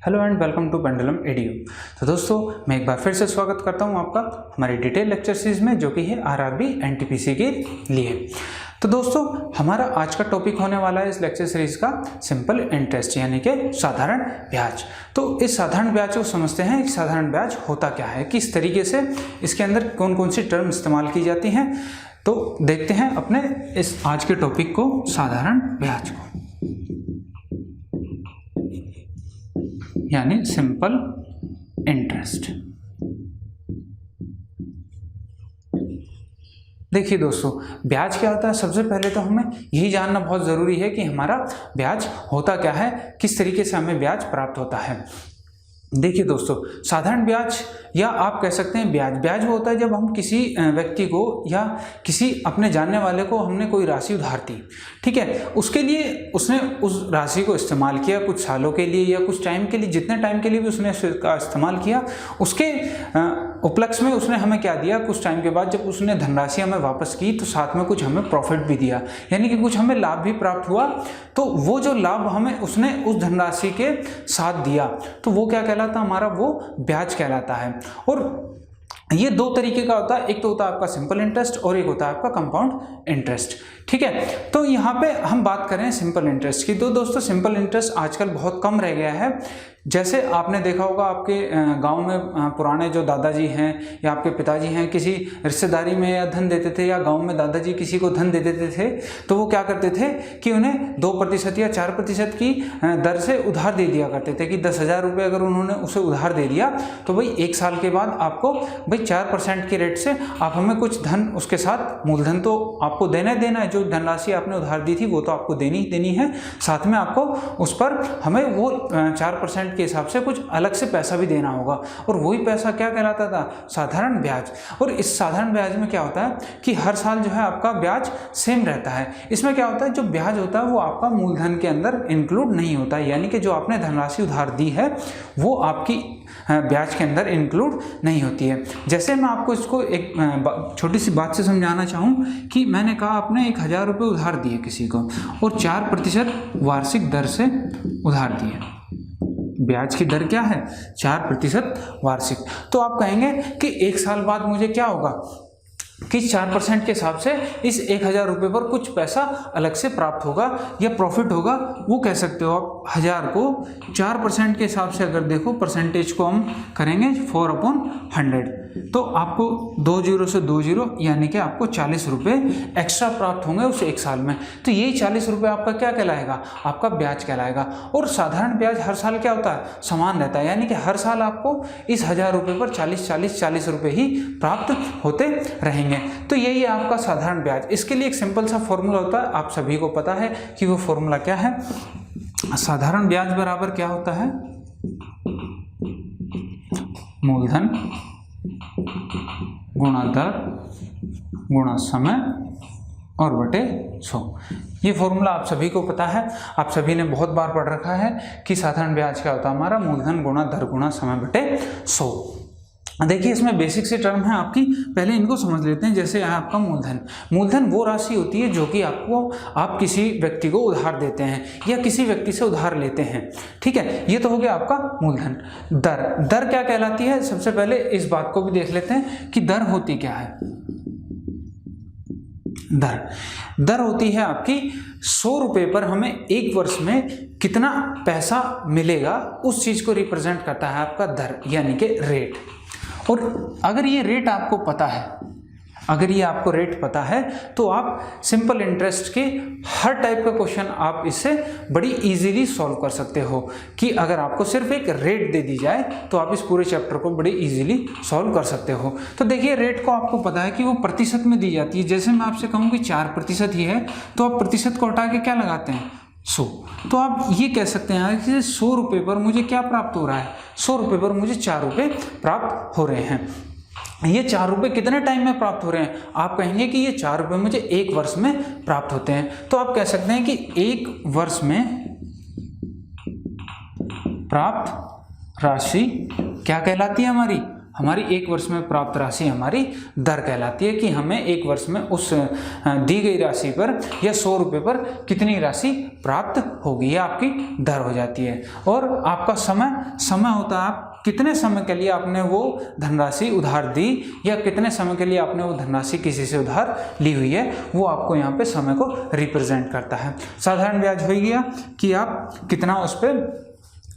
Hello and welcome to Pendulum Edu. तो दोस्तों मैं एक बार फिर से स्वागत करता हूं आपका हमारी डिटेल लेक्चर सीरीज में, जो कि है आरआरबी एनटीपीसी के लिए। तो दोस्तों हमारा आज का टॉपिक होने वाला है इस लेक्चर सीरीज का सिंपल इंटरेस्ट, यानी कि साधारण ब्याज। तो इस साधारण ब्याज को समझते हैं कि साधारण ब्याज होता क्या है, किस तरीके से इसके अंदर कौन कौन सी टर्म इस्तेमाल की जाती हैं। तो देखते हैं अपने इस आज के टॉपिक को, साधारण ब्याज को, यानी सिंपल इंटरेस्ट। देखिए दोस्तों, ब्याज क्या होता है। सबसे पहले तो हमें यही जानना बहुत ज़रूरी है कि हमारा ब्याज होता क्या है, किस तरीके से हमें ब्याज प्राप्त होता है। देखिए दोस्तों, साधारण ब्याज या आप कह सकते हैं ब्याज वो होता है जब हम किसी व्यक्ति को या किसी अपने जानने वाले को हमने कोई राशि उधार दी, ठीक है, उसके लिए उसने उस राशि को इस्तेमाल किया कुछ सालों के लिए या कुछ टाइम के लिए, जितने टाइम के लिए भी उसने उसका इस्तेमाल किया, उसके उपलक्ष्य में उसने हमें क्या दिया, कुछ टाइम के बाद जब उसने धनराशि हमें वापस की तो साथ में कुछ हमें प्रॉफिट भी दिया, यानी कि कुछ हमें लाभ भी प्राप्त हुआ। तो वो जो लाभ हमें उसने उस धनराशि के साथ दिया तो वो क्या कहलाता, हमारा वो ब्याज कहलाता है। और ये दो तरीके का होता है, एक तो होता है आपका सिंपल इंटरेस्ट और एक होता है आपका कंपाउंड इंटरेस्ट, ठीक है। तो यहाँ पे हम बात करें सिंपल इंटरेस्ट की, तो दोस्तों सिंपल इंटरेस्ट आजकल बहुत कम रह गया है। जैसे आपने देखा होगा आपके गांव में पुराने जो दादाजी हैं या आपके पिताजी हैं, किसी रिश्तेदारी में या धन देते थे, या गांव में दादाजी किसी को धन दे देते थे, तो वो क्या करते थे कि उन्हें 2% या 4% की दर से उधार दे दिया करते थे कि 10,000 रुपये अगर उन्होंने उसे उधार दे दिया तो भाई 1 साल के बाद आपको भाई 4% के रेट से आप हमें कुछ धन उसके साथ, मूलधन तो आपको देना है, जो धनराशि आपने उधार दी थी वो तो आपको देनी है, साथ में आपको उस पर हमें वो 4% के हिसाब से कुछ अलग से पैसा भी देना होगा। और वही पैसा क्या कहलाता था, साधारण ब्याज। और इस साधारण ब्याज में क्या होता है कि हर साल जो है आपका ब्याज सेम रहता है। इसमें क्या होता है, जो ब्याज होता है वो आपका मूलधन के अंदर इंक्लूड नहीं होता है, यानी कि जो आपने धनराशि उधार दी है वो आपकी ब्याज के अंदर इंक्लूड नहीं होती है। जैसे मैं आपको इसको एक छोटी सी बात से समझाना चाहूँ कि मैंने कहा आपने 1,000 रुपये उधार दिए किसी को और 4% वार्षिक दर से उधार दिए। ब्याज की दर क्या है, 4% वार्षिक। तो आप कहेंगे कि 1 साल बाद मुझे क्या होगा कि 4% के हिसाब से इस 1,000 रुपये पर कुछ पैसा अलग से प्राप्त होगा या प्रॉफिट होगा। वो कह सकते हो आप 1,000 को 4% के हिसाब से अगर देखो, परसेंटेज को हम करेंगे 4/100, तो आपको 20 से 20 यानी कि आपको 40 रुपये एक्स्ट्रा प्राप्त होंगे उस 1 साल में। तो यही 40 रुपये आपका क्या कहलाएगा, आपका ब्याज कहलाएगा। और साधारण ब्याज हर साल क्या होता है, समान रहता है, यानी कि हर साल आपको इस 1,000 रुपये पर 40 रुपये ही प्राप्त होते रहेंगे। तो यही है आपका साधारण ब्याज। इसके लिए एक सिंपल सा फॉर्मूला होता है, आप सभी को पता है कि वो फॉर्मूला क्या है। साधारण ब्याज बराबर क्या होता है, मूलधन गुणा दर गुणा समय और बटे 100। ये फॉर्मूला आप सभी को पता है, आप सभी ने बहुत बार पढ़ रखा है कि साधारण ब्याज क्या होता है, हमारा मूलधन गुणा दर गुणा समय बटे 100। देखिए इसमें बेसिक से टर्म है आपकी, पहले इनको समझ लेते हैं। जैसे है आपका मूलधन वो राशि होती है जो कि आप किसी व्यक्ति को उधार देते हैं या किसी व्यक्ति से उधार लेते हैं, ठीक है, ये तो हो गया आपका मूलधन। दर क्या कहलाती है, सबसे पहले इस बात को भी देख लेते हैं कि दर होती क्या है। दर होती है आपकी 100 रुपये पर हमें 1 वर्ष में कितना पैसा मिलेगा, उस चीज को रिप्रेजेंट करता है आपका दर, यानी कि रेट। और अगर ये रेट आपको पता है, अगर ये आपको रेट पता है तो आप सिंपल इंटरेस्ट के हर टाइप का क्वेश्चन आप इससे बड़ी इजीली सॉल्व कर सकते हो। कि अगर आपको सिर्फ एक रेट दे दी जाए तो आप इस पूरे चैप्टर को बड़ी इजीली सॉल्व कर सकते हो। तो देखिए रेट को आपको पता है कि वो प्रतिशत में दी जाती है। जैसे मैं आपसे कहूँ कि 4% ही है तो आप प्रतिशत को हटा के क्या लगाते हैं, 100। तो आप ये कह सकते हैं कि 100 रुपये पर मुझे क्या प्राप्त हो रहा है, 100 रुपये पर मुझे 4 रुपये प्राप्त हो रहे हैं। ये 4 रुपये कितने टाइम में प्राप्त हो रहे हैं, आप कहेंगे कि ये 4 रुपये मुझे 1 वर्ष में प्राप्त होते हैं। तो आप कह सकते हैं कि 1 वर्ष में प्राप्त राशि क्या कहलाती है हमारी, हमारी एक वर्ष में प्राप्त राशि हमारी दर कहलाती है कि हमें एक वर्ष में उस दी गई राशि पर या 100 रुपये पर कितनी राशि प्राप्त होगी, यह आपकी दर हो जाती है। और आपका समय होता है, आप कितने समय के लिए आपने वो धनराशि उधार दी या कितने समय के लिए आपने वो धनराशि किसी से उधार ली हुई है, वो आपको यहाँ पे समय को रिप्रेजेंट करता है। साधारण ब्याज हो गया कि आप कितना उस पर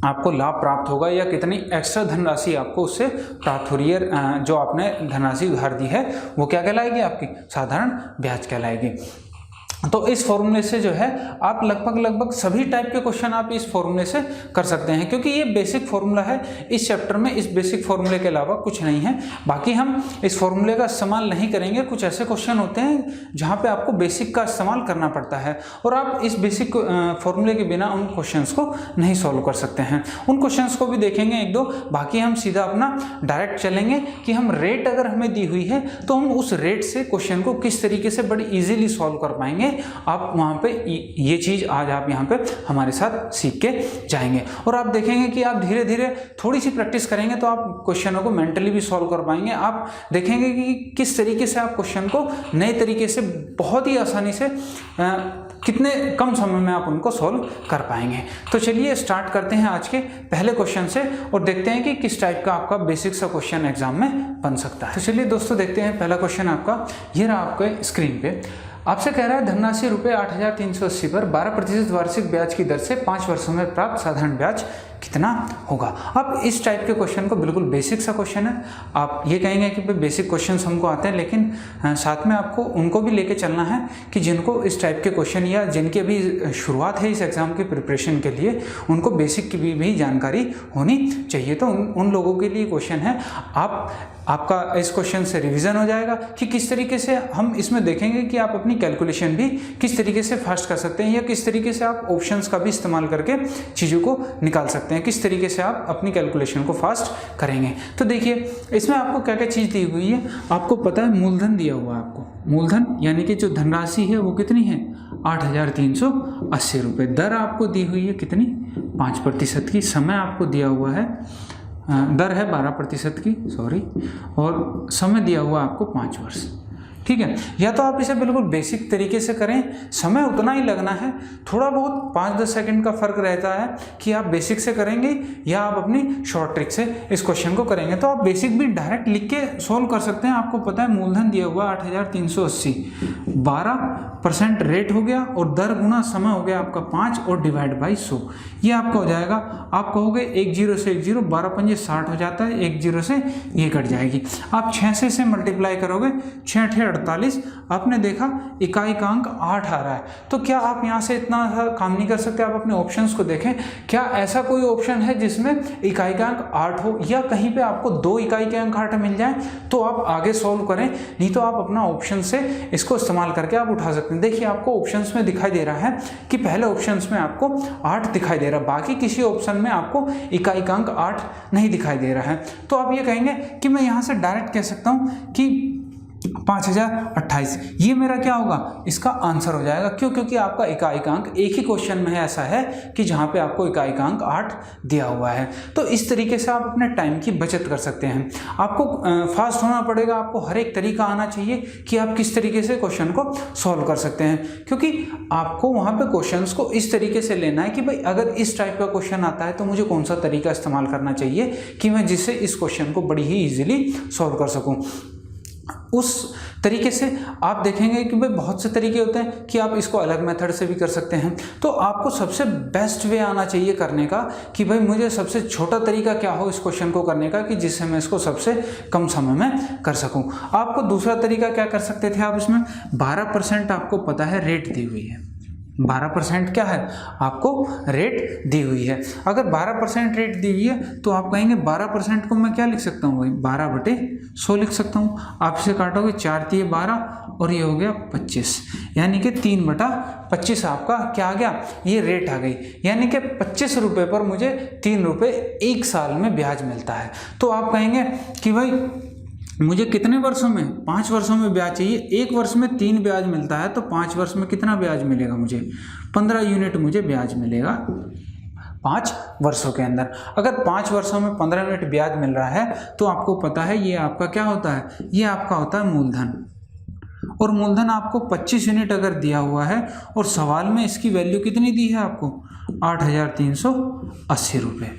आपको लाभ प्राप्त होगा या कितनी एक्स्ट्रा धनराशि आपको उससे प्राप्त हो रही है, जो आपने धनराशि उधार दी है वो क्या कहलाएगी, आपकी साधारण ब्याज कहलाएगी। तो इस फॉर्मूले से जो है आप लगभग सभी टाइप के क्वेश्चन आप इस फॉर्मूले से कर सकते हैं, क्योंकि ये बेसिक फॉर्मूला है। इस चैप्टर में इस बेसिक फॉर्मूले के अलावा कुछ नहीं है। बाकी हम इस फॉर्मूले का इस्तेमाल नहीं करेंगे। कुछ ऐसे क्वेश्चन होते हैं जहाँ पे आपको बेसिक का इस्तेमाल करना पड़ता है और आप इस बेसिक फॉर्मूले के बिना उन क्वेश्चंस को नहीं सॉल्व कर सकते हैं। उन क्वेश्चंस को भी देखेंगे एक दो। बाकी हम सीधा अपना डायरेक्ट चलेंगे कि हम रेट अगर हमें दी हुई है तो हम उस रेट से क्वेश्चन को किस तरीके से बड़ी ईजिली सॉल्व कर पाएंगे। आप वहां पे ये चीज आज आप यहाँ पे हमारे साथ सीख के जाएंगे और आप देखेंगे कि आप धीरे धीरे थोड़ी सी प्रैक्टिस करेंगे तो आप क्वेश्चनों को मेंटली भी सॉल्व कर पाएंगे। आप देखेंगे कि किस तरीके से आप क्वेश्चन को नए तरीके से बहुत ही आसानी से कितने कम समय में आप उनको सॉल्व कर पाएंगे। तो चलिए स्टार्ट करते हैं आज के पहले क्वेश्चन से और देखते हैं कि किस टाइप का आपका बेसिक सा क्वेश्चन एग्जाम में बन सकता है। तो चलिए दोस्तों देखते हैं पहला क्वेश्चन आपका, ये रहा आपके स्क्रीन पे। आपसे कह रहा है धनराशि रुपये 8,380 पर 12% वार्षिक ब्याज की दर से 5 वर्षों में प्राप्त साधारण ब्याज कितना होगा। अब इस टाइप के क्वेश्चन को बिल्कुल बेसिक सा क्वेश्चन है। आप ये कहेंगे कि भाई बेसिक क्वेश्चंस हमको आते हैं, लेकिन साथ में आपको उनको भी लेके चलना है कि जिनको इस टाइप के क्वेश्चन या जिनकी अभी शुरुआत है इस एग्ज़ाम की प्रिपरेशन के लिए, उनको बेसिक की भी जानकारी होनी चाहिए। तो उन लोगों के लिए क्वेश्चन है। आपका इस क्वेश्चन से रिवीजन हो जाएगा कि किस तरीके से हम इसमें देखेंगे कि आप अपनी कैलकुलेशन भी किस तरीके से फास्ट कर सकते हैं या किस तरीके से आप ऑप्शंस का भी इस्तेमाल करके चीज़ों को निकाल सकते हैं, किस तरीके से आप अपनी कैलकुलेशन को फास्ट करेंगे। तो देखिए इसमें आपको क्या क्या चीज़ दी हुई है। आपको पता है मूलधन दिया हुआ है, आपको मूलधन यानी कि जो धनराशि है वो कितनी है 8,380 रुपये। दर आपको दी हुई है कितनी 5% की। समय आपको दिया हुआ है, दर है 12% की सॉरी, और समय दिया हुआ आपको 5 वर्ष। ठीक है, या तो आप इसे बिल्कुल बेसिक तरीके से करें, समय उतना ही लगना है, थोड़ा बहुत 5-10 सेकंड का फर्क रहता है कि आप बेसिक से करेंगे या आप अपनी शॉर्ट ट्रिक से इस क्वेश्चन को करेंगे। तो आप बेसिक भी डायरेक्ट लिख के सोल्व कर सकते हैं। आपको पता है मूलधन दिया हुआ 8,380, 12% रेट हो गया और दर गुना समय हो गया आपका 5 और डिवाइड बाई 100। ये आपका हो जाएगा, आप कहोगे 1 0 से 1 0, 12 पंजे 60 हो जाता है, 1 0 से ये कट जाएगी। आप 6 से इसे मल्टीप्लाई करोगे, 6 8 48, आपने देखा इकाई का अंक 8 आ रहा है। तो क्या आप यहाँ से इतना काम नहीं कर सकते? आप अपने ऑप्शंस को देखें, क्या ऐसा कोई ऑप्शन है जिसमें इकाई का अंक 8 हो या कहीं पे आपको 2 इकाई के अंक 8 मिल जाए तो आप आगे सॉल्व करें, नहीं तो आप अपना ऑप्शन से इसको इस्तेमाल करके आप उठा सकते हैं। देखिए आपको ऑप्शंस में दिखाई दे रहा है कि पहले ऑप्शंस में आपको 8 दिखाई दे रहा है, बाकी किसी ऑप्शन में आपको इकाई का अंक 8 नहीं दिखाई दे रहा है। तो आप ये कहेंगे कि मैं यहाँ से डायरेक्ट कह सकता हूँ कि 5,028, ये मेरा क्या होगा, इसका आंसर हो जाएगा। क्यों? क्योंकि आपका इकाई का अंक एक ही क्वेश्चन में ऐसा है कि जहाँ पे आपको इकाई का अंक 8 दिया हुआ है। तो इस तरीके से आप अपने टाइम की बचत कर सकते हैं। आपको फास्ट होना पड़ेगा, आपको हर एक तरीका आना चाहिए कि आप किस तरीके से क्वेश्चन को सॉल्व कर सकते हैं, क्योंकि आपको वहाँ पे क्वेश्चंस को इस तरीके से लेना है कि भाई अगर इस टाइप का क्वेश्चन आता है तो मुझे कौन सा तरीका इस्तेमाल करना चाहिए कि मैं जिससे इस क्वेश्चन को बड़ी ही ईजिली सॉल्व कर सकूँ। उस तरीके से आप देखेंगे कि भाई बहुत से तरीके होते हैं कि आप इसको अलग मेथड से भी कर सकते हैं। तो आपको सबसे बेस्ट वे आना चाहिए करने का कि भाई मुझे सबसे छोटा तरीका क्या हो इस क्वेश्चन को करने का कि जिससे मैं इसको सबसे कम समय में कर सकूं। आपको दूसरा तरीका क्या कर सकते थे, आप इसमें 12% आपको पता है रेट दी हुई है। 12% क्या है, आपको रेट दी हुई है। अगर 12% रेट दी हुई है तो आप कहेंगे 12% को मैं क्या लिख सकता हूँ भाई, 12/100 लिख सकता हूँ। आप इसे काटोगे 4 × 12 और ये हो गया 25, यानी कि 3/25 आपका क्या आ गया, ये रेट आ गई। यानी कि 25 रुपये पर मुझे 3 रुपये 1 साल में ब्याज मिलता है। तो आप कहेंगे कि भाई मुझे कितने वर्षों में, 5 वर्षों में ब्याज चाहिए। 1 वर्ष में 3 ब्याज मिलता है तो 5 वर्ष में कितना ब्याज मिलेगा मुझे, 15 यूनिट मुझे ब्याज मिलेगा 5 वर्षों के अंदर। अगर 5 वर्षों में 15 यूनिट ब्याज मिल रहा है तो आपको पता है ये आपका क्या होता है, ये आपका होता है मूलधन। और मूलधन आपको 25 यूनिट अगर दिया हुआ है और सवाल में इसकी वैल्यू कितनी दी है आपको, 8,380 रुपये।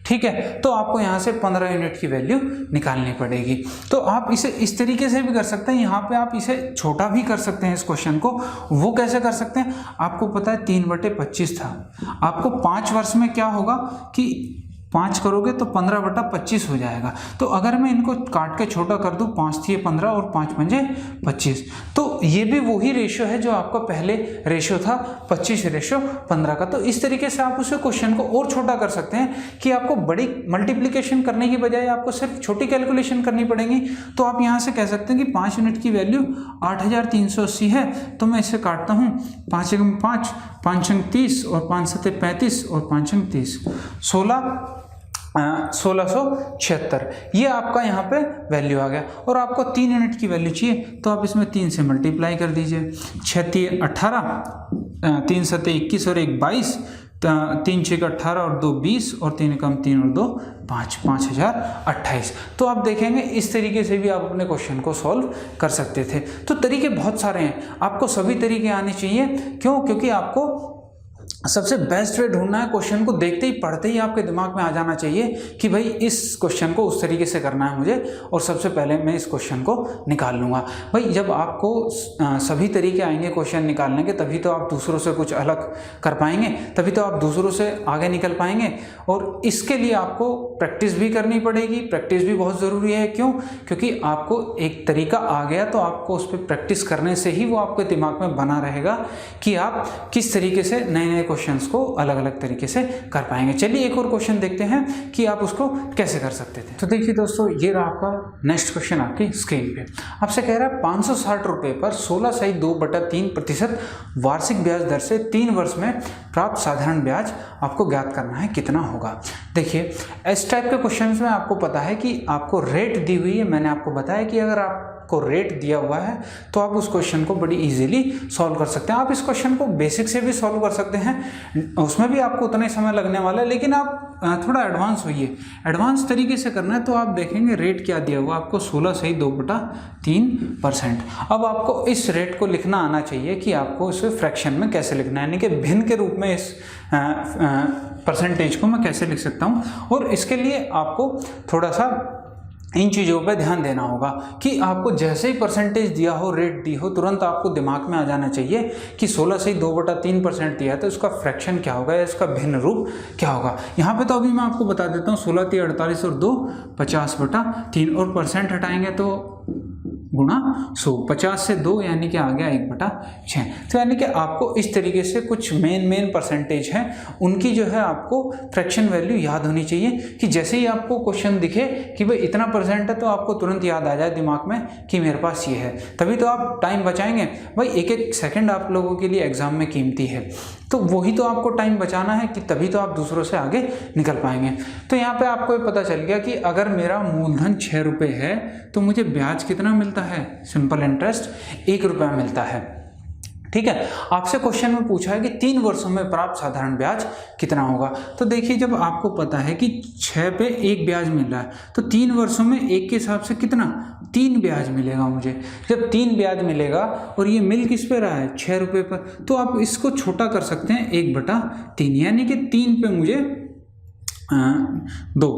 ठीक है, तो आपको यहाँ से 15 यूनिट की वैल्यू निकालनी पड़ेगी। तो आप इसे इस तरीके से भी कर सकते हैं, यहाँ पे आप इसे छोटा भी कर सकते हैं इस क्वेश्चन को। वो कैसे कर सकते हैं, आपको पता है 3/25 था, आपको 5 वर्ष में क्या होगा कि 5 करोगे तो 15/25 हो जाएगा। तो अगर मैं इनको काट के छोटा कर दूं, 5 थी 15 और 5 पंजे 25, तो ये भी वही रेशियो है जो आपका पहले रेशियो था 25:15 का। तो इस तरीके से आप उसे क्वेश्चन को और छोटा कर सकते हैं कि आपको बड़ी मल्टीप्लिकेशन करने की बजाय आपको सिर्फ छोटी कैलकुलेशन करनी पड़ेगी। तो आप यहाँ से कह सकते हैं कि 5 यूनिट की वैल्यू 8,380 है, तो मैं इसे काटता हूँ, 5 × 5 5 × 30 और 5 × 7 35 और 5 × 30 1676, ये आपका यहाँ पे वैल्यू आ गया। और आपको 3 यूनिट की वैल्यू चाहिए तो आप इसमें 3 से मल्टीप्लाई कर दीजिए, 6 × 18, 3 × 7 21 और 1 22, 3 × 6 = 18 और 2 20 और 3 × 3 और 2 5, 5028। तो आप देखेंगे इस तरीके से भी आप अपने क्वेश्चन को सॉल्व कर सकते थे। तो तरीके बहुत सारे हैं, आपको सभी तरीके आने चाहिए। क्यों? क्योंकि आपको सबसे बेस्ट वे ढूंढना है। क्वेश्चन को देखते ही पढ़ते ही आपके दिमाग में आ जाना चाहिए कि भाई इस क्वेश्चन को उस तरीके से करना है मुझे, और सबसे पहले मैं इस क्वेश्चन को निकाल लूँगा। भाई जब आपको सभी तरीके आएंगे क्वेश्चन निकालने के, तभी तो आप दूसरों से कुछ अलग कर पाएंगे, तभी तो आप दूसरों से आगे निकल पाएंगे। और इसके लिए आपको प्रैक्टिस भी करनी पड़ेगी, प्रैक्टिस भी बहुत ज़रूरी है। क्यों? क्योंकि आपको एक तरीका आ गया तो आपको उस पर प्रैक्टिस करने से ही वो आपके दिमाग में बना रहेगा कि आप किस तरीके से नए नए क्वेश्चंस को अलग अलग तरीके से कर पाएंगे। चलिए एक और क्वेश्चन देखते हैं कि आप उसको कैसे कर सकते थे। तो देखिए दोस्तों, ये रहा आपका नेक्स्ट क्वेश्चन आपकी स्क्रीन पे। आपसे कह रहा है 560 रुपये पर 16/2/3% वार्षिक ब्याज दर से 3 वर्ष में प्राप्त साधारण ब्याज आपको ज्ञात करना है, कितना होगा। देखिए इस टाइप के क्वेश्चन में आपको पता है कि आपको रेट दी हुई है। मैंने आपको बताया कि अगर आपको रेट दिया हुआ है तो आप उस क्वेश्चन को बड़ी इजीली सॉल्व कर सकते हैं। आप इस क्वेश्चन को बेसिक से भी सॉल्व कर सकते हैं, उसमें भी आपको उतना ही समय लगने वाला है, लेकिन आप थोड़ा एडवांस होइए। एडवांस तरीके से करना है तो आप देखेंगे रेट क्या दिया हुआ आपको, 16/2/3%। अब आपको इस रेट को लिखना आना चाहिए कि आपको इसे फ्रैक्शन में कैसे लिखना है, यानी कि भिन्न के रूप में इस परसेंटेज को मैं कैसे लिख सकता हूँ। और इसके लिए आपको थोड़ा सा इन चीज़ों पे ध्यान देना होगा कि आपको जैसे ही परसेंटेज दिया हो, रेट दी हो, तुरंत आपको दिमाग में आ जाना चाहिए कि 16/2/3% दिया है तो इसका फ्रैक्शन क्या होगा या इसका भिन्न रूप क्या होगा। यहाँ पे तो अभी मैं आपको बता देता हूँ, 16 × 3 = 48 और 2 50/3, और परसेंट हटाएंगे तो गुणा 100, 50 से 2 यानी कि आ गया 1/6। तो यानी कि आपको इस तरीके से कुछ मेन परसेंटेज हैं, उनकी जो है आपको फ्रैक्शन वैल्यू याद होनी चाहिए कि जैसे ही आपको क्वेश्चन दिखे कि भाई इतना परसेंट है तो आपको तुरंत याद आ जाए दिमाग में कि मेरे पास ये है, तभी तो आप टाइम बचाएंगे। भाई एक सेकेंड आप लोगों के लिए एग्जाम में कीमती है, तो वही तो आपको टाइम बचाना है कि तभी तो आप दूसरों से आगे निकल पाएंगे। तो यहाँ पे आपको ये पता चल गया कि अगर मेरा मूलधन 6 रुपये है तो मुझे ब्याज कितना मिलता है, सिंपल इंटरेस्ट 1 रुपया मिलता है। ठीक है, आपसे क्वेश्चन में पूछा है कि 3 वर्षों में प्राप्त साधारण ब्याज कितना होगा। तो देखिए जब आपको पता है कि 6 पे 1 ब्याज मिल रहा है तो 3 वर्षों में 1 के हिसाब से कितना, 3 ब्याज मिलेगा मुझे। जब 3 ब्याज मिलेगा और ये मिल किस पे रहा है, 6 रुपये पर, तो आप इसको छोटा कर सकते हैं 1/3, यानी कि 3 पे मुझे 2,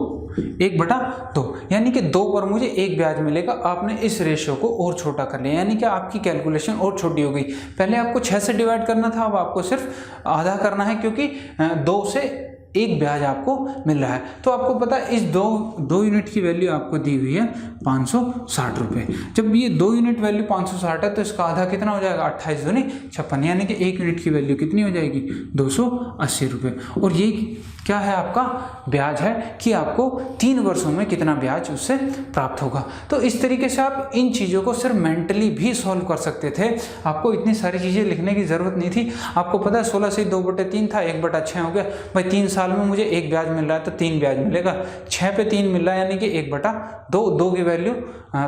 1/2, यानी कि 2 पर मुझे 1 ब्याज मिलेगा। आपने इस रेशियो को और छोटा कर लिया, यानी कि आपकी कैलकुलेशन और छोटी हो गई। पहले आपको 6 से डिवाइड करना था, अब आपको सिर्फ आधा करना है, क्योंकि 2 से 1 ब्याज आपको मिल रहा है। तो आपको पता है इस 2 यूनिट की वैल्यू आपको दी हुई है 560 रुपये। जब ये 2 यूनिट वैल्यू 560 है तो इसका आधा कितना हो जाएगा, 28 दूनी 56, यानी कि 1 यूनिट की वैल्यू कितनी हो जाएगी, 280 रुपये। और ये क्या है, आपका ब्याज है कि आपको 3 वर्षों में कितना ब्याज उससे प्राप्त होगा। तो इस तरीके से आप इन चीज़ों को सिर्फ मेंटली भी सॉल्व कर सकते थे, आपको इतनी सारी चीज़ें लिखने की ज़रूरत नहीं थी। आपको पता है 16/2/3 था, 1/6 हो गया। भाई 3 साल साल में मुझे 1 ब्याज मिल रहा है तो 3 ब्याज मिलेगा, 6 पे 3 मिल रहा है यानी कि 1/2, 2 की वैल्यू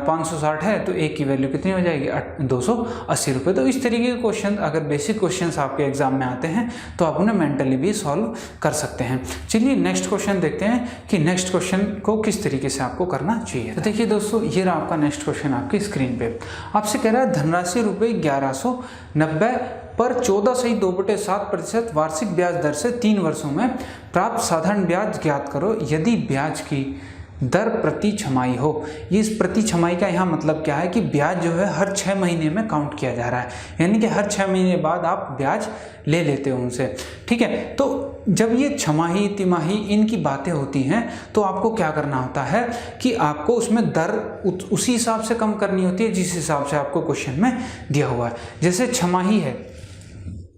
560 है तो 1 की वैल्यू कितनी हो जाएगी 280 रुपये। तो इस तरीके के क्वेश्चन अगर बेसिक क्वेश्चंस आपके एग्जाम में आते हैं तो आप उन्हें मेंटली भी सॉल्व कर सकते हैं। चलिए नेक्स्ट क्वेश्चन देखते हैं कि नेक्स्ट क्वेश्चन को किस तरीके से आपको करना चाहिए। तो देखिए दोस्तों, ये रहा आपका नेक्स्ट क्वेश्चन आपकी स्क्रीन पे। आपसे कह रहा है धनराशि रुपये 1190 पर 14.2/7% वार्षिक ब्याज दर से 3 वर्षों में प्राप्त साधारण ब्याज ज्ञात करो यदि ब्याज की दर प्रति छमाही हो। ये इस प्रति छमाही का यहाँ मतलब क्या है कि ब्याज जो है हर 6 महीने में काउंट किया जा रहा है, यानी कि हर 6 महीने बाद आप ब्याज ले लेते हो उनसे, ठीक है। तो जब ये छमाही तिमाही इनकी बातें होती हैं तो आपको क्या करना होता है कि आपको उसमें दर उसी हिसाब से कम करनी होती है जिस हिसाब से आपको क्वेश्चन में दिया हुआ है। जैसे छमाही है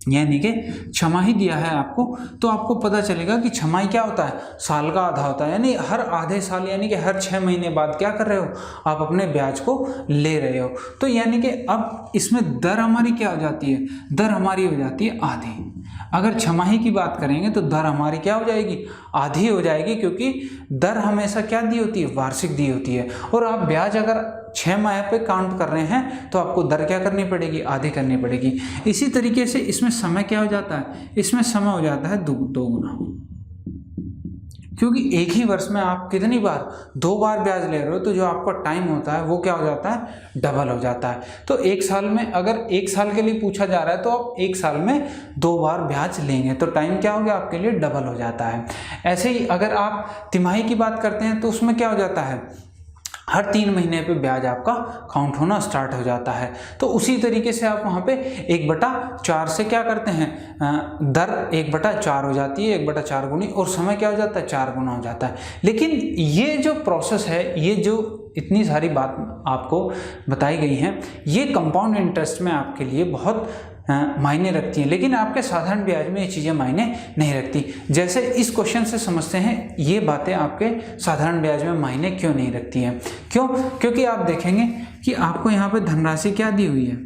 यानी कि छमाही दिया है आपको, तो आपको पता चलेगा कि छमाही क्या होता है, साल का आधा होता है, यानी हर आधे साल यानी कि हर 6 महीने बाद क्या कर रहे हो, आप अपने ब्याज को ले रहे हो। तो यानी कि अब इसमें दर हमारी क्या हो जाती है, दर हमारी हो जाती है आधी। अगर छमाही की बात करेंगे तो दर हमारी क्या हो जाएगी, आधी हो जाएगी, क्योंकि दर हमेशा क्या दी होती है, वार्षिक दी होती है। और आप ब्याज अगर 6 माह पे काउंट कर रहे हैं तो आपको दर क्या करनी पड़ेगी, आधी करनी पड़ेगी। इसी तरीके से इसमें समय क्या हो जाता है, इसमें समय हो जाता है 2 गुना, क्योंकि एक ही वर्ष में आप कितनी बार, 2 बार ब्याज ले रहे हो, तो जो आपका टाइम होता है वो क्या हो जाता है, डबल हो जाता है। तो एक साल में अगर 1 साल के लिए पूछा जा रहा है तो आप 1 साल में 2 बार ब्याज लेंगे तो टाइम क्या हो गया आपके लिए, डबल हो जाता है। ऐसे ही अगर आप तिमाही की बात करते हैं तो उसमें क्या हो जाता है, हर 3 महीने पे ब्याज आपका काउंट होना स्टार्ट हो जाता है। तो उसी तरीके से आप वहाँ पे 1/4 से क्या करते हैं, दर 1/4 हो जाती है, 1/4 गुनी, और समय क्या हो जाता है, 4 गुना हो जाता है। लेकिन ये जो प्रोसेस है, ये जो इतनी सारी बात आपको बताई गई हैं, ये कंपाउंड इंटरेस्ट में आपके लिए बहुत मायने रखती हैं, लेकिन आपके साधारण ब्याज में ये चीज़ें मायने नहीं रखती। जैसे इस क्वेश्चन से समझते हैं ये बातें आपके साधारण ब्याज में मायने क्यों नहीं रखती हैं। क्यों? क्योंकि आप देखेंगे कि आपको यहाँ पे धनराशि क्या दी हुई है,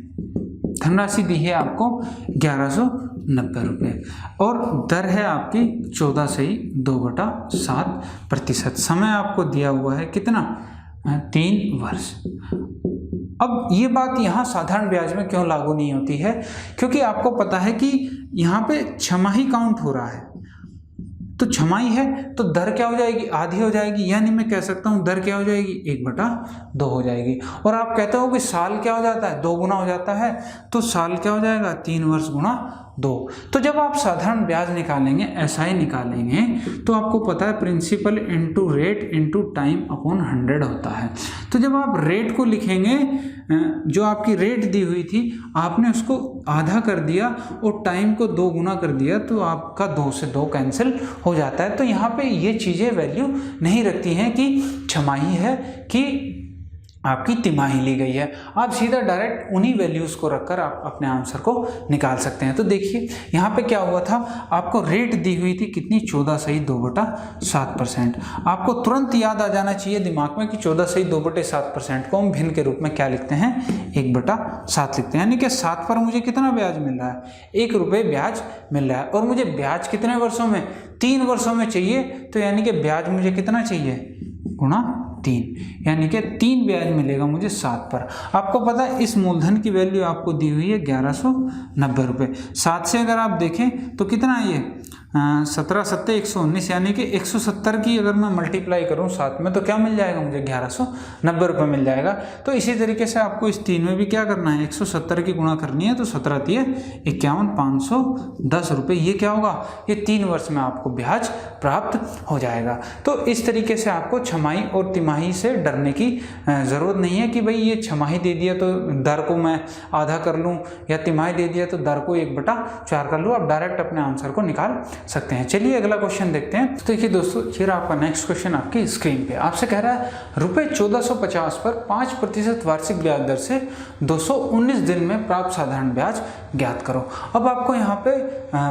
धनराशि दी है आपको 1190 रुपये, और दर है आपकी 14.2/7%। समय आपको दिया हुआ है कितना, 3 वर्ष। अब ये बात यहाँ साधारण ब्याज में क्यों लागू नहीं होती है, क्योंकि आपको पता है कि यहाँ पे छमाही काउंट हो रहा है, तो छमाही है तो दर क्या हो जाएगी, आधी हो जाएगी, यानी मैं कह सकता हूँ दर क्या हो जाएगी, 1/2 हो जाएगी। और आप कहते हो कि साल क्या हो जाता है, 2 गुना हो जाता है, तो साल क्या हो जाएगा, 3 वर्ष गुणा 2। तो जब आप साधारण ब्याज निकालेंगे, एसआई निकालेंगे, तो आपको पता है principal into rate into time upon 100 होता है। तो जब आप रेट को लिखेंगे, जो आपकी रेट दी हुई थी आपने उसको आधा कर दिया और टाइम को 2 गुना कर दिया, तो आपका 2 से 2 कैंसिल हो जाता है। तो यहाँ पे ये चीज़ें वैल्यू नहीं रखती हैं कि छमाही है कि आपकी तिमाही ली गई है। आप सीधा डायरेक्ट उन्हीं वैल्यूज़ को रखकर आप अपने आंसर को निकाल सकते हैं। तो देखिए यहाँ पे क्या हुआ था, आपको रेट दी हुई थी कितनी, 14.2/7%। आपको तुरंत याद आ जाना चाहिए दिमाग में कि 14.2/7% को हम भिन्न के रूप में क्या लिखते हैं, 1/7 लिखते हैं। यानी कि 7 पर मुझे कितना ब्याज मिल रहा है, 1 रुपये ब्याज मिल रहा है, और मुझे ब्याज कितने वर्षों में, 3 वर्षों में चाहिए। तो यानी कि ब्याज मुझे कितना चाहिए, गुणा 3, यानी कि 3 ब्याज मिलेगा मुझे 7 पर। आपको पता है इस मूलधन की वैल्यू आपको दी हुई है 1190 रुपये। 7 से अगर आप देखें तो कितना है ये, 17×7=119, यानी कि 170 की अगर मैं मल्टीप्लाई करूँ 7 में तो क्या मिल जाएगा मुझे, 1190 रुपये मिल जाएगा। तो इसी तरीके से आपको इस 3 में भी क्या करना है, 170 की गुणा करनी है, तो 17×3=51, 510 रुपये। ये क्या होगा, ये 3 वर्ष में आपको ब्याज प्राप्त हो जाएगा। तो इस तरीके से आपको छमाही और तिमाही से डरने की ज़रूरत नहीं है कि भाई ये छमाही दे दिया तो दर को मैं आधा कर लूँ, या तिमाही दे दिया तो दर को 1/4 कर लूँ। आप डायरेक्ट अपने आंसर को निकाल सकते हैं। चलिए अगला क्वेश्चन देखते हैं। तो देखिए दोस्तों, ये आपका नेक्स्ट क्वेश्चन आपकी स्क्रीन पे। आपसे कह रहा है रुपये 1450 पर 5% वार्षिक ब्याज दर से 219 दिन में प्राप्त साधारण ब्याज ज्ञात करो। अब आपको यहाँ पे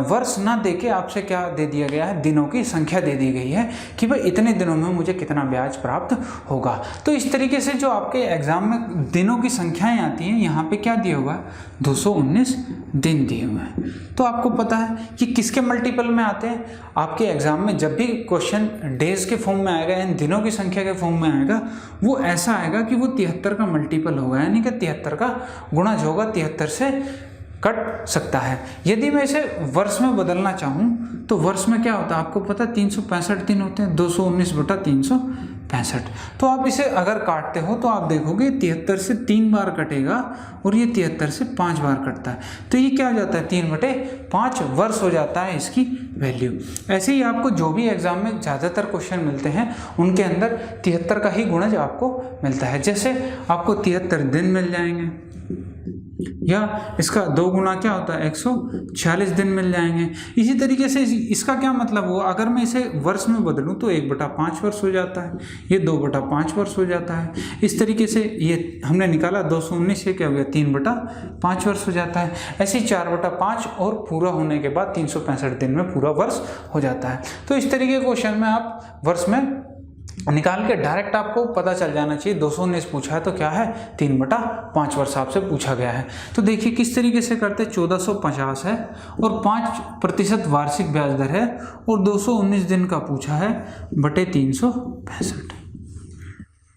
वर्ष ना देके आपसे क्या दे दिया गया है, दिनों की संख्या दे दी गई है कि भाई इतने दिनों में मुझे कितना ब्याज प्राप्त होगा। तो इस तरीके से जो आपके एग्जाम में दिनों की संख्याएं आती हैं, यहाँ पे क्या दिया हुआ है, 219 दिन दिए हुए हैं। तो आपको पता है कि किसके मल्टीपल में आते हैं। आपके एग्जाम में जब भी क्वेश्चन डेज के फॉर्म में आएगा, यानी दिनों की संख्या के फॉर्म में आएगा, वो ऐसा आएगा कि वो 73 का मल्टीपल होगा, यानी कि 73 का गुणज होगा, 73 से कट सकता है। यदि मैं इसे वर्ष में बदलना चाहूँ तो वर्ष में क्या होता है, आपको पता है 365 दिन होते हैं, 219/365। तो आप इसे अगर काटते हो तो आप देखोगे 73 से 3 बार कटेगा और ये 73 से 5 बार कटता है, तो ये क्या हो जाता है, 3/5 वर्ष हो जाता है इसकी वैल्यू। ऐसे ही आपको जो भी एग्जाम में ज़्यादातर क्वेश्चन मिलते हैं उनके अंदर 73 का ही गुणज आपको मिलता है। जैसे आपको 73 दिन मिल जाएंगे, या इसका 2 गुना क्या होता है, 146 दिन मिल जाएंगे। इसी तरीके से इसका क्या मतलब हुआ, अगर मैं इसे वर्ष में बदलूं तो 1/5 वर्ष हो जाता है, ये 2/5 वर्ष हो जाता है। इस तरीके से ये हमने निकाला 219 से क्या हो गया, 3/5 वर्ष हो जाता है। ऐसे ही 4/5 और पूरा होने के बाद 365 दिन में पूरा वर्ष हो जाता है। तो इस तरीके के क्वेश्चन में आप वर्ष में निकाल के डायरेक्ट आपको पता चल जाना चाहिए। 219 पूछा है तो क्या है, 3/5 वर्ष आपसे पूछा गया है। तो देखिए किस तरीके से करते, 1450 है और 5% वार्षिक ब्याज दर है और 219 दिन का पूछा है बटे 365।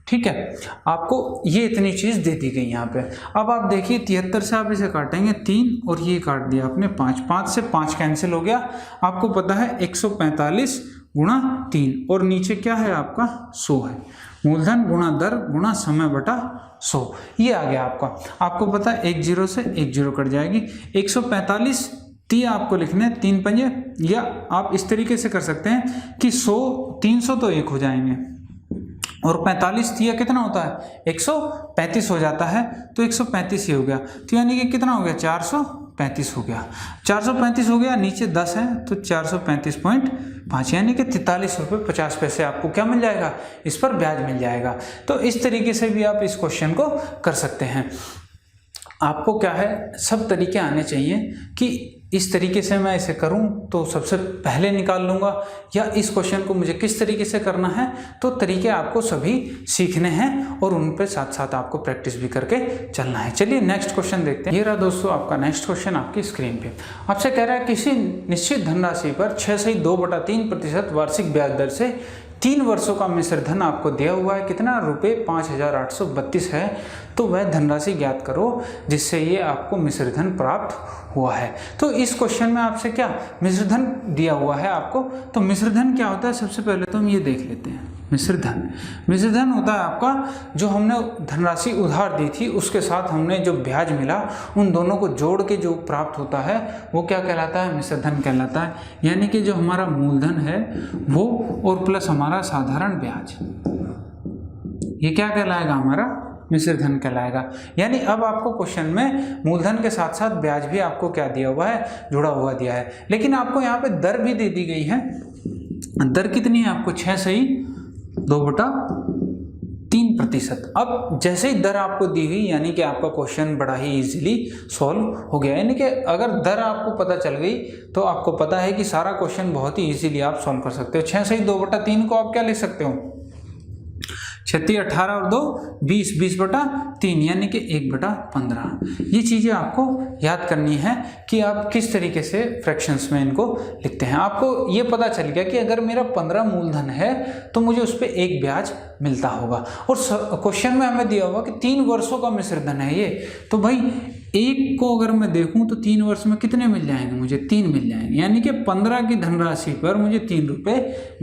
ठीक है, आपको ये इतनी चीज़ दे दी गई यहाँ पे। अब आप देखिए 73 से आप इसे काटेंगे 3 और ये काट दिया आपने 5 से 5 कैंसिल हो गया। आपको पता है 145 गुणा 3 और नीचे क्या है आपका 100 है, मूलधन गुणा दर गुणा समय बटा 100, ये आ गया आपका। आपको पता है 1 0 से 1 0 कट जाएगी। 145 आपको लिखने 3 पंजे, या आप इस तरीके से कर सकते हैं कि 100 300 तो 1 हो जाएंगे और 45 कितना होता है, 135 हो जाता है, तो 135 ही हो गया। तो यानी कि कितना हो गया, 435 हो गया। 435 हो गया, नीचे 10 है तो 435.5 यानी कि 43 रुपये 50 पैसे आपको क्या मिल जाएगा, इस पर ब्याज मिल जाएगा। तो इस तरीके से भी आप इस क्वेश्चन को कर सकते हैं। आपको क्या है, सब तरीके आने चाहिए कि इस तरीके से मैं इसे करूं तो सबसे पहले निकाल लूंगा, या इस क्वेश्चन को मुझे किस तरीके से करना है, तो तरीके आपको सभी सीखने हैं और उन पे साथ साथ आपको प्रैक्टिस भी करके चलना है। चलिए नेक्स्ट क्वेश्चन देखते हैं। ये रहा दोस्तों आपका नेक्स्ट क्वेश्चन आपकी स्क्रीन पे। आपसे कह रहा है किसी निश्चित धनराशि पर 6.2/3% वार्षिक ब्याज दर से 3 वर्षों का मिश्र धन आपको दिया हुआ है, कितना रुपये 5832 है। तो वह धनराशि ज्ञात करो जिससे ये आपको मिश्र धन प्राप्त हुआ है। तो इस क्वेश्चन में आपसे क्या मिश्र धन दिया हुआ है आपको, तो मिश्र धन क्या होता है, सबसे पहले तो हम ये देख लेते हैं। मिश्र धन होता है आपका जो हमने धनराशि उधार दी थी उसके साथ हमने जो ब्याज मिला उन दोनों को जोड़ के जो प्राप्त होता है वो क्या कहलाता है, मिश्र धन कहलाता है। यानी कि जो हमारा मूलधन है वो और प्लस हमारा साधारण ब्याज, ये क्या कहलाएगा, हमारा मिश्र धन कहलाएगा। यानी अब आपको क्वेश्चन में मूलधन के साथ साथ ब्याज भी आपको क्या दिया हुआ है, जुड़ा हुआ दिया है। लेकिन आपको यहाँ पे दर भी दे दी गई है। दर कितनी है आपको, 6.2/3%। अब जैसे ही दर आपको दी हुई यानी कि आपका क्वेश्चन बड़ा ही इजीली सॉल्व हो गया। यानी कि अगर दर आपको पता चल गई तो आपको पता है कि सारा क्वेश्चन बहुत ही इजीली आप सॉल्व कर सकते हो। 6/2/3 को आप क्या लिख सकते हो, 36 18 और 2 20 20/3 यानी कि 1/15। ये चीज़ें आपको याद करनी है कि आप किस तरीके से फ्रैक्शंस में इनको लिखते हैं। आपको ये पता चल गया कि अगर मेरा 15 मूलधन है तो मुझे उस पर 1 ब्याज मिलता होगा। और क्वेश्चन में हमें दिया हुआ कि 3 वर्षों का मिश्र धन है ये, तो भाई 1 को अगर मैं देखूं तो 3 वर्ष में कितने मिल जाएंगे, मुझे 3 मिल जाएंगे। यानी कि 15 की धनराशि पर मुझे 3 रुपये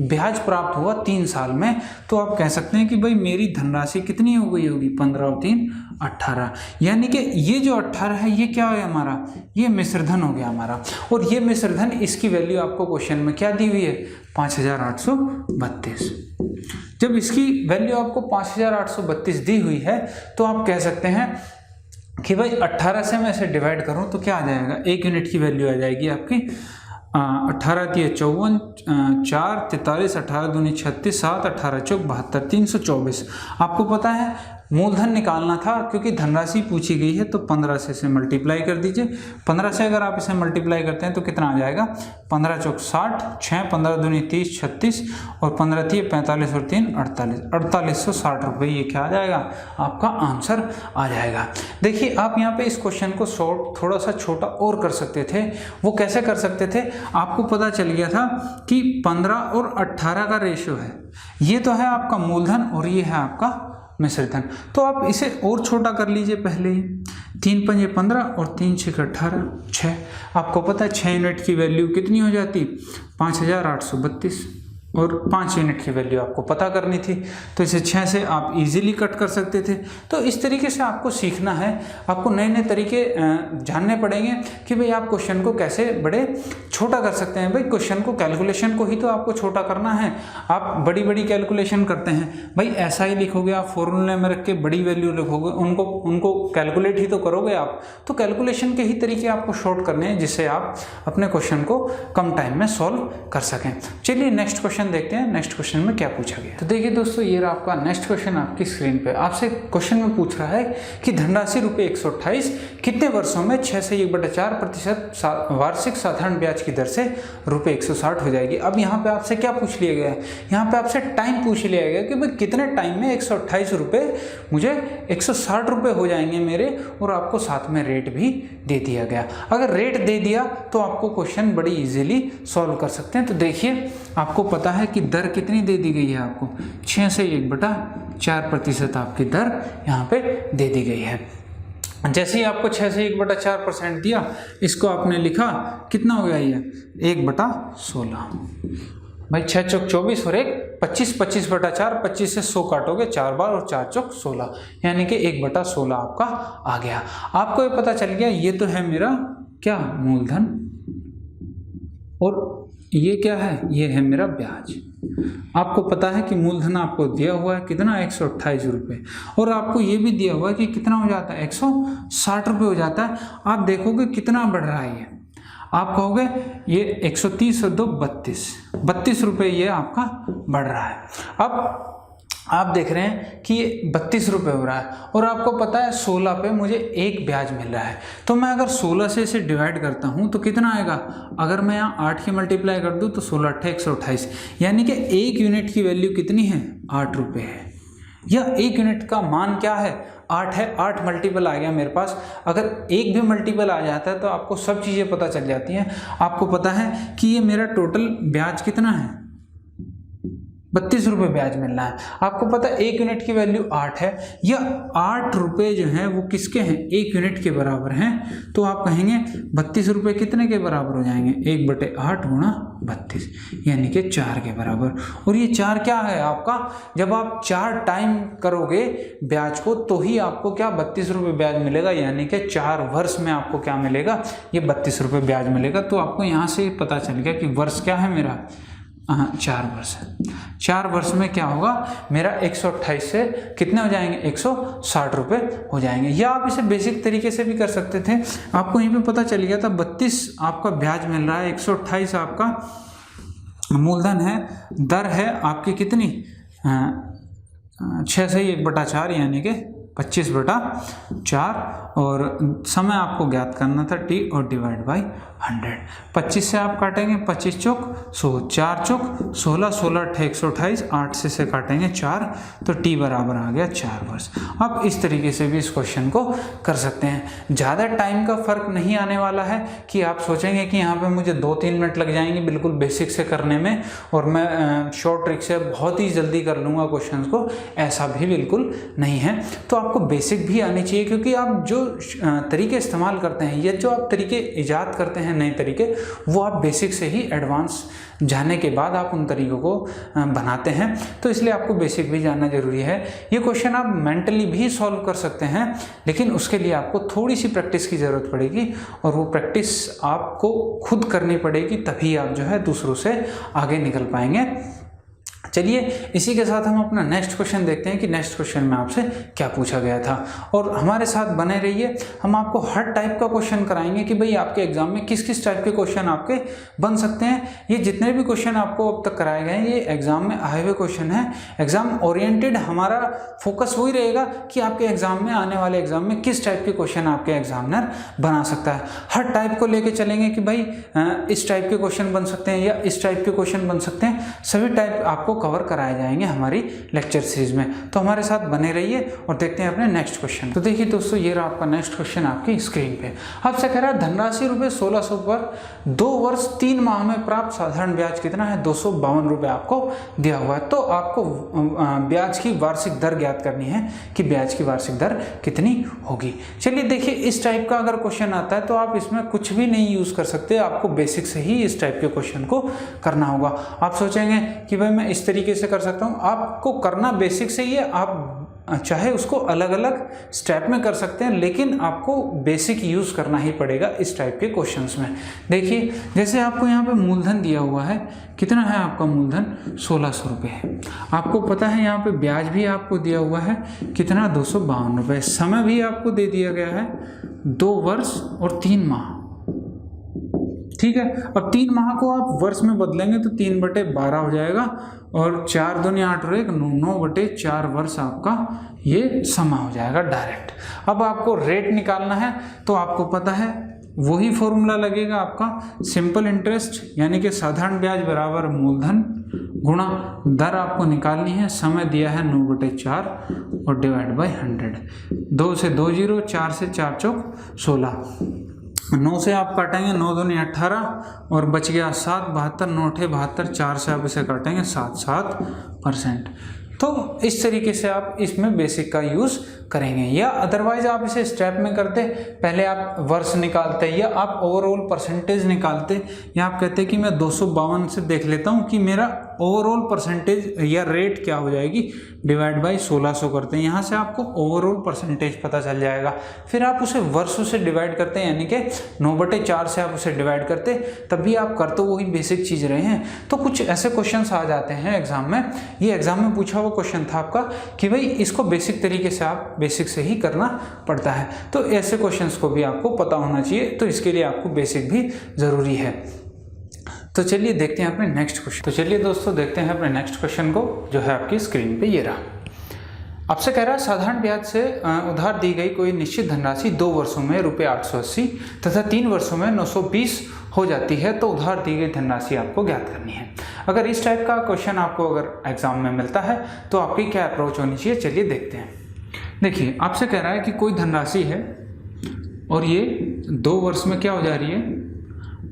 ब्याज प्राप्त हुआ 3 साल में। तो आप कह सकते हैं कि भाई मेरी धनराशि कितनी हो गई होगी, 15 और 3 18। यानी कि ये जो 18 है ये क्या है हमारा, ये मिश्रधन हो गया हमारा। और ये मिश्रधन, इसकी वैल्यू आपको क्वेश्चन में क्या दी हुई है, 5832। जब इसकी वैल्यू आपको 5832 दी हुई है तो आप कह सकते हैं कि भाई 18 से मैं इसे डिवाइड करूं तो क्या आ जाएगा, 1 यूनिट की वैल्यू आ जाएगी आपकी 18 × 54 4 43 18 दूनी 36 7 18 चौक 72 324। आपको पता है मूलधन निकालना था, क्योंकि धनराशि पूछी गई है तो 15 से इसे मल्टीप्लाई कर दीजिए। 15 से अगर आप इसे मल्टीप्लाई करते हैं तो कितना आ जाएगा, 15 चौक 60, 6 15 दूनी 30 36 और 15 थी 45 और 3 48, 4860 रुपये ये क्या आ जाएगा, आपका आंसर आ जाएगा। देखिए आप यहाँ पे इस क्वेश्चन को थोड़ा सा छोटा और कर सकते थे। वो कैसे कर सकते थे, आपको पता चल गया था कि 15 और 18 का रेशियो है, ये तो है आपका मूलधन और ये है आपका मिश्रित धन, तो आप इसे और छोटा कर लीजिए पहले ही। 3 पंजे 15 और 3 छः 18, 6। आपको पता है 6 यूनिट की वैल्यू कितनी हो जाती, 5832 और 5 यूनिट की वैल्यू आपको पता करनी थी, तो इसे 6 से आप इजीली कट कर सकते थे। तो इस तरीके से आपको सीखना है, आपको नए नए तरीके जानने पड़ेंगे कि भाई आप क्वेश्चन को कैसे बड़े छोटा कर सकते हैं। भाई क्वेश्चन को, कैलकुलेशन को ही तो आपको छोटा करना है। आप बड़ी बड़ी कैलकुलेशन करते हैं, भाई ऐसा ही लिखोगे आप, फॉर्मूले में रख के बड़ी वैल्यू लिखोगे, उनको कैलकुलेट ही तो करोगे आप। तो कैलकुलेशन के ही तरीके आपको शॉर्ट करने हैं, जिससे आप अपने क्वेश्चन को कम टाइम में सॉल्व कर सकें। चलिए नेक्स्ट क्वेश्चन देखते हैं, नेक्स्ट क्वेश्चन में क्या पूछा गया। तो देखिए दोस्तों, ये रहा आपका नेक्स्ट क्वेश्चन आपकी स्क्रीन पे। आपसे क्वेश्चन में पूछ रहा है कि धनराशि रुपये 128 कितने वर्षों में 6 से 1/4% वार्षिक साधारण ब्याज की दर से रुपये 160 हो जाएगी। अब यहाँ पे आपसे क्या पूछ लिया गया है, यहाँ पे आपसे टाइम पूछ लिया गया कि भाई कितने टाइम में 128 रुपये मुझे 160 रुपये हो जाएंगे मेरे, और आपको साथ में रेट भी दे दिया गया। अगर रेट दे दिया तो आपको क्वेश्चन बड़ी इजीली सॉल्व कर सकते हैं। तो देखिए आपको पता है कि दर कितनी दे दी गई है, आपको 6 से 1/4% आपकी दर यहाँ पे दे दी गई है। जैसे ही आपको 6 से 1/4% दिया, इसको आपने लिखा कितना हो गया, ये 1/16। भाई 6 चौक 24 और 1 25, 25/4, 25 से 100 काटोगे 4 बार और 4 चौक 16, यानी कि 1/16 आपका आ गया। आपको ये पता चल गया, ये तो है मेरा क्या, मूलधन, और ये क्या है, ये है मेरा ब्याज। आपको पता है कि मूलधन आपको दिया हुआ है कितना, 128 रुपये, और आपको ये भी दिया हुआ है कि कितना हो जाता है, 160 रुपये हो जाता है। आप देखोगे कितना बढ़ रहा है ये, आप कहोगे ये 130 और 2 32 रुपये ये आपका बढ़ रहा है। अब आप देख रहे हैं कि ये 32 रुपये हो रहा है, और आपको पता है 16 पे मुझे एक ब्याज मिल रहा है। तो मैं अगर 16 से इसे डिवाइड करता हूँ तो कितना आएगा, अगर मैं यहाँ 8 की मल्टीप्लाई कर दूँ तो 16 8 128, यानी कि 1 यूनिट की वैल्यू कितनी है, 8 रुपये है। या 1 यूनिट का मान क्या है, 8 है। 8 मल्टीपल आ गया मेरे पास। अगर एक भी मल्टीपल आ जाता है तो आपको सब चीज़ें पता चल जाती हैं। आपको पता है कि ये मेरा टोटल ब्याज कितना है, 32 रुपये ब्याज मिल रहा है। आपको पता है 1 यूनिट की वैल्यू 8 है, या 8 रुपये जो हैं वो किसके हैं, 1 यूनिट के बराबर हैं। तो आप कहेंगे 32 रुपये कितने के बराबर हो जाएंगे, 1/8 गुणा 32, यानी कि 4 के बराबर। और ये 4 क्या है आपका, जब आप 4 टाइम करोगे ब्याज को तो ही आपको क्या 32 रुपये ब्याज मिलेगा, यानी कि 4 वर्ष में आपको क्या मिलेगा, ये 32 रुपये ब्याज मिलेगा। तो आपको यहाँ से पता चल गया कि वर्ष क्या है मेरा, 4 वर्ष है। 4 वर्ष में क्या होगा मेरा, 128 से कितने हो जाएंगे, 160 रुपये हो जाएंगे। या आप इसे बेसिक तरीके से भी कर सकते थे। आपको यहीं पे पता चल गया था 32 आपका ब्याज मिल रहा है, 128 आपका मूलधन है, दर है आपकी कितनी, 6 से 1/4 यानी कि 25/4, और समय आपको ज्ञात करना था t और डिवाइड बाई 100। 25 से आप काटेंगे 25 चौक 100, 4 चौक 16, 16 8 128, 8 से काटेंगे 4, तो t बराबर आ गया 4 वर्ष। आप इस तरीके से भी इस क्वेश्चन को कर सकते हैं। ज़्यादा टाइम का फर्क नहीं आने वाला है कि आप सोचेंगे कि यहाँ पे मुझे 2-3 मिनट लग जाएंगे बिल्कुल बेसिक से करने में, और मैं शॉर्ट ट्रिक से बहुत ही जल्दी कर लूँगा क्वेश्चन को, ऐसा भी बिल्कुल नहीं है। तो आपको बेसिक भी आनी चाहिए, क्योंकि आप जो तरीके इस्तेमाल करते हैं या जो आप तरीके ईजाद करते हैं नए तरीके, वो आप बेसिक से ही एडवांस जानने के बाद आप उन तरीकों को बनाते हैं। तो इसलिए आपको बेसिक भी जानना जरूरी है। ये क्वेश्चन आप मेंटली भी सॉल्व कर सकते हैं, लेकिन उसके लिए आपको थोड़ी सी प्रैक्टिस की ज़रूरत पड़ेगी, और वो प्रैक्टिस आपको खुद करनी पड़ेगी, तभी आप जो है दूसरों से आगे निकल पाएंगे। चलिए इसी के साथ हम अपना नेक्स्ट क्वेश्चन देखते हैं कि नेक्स्ट क्वेश्चन में आपसे क्या पूछा गया था, और हमारे साथ बने रहिए। हम आपको हर टाइप का क्वेश्चन कराएंगे कि भाई आपके एग्जाम में किस किस टाइप के क्वेश्चन आपके बन सकते हैं। ये जितने भी क्वेश्चन आपको अब तक कराए गए हैं ये एग्जाम में आए हुए क्वेश्चन हैं। एग्जाम ओरिएंटेड हमारा फोकस वही रहेगा कि आपके एग्जाम में, आने वाले एग्जाम में किस टाइप के क्वेश्चन आपके एग्जामिनर बना सकता है। हर टाइप को लेके चलेंगे कि भाई इस टाइप के क्वेश्चन बन सकते हैं या इस टाइप के क्वेश्चन बन सकते हैं। सभी टाइप आपको कवर कराए जाएंगे हमारी लेक्चर सीरीज में, तो हमारे साथ बने रहिए और देखते हैं अपने नेक्स्ट क्वेश्चन। तो देखिए दोस्तों, ये रहा आपका नेक्स्ट क्वेश्चन आपकी स्क्रीन पे। आपसे कह रहा है धनराशि रुपये 1600 पर 2 वर्ष 3 माह में प्राप्त साधारण ब्याज कितना है, 252 रुपये आपको दिया हुआ है। तो आपको ब्याज की वार्षिक दर ज्ञात करनी है कि ब्याज की वार्षिक दर कितनी होगी। चलिए देखिए, इस टाइप का अगर क्वेश्चन आता है तो आप इसमें कुछ भी नहीं यूज कर सकते, आपको बेसिक से ही इस टाइप के क्वेश्चन को करना होगा। आप सोचेंगे कि भाई मैं इस तरीके से कर सकता हूँ, आपको करना बेसिक से ही है। आप चाहे उसको अलग अलग स्टेप में कर सकते हैं, लेकिन आपको बेसिक यूज करना ही पड़ेगा इस टाइप के क्वेश्चंस में। देखिए जैसे आपको यहाँ पे मूलधन दिया हुआ है, कितना है आपका मूलधन, 1600 रुपये है। आपको पता है यहाँ पे ब्याज भी आपको दिया हुआ है कितना, 252 रुपये। समय भी आपको दे दिया गया है 2 वर्ष और 3 माह, ठीक है। अब 3 माह को आप वर्ष में बदलेंगे तो 3/12 हो जाएगा, और 4 दूनी 8 और 1 9/4 वर्ष आपका ये समय हो जाएगा डायरेक्ट। अब आपको रेट निकालना है तो आपको पता है वही फॉर्मूला लगेगा आपका, सिंपल इंटरेस्ट यानी कि साधारण ब्याज बराबर मूलधन गुणा दर आपको निकालनी है। समय दिया है 9/4 और डिवाइड बाय 100। 2 से 2 0, 4 से 4 चौक 16, 9 से आप काटेंगे 9 दूनी 18 और बच गया 7, 72 9 8 72, 4 से आप इसे काटेंगे 7%। तो इस तरीके से आप इसमें बेसिक का यूज़ करेंगे, या अदरवाइज आप इसे स्टेप में करते, पहले आप वर्ष निकालते या आप ओवरऑल परसेंटेज निकालते, या आप कहते कि मैं 252 से देख लेता हूँ कि मेरा ओवरऑल परसेंटेज या रेट क्या हो जाएगी, डिवाइड बाई 1600 करते हैं। यहाँ से आपको ओवरऑल परसेंटेज पता चल जाएगा। फिर आप उसे वर्षों से डिवाइड करते हैं, यानी कि 9/4 से आप उसे डिवाइड करते, तब भी आप करते वही बेसिक चीज़ रहे हैं। तो कुछ ऐसे क्वेश्चंस आ जाते हैं एग्जाम में, ये एग्जाम में पूछा हुआ क्वेश्चन था आपका कि भाई इसको बेसिक तरीके से आप बेसिक से ही करना पड़ता है। तो ऐसे क्वेश्चंस को भी आपको पता होना चाहिए, तो इसके लिए आपको बेसिक भी ज़रूरी है। तो चलिए देखते हैं अपने नेक्स्ट क्वेश्चन। तो चलिए दोस्तों देखते हैं अपने नेक्स्ट क्वेश्चन को, जो है आपकी स्क्रीन पे ये रहा। आपसे कह रहा है साधारण ब्याज से उधार दी गई कोई निश्चित धनराशि 2 वर्षों में रुपये 880 तथा 3 वर्षों में 920 हो जाती है, तो उधार दी गई धनराशि आपको ज्ञात करनी है। अगर इस टाइप का क्वेश्चन आपको अगर एग्जाम में मिलता है तो आपकी क्या अप्रोच होनी चाहिए, चलिए देखते हैं। देखिए आपसे कह रहा है कि कोई धनराशि है और ये 2 वर्ष में क्या हो जा रही है,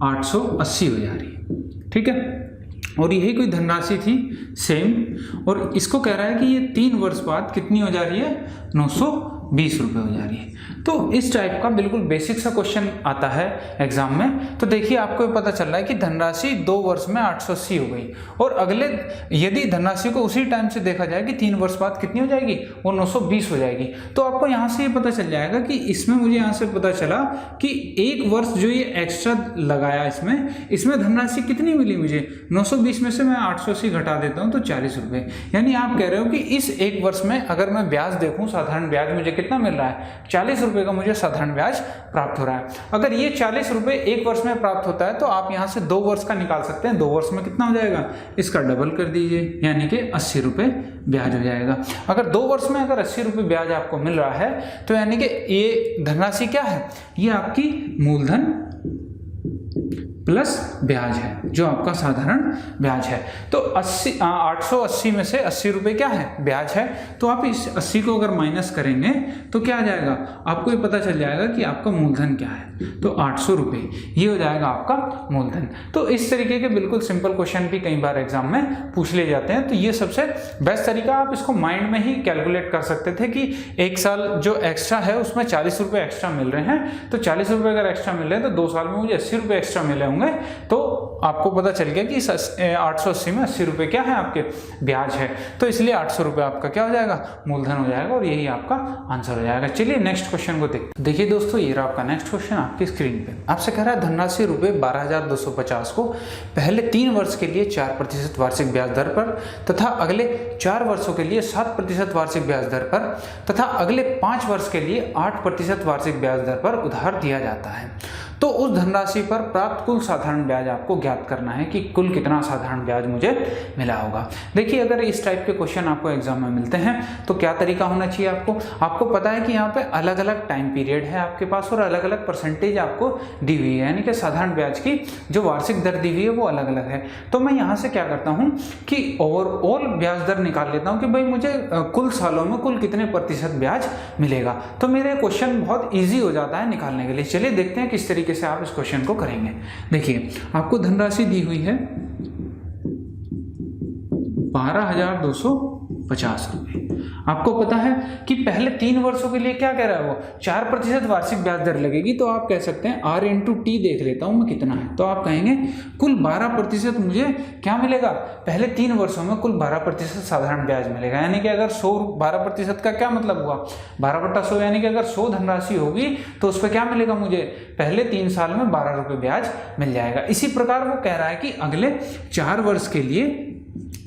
880 हो जा रही है, ठीक है। और यही कोई धनराशि थी सेम, और इसको कह रहा है कि ये 3 वर्ष बाद कितनी हो जा रही है, 920 रुपये हो जा रही है। तो इस टाइप का बिल्कुल बेसिक सा क्वेश्चन आता है एग्जाम में। तो देखिए आपको पता चल रहा है कि धनराशि 2 वर्ष में 880 हो गई, और अगले यदि धनराशि को उसी टाइम से देखा जाए कि 3 वर्ष बाद कितनी हो जाएगी, वो 920 हो जाएगी। तो आपको यहाँ से ये पता चल जाएगा कि इसमें मुझे यहाँ से पता चला कि 1 वर्ष जो ये एक्स्ट्रा लगाया इसमें धनराशि कितनी मिली मुझे, 920 में से मैं 880 घटा देता हूँ तो 40 रुपये। यानी आप कह रहे हो कि इस 1 वर्ष में अगर मैं ब्याज देखूँ, साधारण ब्याज मुझे कितना मिल रहा है, 40 रुपये का मुझे साधारण ब्याज प्राप्त हो रहा है। अगर ये 40 रुपये 1 वर्ष में प्राप्त होता है तो आप यहाँ से 2 वर्ष का निकाल सकते हैं। 2 वर्ष में कितना हो जाएगा, इसका डबल कर दीजिए, यानी कि 80 रुपये ब्याज हो जाएगा। अगर 2 वर्ष में अगर 80 रुपये ब्याज आपको मिल रहा है तो यानी कि ये धनराशि क्या है, ये आपकी मूलधन प्लस ब्याज है, जो आपका साधारण ब्याज है। तो 880 में से 80 रुपये क्या है, ब्याज है। तो आप इस 80 को अगर माइनस करेंगे तो क्या आ जाएगा, आपको ये पता चल जाएगा कि आपका मूलधन क्या है। तो 800 रुपये ये हो जाएगा आपका मूलधन। तो इस तरीके के बिल्कुल सिंपल क्वेश्चन भी कई बार एग्जाम में पूछ ले जाते हैं। तो ये सबसे बेस्ट तरीका, आप इसको माइंड में ही कैलकुलेट कर सकते थे कि 1 साल जो एक्स्ट्रा है उसमें 40 रुपये एक्स्ट्रा मिल रहे हैं, तो 40 रुपये अगर एक्स्ट्रा मिल रहे हैं तो 2 साल में मुझे 80 रुपये एक्स्ट्रा मिले होंगे तो आपको पता चल गया कि इस 880 में 80 रुपये क्या है आपके ब्याज है, तो इसलिए 800 रुपये आपका क्या हो जाएगा, मूलधन हो जाएगा और यही आपका आंसर हो जाएगा। चलिए नेक्स्ट क्वेश्चन को देखिए दोस्तों, ये रहा आपका नेक्स्ट क्वेश्चन आपकी स्क्रीन पे। आपसे कह रहा है धनराशि रुपये 12,250 को पहले 3 वर्ष के लिए 4% वार्षिक ब्याज दर पर तथा अगले 4 वर्षों के लिए 7% वार्षिक ब्याज दर पर तथा अगले 5 वर्ष के लिए 8% वार्षिक ब्याज दर पर उधार दिया जाता है। तो उस धनराशि पर प्राप्त कुल साधारण ब्याज आपको ज्ञात करना है कि कुल कितना साधारण ब्याज मुझे मिला होगा। देखिए अगर इस टाइप के क्वेश्चन आपको एग्जाम में मिलते हैं तो क्या तरीका होना चाहिए आपको पता है कि यहाँ पे अलग अलग टाइम पीरियड है आपके पास और अलग अलग परसेंटेज आपको दी हुई है, यानी कि साधारण ब्याज की जो वार्षिक दर दी हुई है वो अलग अलग है। तो मैं यहाँ से क्या करता हूँ कि ओवरऑल ब्याज दर निकाल लेता हूँ कि भाई मुझे कुल सालों में कुल कितने प्रतिशत ब्याज मिलेगा। तो मेरे क्वेश्चन बहुत ईजी हो जाता है निकालने के लिए। चलिए देखते हैं किस तरीके से आप इस क्वेश्चन को करेंगे। देखिए आपको धनराशि दी हुई है 12,250 रुपये। आपको पता है कि पहले 3 वर्षों के लिए क्या कह रहा है वो 4% वार्षिक ब्याज दर लगेगी, तो आप कह सकते हैं R इंटू टी देख लेता हूं मैं कितना है, तो आप कहेंगे कुल 12% मुझे क्या मिलेगा, पहले 3 वर्षों में कुल 12% साधारण ब्याज मिलेगा। यानी कि अगर 12% का क्या मतलब हुआ 12/100, यानी कि अगर 100 धनराशि होगी तो उस पर क्या मिलेगा मुझे पहले 3 साल में 12 रुपये ब्याज मिल जाएगा। इसी प्रकार वो कह रहा है कि अगले 4 वर्ष के लिए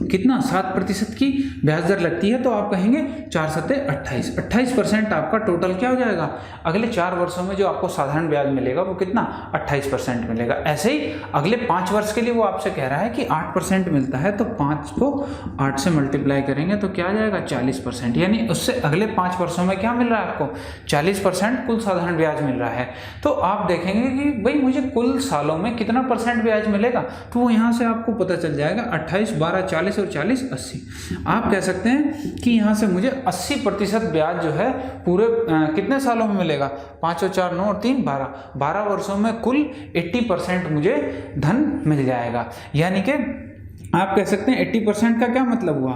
कितना 7% की ब्याज दर लगती है, तो आप कहेंगे 4 सत्ते 28% आपका टोटल क्या हो जाएगा, अगले 4 वर्षों में जो आपको साधारण ब्याज मिलेगा वो कितना 28% मिलेगा। ऐसे ही अगले 5 वर्ष के लिए वो आपसे कह रहा है कि 8% मिलता है, तो 5 को 8 से मल्टीप्लाई करेंगे तो क्या आ जाएगा 40%, यानी उससे अगले 5 वर्षों में क्या मिल रहा है आपको 40% कुल साधारण ब्याज मिल रहा है। तो आप देखेंगे कि भाई मुझे कुल सालों में कितना परसेंट ब्याज मिलेगा, तो वो यहाँ से आपको पता चल जाएगा 28, 12, 40 और 40 80। आप कह सकते हैं कि यहाँ से मुझे 80% ब्याज जो है पूरे कितने सालों में मिलेगा, 5 और 4 9 और 3 12 वर्षों में कुल 80% मुझे धन मिल जाएगा। यानी कि आप कह सकते हैं 80% का क्या मतलब हुआ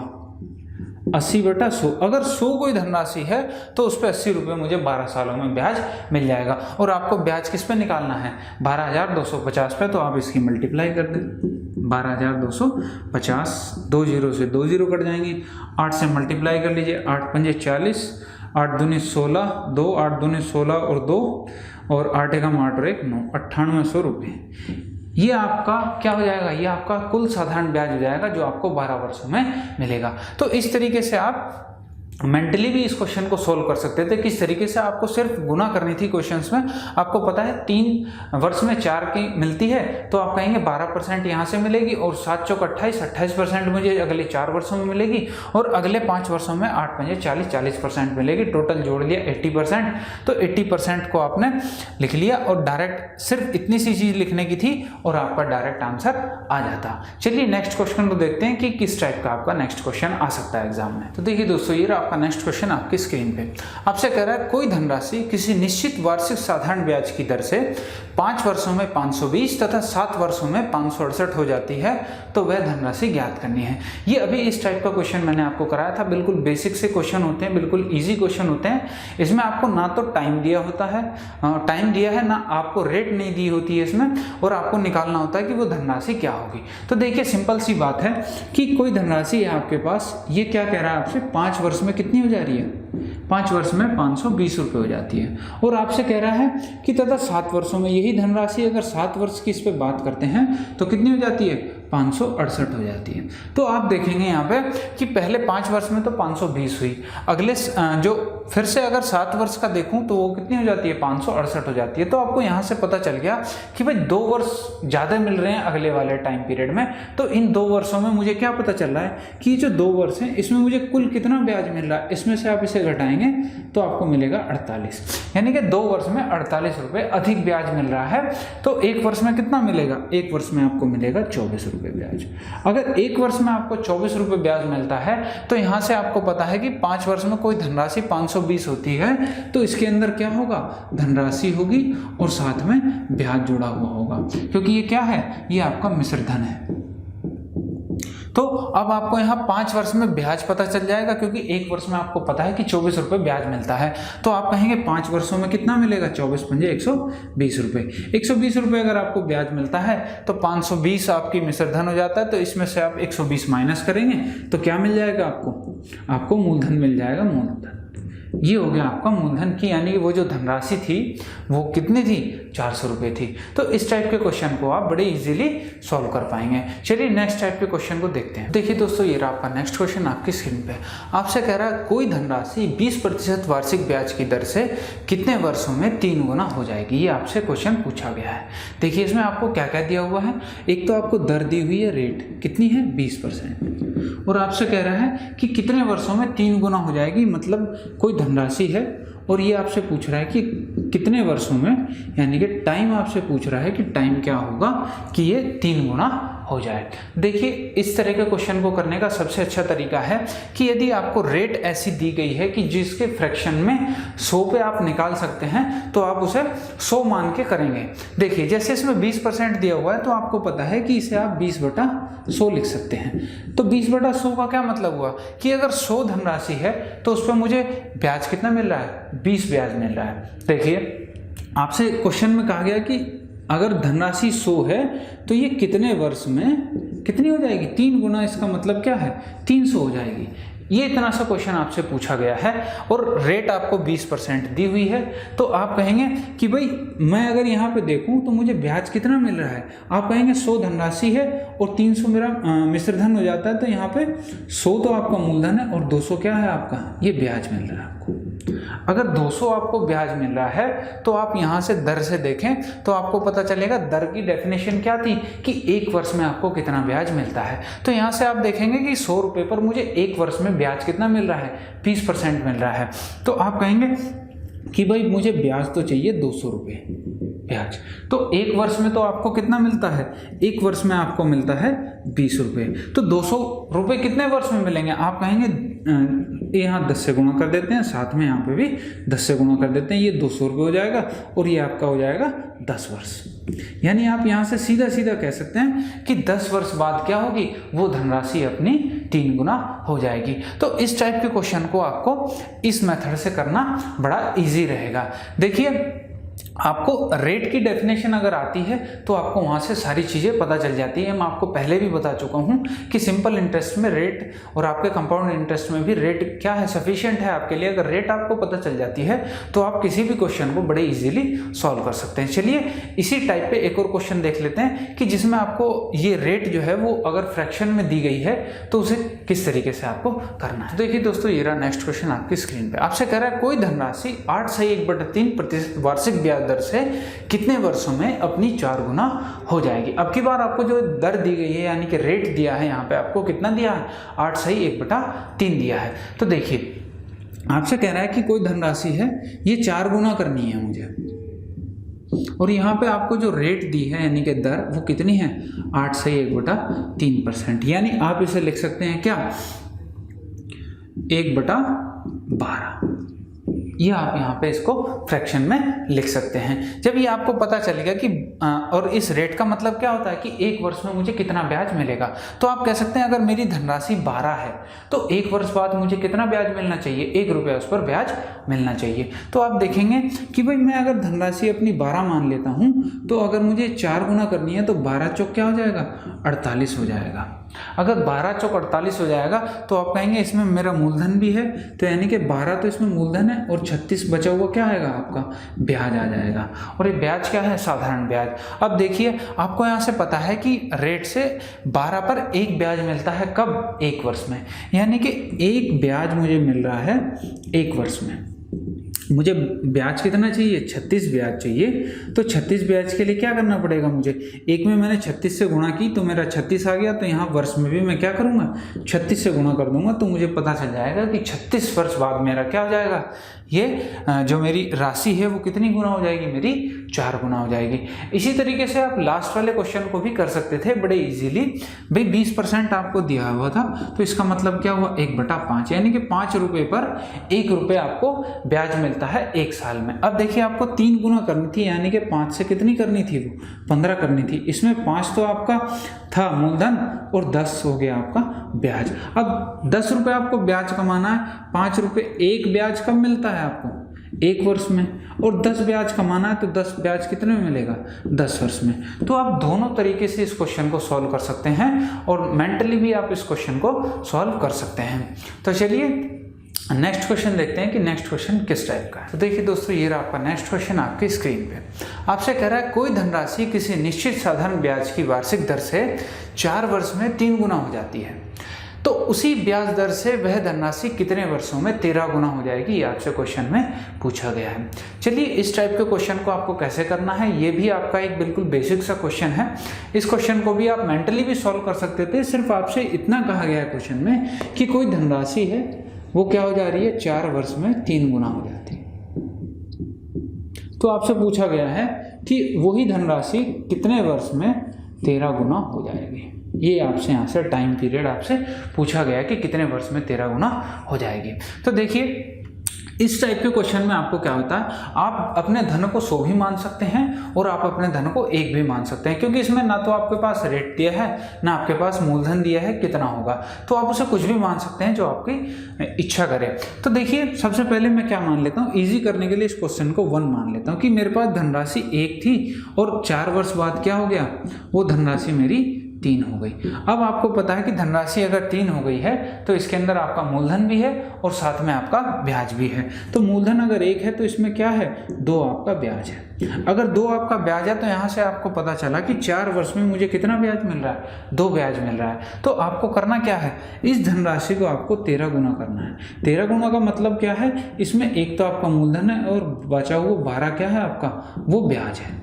80/100। अगर 100 कोई धनराशि है तो उस पर 80 रुपये मुझे 12 सालों में ब्याज मिल जाएगा। और आपको ब्याज किस पे निकालना है 12,250 पे, तो आप इसकी मल्टीप्लाई कर दें 12,250, 2 0 से 2 0 कट जाएंगे, 8 से मल्टीप्लाई कर लीजिए, 8 पंजे 40, 8 दूनी 16, 2 8 दूनी 16 और 2 और 8 एकम 8 और 1 9, 9800 रुपये। ये आपका क्या हो जाएगा, ये आपका कुल साधारण ब्याज हो जाएगा जो आपको 12 वर्षों में मिलेगा। तो इस तरीके से आप मेंटली भी इस क्वेश्चन को सोल्व कर सकते थे। किस तरीके से आपको सिर्फ गुना करनी थी क्वेश्चंस में। आपको पता है 3 वर्ष में 4 की मिलती है, तो आप कहेंगे 12% यहाँ से मिलेगी और 7 चौक 28% मुझे अगले 4 वर्षों में मिलेगी और अगले 5 वर्षों में 8 पंजे 40% मिलेगी। टोटल जोड़ लिया 80%, तो 80% को आपने लिख लिया और डायरेक्ट सिर्फ इतनी सी चीज़ लिखने की थी और आपका डायरेक्ट आंसर आ जाता। चलिए नेक्स्ट क्वेश्चन को देखते हैं कि किस टाइप का आपका नेक्स्ट क्वेश्चन आ सकता है एग्जाम में। तो देखिए दोस्तों, ये आपका नेक्स्ट क्वेश्चन आपकी स्क्रीन पे आपसे कह रहा है कोई धनराशि किसी निश्चित वार्षिक साधारण ब्याज की दर से 5 वर्षों में 520 तथा 7 वर्षों में 568 हो जाती है, तो वह धनराशि ज्ञात करनी है। ये अभी इस टाइप का क्वेश्चन मैंने आपको कराया था। बिल्कुल बेसिक से क्वेश्चन होते हैं, बिल्कुल ईजी क्वेश्चन होते हैं। इसमें आपको ना तो टाइम दिया होता है, टाइम दिया है, ना आपको रेट नहीं दी होती है इसमें, और आपको निकालना होता है कि वो धनराशि क्या होगी। तो देखिए सिंपल सी बात है कि कोई धनराशि है आपके पास, ये क्या कह रहा है आपसे 5 वर्ष में कितनी हो जा रही है, 5 वर्ष में 520 रुपये हो जाती है। और आपसे कह रहा है कि तथा 7 वर्षों में यही धनराशि अगर 7 वर्ष की इस पे बात करते हैं तो कितनी हो जाती है 568 हो जाती है। तो आप देखेंगे यहाँ पे कि पहले 5 वर्ष में तो 520 हुई, अगले जो फिर से अगर 7 वर्ष का देखूं तो वो कितनी हो जाती है 568 हो जाती है। तो आपको यहाँ से पता चल गया कि भाई 2 वर्ष ज़्यादा मिल रहे हैं अगले वाले टाइम पीरियड में। तो इन 2 वर्षों में मुझे क्या पता चल रहा है कि जो 2 वर्ष हैं इसमें मुझे कुल कितना ब्याज मिल रहा है, इसमें से आप इसे घटाएंगे तो आपको मिलेगा 48, यानी कि 2 वर्ष में 48 रुपये अधिक ब्याज मिल रहा है। तो 1 वर्ष में कितना मिलेगा, 1 वर्ष में आपको मिलेगा 24 रुपये ब्याज। अगर 1 वर्ष में आपको 24 रुपये ब्याज मिलता है तो यहाँ से आपको पता है कि 5 वर्ष में कोई धनराशि 520 होती है, तो इसके अंदर क्या होगा, धनराशि होगी और साथ में ब्याज जुड़ा हुआ होगा, क्योंकि ये क्या है, ये आपका मिश्र धन है। तो अब आपको यहाँ 5 वर्ष में ब्याज पता चल जाएगा, क्योंकि 1 वर्ष में आपको पता है कि 24 रुपये ब्याज मिलता है। तो आप कहेंगे 5 वर्षों में कितना मिलेगा, 24 पंजे 120 रुपये। 120 रुपये अगर आपको ब्याज मिलता है तो 520 आपकी मिश्र धन हो जाता है, तो इसमें से आप 120 माइनस करेंगे तो क्या मिल जाएगा आपको मूलधन मिल जाएगा, मूलधन। ये हो गया आपका मूलधन की, यानी कि वो जो धनराशि थी वो कितनी थी, 400 रुपये थी। तो इस टाइप के क्वेश्चन को आप बड़े इजीली सॉल्व कर पाएंगे। चलिए नेक्स्ट टाइप के क्वेश्चन को देखते हैं। देखिए दोस्तों, ये रहा आपका नेक्स्ट क्वेश्चन आपकी स्क्रीन पे। आपसे कह रहा है कोई धनराशि 20% वार्षिक ब्याज की दर से कितने वर्षों में 3 गुना हो जाएगी। ये आपसे क्वेश्चन पूछा गया है। देखिए इसमें आपको क्या क्या दिया हुआ है। एक तो आपको दर दी हुई है, रेट कितनी है 20%, और आपसे कह रहा है कि कितने वर्षों में 3 गुना हो जाएगी। मतलब कोई धनराशि है और ये आपसे पूछ रहा है कि कितने वर्षों में, यानी कि टाइम आपसे पूछ रहा है कि टाइम क्या होगा कि ये 3 गुना हो जाए। देखिए इस तरह के क्वेश्चन को करने का सबसे अच्छा तरीका है कि यदि आपको रेट ऐसी दी गई है कि जिसके फ्रैक्शन में 100 पे आप निकाल सकते हैं, तो आप उसे 100 मान के करेंगे। देखिए जैसे इसमें 20% दिया हुआ है, तो आपको पता है कि इसे आप 20/100 लिख सकते हैं। तो 20/100 का क्या मतलब हुआ कि अगर 100 धनराशि है तो उस पर मुझे ब्याज कितना मिल रहा है, 20 ब्याज मिल रहा है। देखिए आपसे क्वेश्चन में कहा गया कि अगर धनराशि 100 है तो ये कितने वर्ष में कितनी हो जाएगी, 3 गुना। इसका मतलब क्या है, 300 हो जाएगी। ये इतना सा क्वेश्चन आपसे पूछा गया है और रेट आपको 20% दी हुई है। तो आप कहेंगे कि भाई मैं अगर यहाँ पे देखूँ तो मुझे ब्याज कितना मिल रहा है। आप कहेंगे 100 धनराशि है और 300 मेरा मिश्रधन हो जाता है, तो यहाँ पे 100 तो आपका मूलधन है और 200 क्या है आपका, ये ब्याज मिल रहा है आपको। अगर 200 आपको ब्याज मिल रहा है तो आप यहाँ से दर से देखें तो आपको पता चलेगा दर की डेफिनेशन क्या थी कि 1 वर्ष में आपको कितना ब्याज मिलता है। तो यहाँ से आप देखेंगे कि 100 रुपये पर मुझे 1 वर्ष में ब्याज कितना मिल रहा है, 20% मिल रहा है। तो आप कहेंगे कि भाई मुझे ब्याज तो चाहिए 200 रुपये ब्याज। तो 1 वर्ष में तो आपको कितना मिलता है, 1 वर्ष में आपको मिलता है 20 रुपये। तो 200 रुपये कितने वर्ष में मिलेंगे। आप कहेंगे यहाँ 10 से गुणा कर देते हैं, साथ में यहाँ पे भी 10 से गुणा कर देते हैं, ये 200 रुपये हो जाएगा और ये आपका हो जाएगा 10 वर्ष। यानी आप यहाँ से सीधा सीधा कह सकते हैं कि 10 वर्ष बाद क्या होगी, वो धनराशि अपनी 3 गुना हो जाएगी। तो इस टाइप के क्वेश्चन को आपको इस मेथड से करना बड़ा इजी रहेगा। देखिए आपको रेट की डेफिनेशन अगर आती है तो आपको वहाँ से सारी चीज़ें पता चल जाती है। मैं आपको पहले भी बता चुका हूँ कि सिंपल इंटरेस्ट में रेट और आपके कंपाउंड इंटरेस्ट में भी रेट क्या है, सफिशिएंट है आपके लिए। अगर रेट आपको पता चल जाती है तो आप किसी भी क्वेश्चन को बड़े इजीली सॉल्व कर सकते हैं। चलिए इसी टाइप पे एक और क्वेश्चन देख लेते हैं कि जिसमें आपको ये रेट जो है वो अगर फ्रैक्शन में दी गई है तो उसे किस तरीके से आपको करना है। देखिए दोस्तों, ये रहा नेक्स्ट क्वेश्चन आपकी स्क्रीन पर। आपसे कह रहा है कोई धनराशि 8/1/3% वार्षिक ब्याज दर से कितने वर्षों में अपनी 4 गुना हो जाएगी। अब की बार आपको जो दर दी गई है यानी कि रेट दिया है, यहाँ पे आपको कितना दिया है, 8/1/3 दिया है। तो देखिए आपसे कह रहा है कि कोई धनराशि है, ये 4 गुना करनी है मुझे, और यहाँ पे आपको जो रेट दी है यानी कि दर वो कितनी है, 8/1/3%। यानी आप इसे लिख सकते हैं क्या, 1/12। ये आप यहाँ पे इसको फ्रैक्शन में लिख सकते हैं। जब ये आपको पता चलेगा कि और इस रेट का मतलब क्या होता है कि 1 वर्ष में मुझे कितना ब्याज मिलेगा, तो आप कह सकते हैं अगर मेरी धनराशि 12 है तो 1 वर्ष बाद मुझे कितना ब्याज मिलना चाहिए, 1 रुपया उस पर ब्याज मिलना चाहिए। तो आप देखेंगे कि भाई मैं अगर धनराशि अपनी 12 मान लेता हूँ तो अगर मुझे 4 गुना करनी है तो 12 चौक क्या हो जाएगा, 48 हो जाएगा। अगर 12 चौक 48 हो जाएगा तो आप कहेंगे इसमें मेरा मूलधन भी है, तो यानी कि 12 तो इसमें मूलधन है और 36 बचा हुआ क्या आएगा आपका, ब्याज आ जाएगा। और ये ब्याज क्या है, साधारण ब्याज। अब देखिए आपको यहाँ से पता है कि रेट से 12 पर 1 ब्याज मिलता है, कब, 1 वर्ष में। यानी कि 1 ब्याज मुझे मिल रहा है 1 वर्ष में। मुझे ब्याज कितना चाहिए, 36 ब्याज चाहिए। तो 36 ब्याज के लिए क्या करना पड़ेगा मुझे, 1 में मैंने 36 से गुणा की तो मेरा 36 आ गया। तो यहाँ वर्ष में भी मैं क्या करूँगा, 36 से गुणा कर दूंगा, तो मुझे पता चल जाएगा कि 36 वर्ष बाद मेरा क्या हो जाएगा, ये जो मेरी राशि है वो कितनी गुना हो जाएगी, मेरी 4 गुना हो जाएगी। इसी तरीके से आप लास्ट वाले क्वेश्चन को भी कर सकते थे बड़े इजीली। भाई 20% आपको दिया हुआ था तो इसका मतलब क्या हुआ 1/5, यानी कि 5 रुपये पर 1 रुपये आपको ब्याज मिलता है 1 साल में। अब देखिए आपको 3 गुना करनी थी, यानी कि 5 से कितनी करनी थी, वो 15 करनी थी। इसमें 5 तो आपका था मूलधन और 10 हो गया आपका ब्याज। अब 10 रुपये आपको ब्याज कमाना है, 5 रुपये एक ब्याज कब मिलता है आपको 1 वर्ष में, और 10 ब्याज कमाना है तो 10 ब्याज कितने में मिलेगा 10 वर्ष में। तो आप दोनों तरीके से इस क्वेश्चन को सॉल्व कर सकते हैं और मेंटली भी आप इस क्वेश्चन को सॉल्व कर सकते हैं। तो चलिए नेक्स्ट क्वेश्चन देखते हैं कि नेक्स्ट क्वेश्चन किस टाइप का है। तो देखिए दोस्तों, ये रहा आपका नेक्स्ट क्वेश्चन आपकी स्क्रीन पे। आपसे कह रहा है कोई धनराशि किसी निश्चित साधारण ब्याज की वार्षिक दर से 4 वर्ष में 3 गुना हो जाती है, तो उसी ब्याज दर से वह धनराशि कितने वर्षों में 13 गुना हो जाएगी, ये आपसे क्वेश्चन में पूछा गया है। चलिए इस टाइप के क्वेश्चन को आपको कैसे करना है, ये भी आपका एक बिल्कुल बेसिक सा क्वेश्चन है। इस क्वेश्चन को भी आप मेंटली भी सॉल्व कर सकते थे। सिर्फ आपसे इतना कहा गया है क्वेश्चन में कि कोई धनराशि है वो क्या हो जा रही है 4 वर्ष में 3 गुना हो जाती है। तो आपसे पूछा गया है कि वही धनराशि कितने वर्ष में 13 गुना हो जाएगी। ये आपसे यहाँ से टाइम पीरियड आपसे पूछा गया है कि कितने वर्ष में 13 गुना हो जाएगी। तो देखिए इस टाइप के क्वेश्चन में आपको क्या होता है, आप अपने धन को 100 भी मान सकते हैं और आप अपने धन को 1 भी मान सकते हैं, क्योंकि इसमें ना तो आपके पास रेट दिया है ना आपके पास मूलधन दिया है कितना होगा, तो आप उसे कुछ भी मान सकते हैं जो आपकी इच्छा करे। तो देखिए सबसे पहले मैं क्या मान लेता हूँ, ईजी करने के लिए इस क्वेश्चन को 1 मान लेता हूँ कि मेरे पास धनराशि 1 थी और 4 वर्ष बाद क्या हो गया, वो धनराशि मेरी 3 हो गई। अब आपको पता है कि धनराशि अगर 3 हो गई है तो इसके अंदर आपका मूलधन भी है और साथ में आपका ब्याज भी है। तो मूलधन अगर 1 है तो इसमें क्या है 2 आपका ब्याज है। अगर 2 आपका ब्याज है तो यहाँ से आपको पता चला कि 4 वर्ष में मुझे कितना ब्याज मिल रहा है, 2 ब्याज मिल रहा है। तो आपको करना क्या है, इस धनराशि को आपको 13 गुना करना है। 13 गुना का मतलब क्या है, इसमें 1 तो आपका मूलधन है और बचा हुआ 12 क्या है आपका, वो ब्याज है।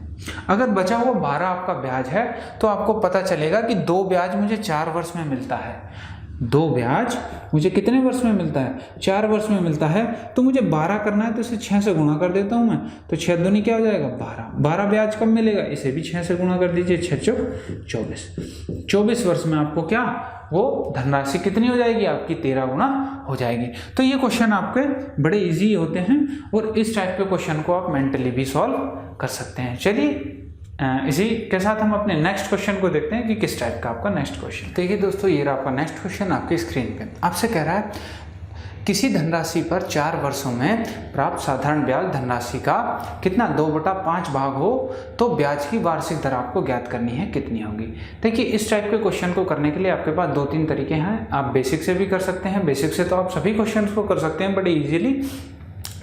अगर बचा हुआ 12 आपका ब्याज है तो आपको पता चलेगा कि 2 ब्याज मुझे 4 वर्ष में मिलता है। 2 ब्याज मुझे कितने वर्ष में मिलता है, 4 वर्ष में मिलता है। तो मुझे 12 करना है तो इसे 6 से गुणा कर देता हूं मैं, तो 6 दूनी क्या हो जाएगा 12। 12 ब्याज कब मिलेगा, इसे भी 6 से गुणा कर दीजिए, 6 चौक 24। 24 वर्ष में आपको क्या, वो धनराशि कितनी हो जाएगी आपकी 13 गुना हो जाएगी। तो ये क्वेश्चन आपके बड़े इजी होते हैं और इस टाइप के क्वेश्चन को आप मेंटली भी सॉल्व कर सकते हैं। चलिए इसी के साथ हम अपने नेक्स्ट क्वेश्चन को देखते हैं कि किस टाइप का आपका नेक्स्ट क्वेश्चन। देखिए दोस्तों, ये रहा आपका नेक्स्ट क्वेश्चन आपकी स्क्रीन पे। आपसे कह रहा है किसी धनराशि पर 4 वर्षों में प्राप्त साधारण ब्याज धनराशि का कितना 2/5 भाग हो तो ब्याज की वार्षिक दर आपको ज्ञात करनी है, कितनी होगी। देखिए इस टाइप के क्वेश्चन को करने के लिए आपके पास 2-3 तरीके हैं। आप बेसिक से भी कर सकते हैं, बेसिक से तो आप सभी क्वेश्चन को कर सकते हैं बड़े ईजिली।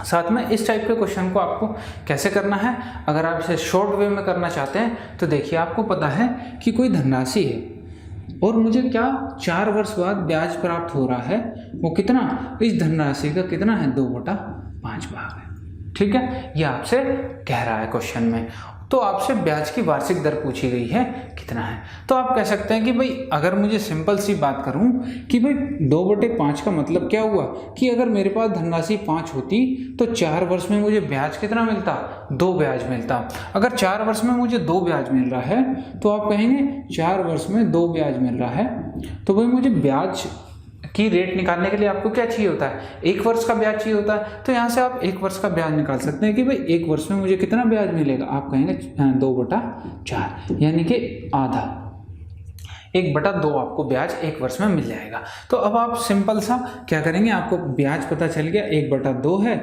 साथ में इस टाइप के क्वेश्चन को आपको कैसे करना है, अगर आप इसे शॉर्ट वे में करना चाहते हैं तो देखिए आपको पता है कि कोई धनराशि है और मुझे क्या 4 वर्ष बाद ब्याज प्राप्त हो रहा है, वो कितना, इस धनराशि का कितना है 2/5 भाग है। ठीक है, ये आपसे कह रहा है क्वेश्चन में। तो आपसे ब्याज की वार्षिक दर पूछी गई है कितना है। तो आप कह सकते हैं कि भाई अगर मुझे सिंपल सी बात करूं कि भाई 2/5 का मतलब क्या हुआ कि अगर मेरे पास धनराशि 5 होती तो 4 वर्ष में मुझे ब्याज कितना मिलता, 2 ब्याज मिलता। अगर 4 वर्ष में मुझे 2 ब्याज मिल रहा है तो आप कहेंगे 4 वर्ष में 2 ब्याज मिल रहा है तो भाई मुझे ब्याज की रेट निकालने के लिए आपको क्या चाहिए होता है, 1 वर्ष का ब्याज चाहिए होता है। तो यहाँ से आप 1 वर्ष का ब्याज निकाल सकते हैं कि भाई 1 वर्ष में मुझे कितना ब्याज मिलेगा, आप कहेंगे 2/4 यानी कि आधा, 1/2 आपको ब्याज 1 वर्ष में मिल जाएगा। तो अब आप सिंपल सा क्या करेंगे, आपको ब्याज पता चल गया 1/2 है,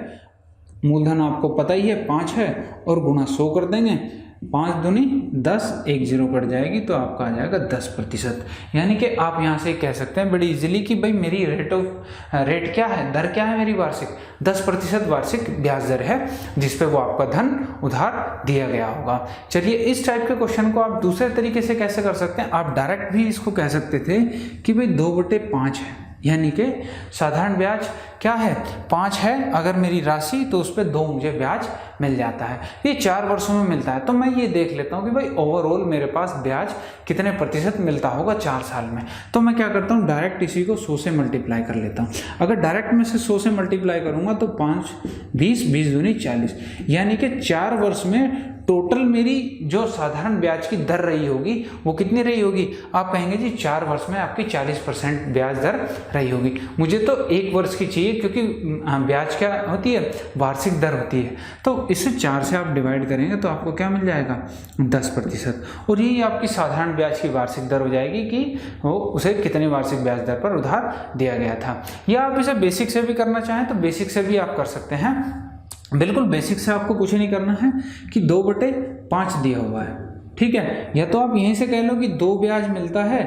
मूलधन आपको पता ही है 5 है और गुणा 100 कर देंगे, 5 दूनी 10, 1 0 कट जाएगी तो आपका आ जाएगा 10%। यानी कि आप यहाँ से कह सकते हैं बड़ी इजीली कि भाई मेरी रेट क्या है, दर क्या है मेरी वार्षिक, 10% वार्षिक ब्याज दर है जिस पे वो आपका धन उधार दिया गया होगा। चलिए इस टाइप के क्वेश्चन को आप दूसरे तरीके से कैसे कर सकते हैं, आप डायरेक्ट भी इसको कह सकते थे कि भाई 2/5 है, यानी कि साधारण ब्याज क्या है 5 है अगर मेरी राशि, तो उस पर 2 मुझे ब्याज मिल जाता है। ये 4 वर्षों में मिलता है। तो मैं ये देख लेता हूँ कि भाई ओवरऑल मेरे पास ब्याज कितने प्रतिशत मिलता होगा 4 साल में। तो मैं क्या करता हूँ, डायरेक्ट इसी को 100 से मल्टीप्लाई कर लेता हूँ। अगर डायरेक्ट में से 100 से मल्टीप्लाई करूँगा तो 5 20 20 दूनी 40, यानी कि 4 वर्ष में टोटल मेरी जो साधारण ब्याज की दर रही होगी वो कितनी रही होगी। आप कहेंगे जी 4 वर्ष में आपकी 40% ब्याज दर रही होगी। मुझे तो 1 वर्ष की चाहिए, क्योंकि ब्याज क्या होती है, वार्षिक दर होती है। तो इसे 4 से आप डिवाइड करेंगे तो आपको क्या मिल जाएगा 10%। और यही आपकी साधारण ब्याज की वार्षिक दर हो जाएगी कि वो उसे कितने वार्षिक ब्याज दर पर उधार दिया गया था। या आप इसे बेसिक से भी करना चाहें तो बेसिक से भी आप कर सकते हैं। बिल्कुल बेसिक से आपको कुछ नहीं करना है कि 2/5 दिया हुआ है, ठीक है। या तो आप यहीं से कह लो कि 2 ब्याज मिलता है,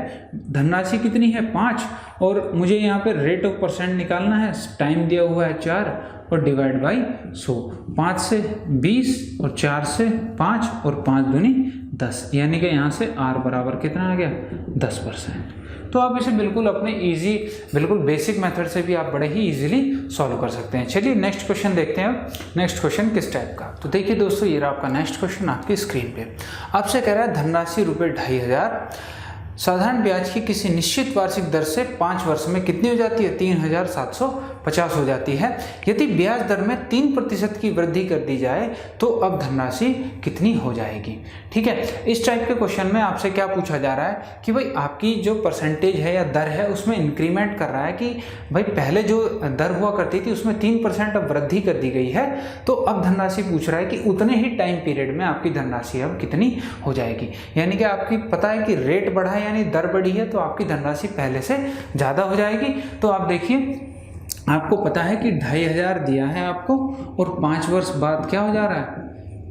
धनराशि कितनी है 5, और मुझे यहाँ पे रेट ऑफ परसेंट निकालना है, टाइम दिया हुआ है 4 और डिवाइड बाई 100। 5 से 20 और 4 से 5 और 5 दूनी 10, यानी कि यहाँ से R बराबर कितना आ गया 10%। तो आप इसे बिल्कुल अपने इजी, बिल्कुल बेसिक मेथड से भी आप बड़े ही इजीली सॉल्व कर सकते हैं। चलिए नेक्स्ट क्वेश्चन देखते हैं। नेक्स्ट क्वेश्चन किस टाइप का, तो देखिए दोस्तों, ये रहा आपका नेक्स्ट क्वेश्चन आपकी स्क्रीन पे। आपसे कह रहा है धनराशि ₹2,500 साधारण ब्याज की किसी निश्चित वार्षिक दर से 5 वर्ष में कितनी हो जाती है, 3,750 हो जाती है। यदि ब्याज दर में 3% की वृद्धि कर दी जाए तो अब धनराशि कितनी हो जाएगी। ठीक है, इस टाइप के क्वेश्चन में आपसे क्या पूछा जा रहा है कि भाई आपकी जो परसेंटेज है या दर है उसमें इंक्रीमेंट कर रहा है कि भाई पहले जो दर हुआ करती थी उसमें 3% अब वृद्धि कर दी गई है, तो अब धनराशि पूछ रहा है कि उतने ही टाइम पीरियड में आपकी धनराशि अब कितनी हो जाएगी। यानी कि आपकी पता है कि रेट बढ़ा है यानी दर बढ़ी है, तो आपकी धनराशि पहले से ज़्यादा हो जाएगी। तो आप देखिए, आपको पता है कि 2,500 दिया है आपको, और 5 वर्ष बाद क्या हो जा रहा है,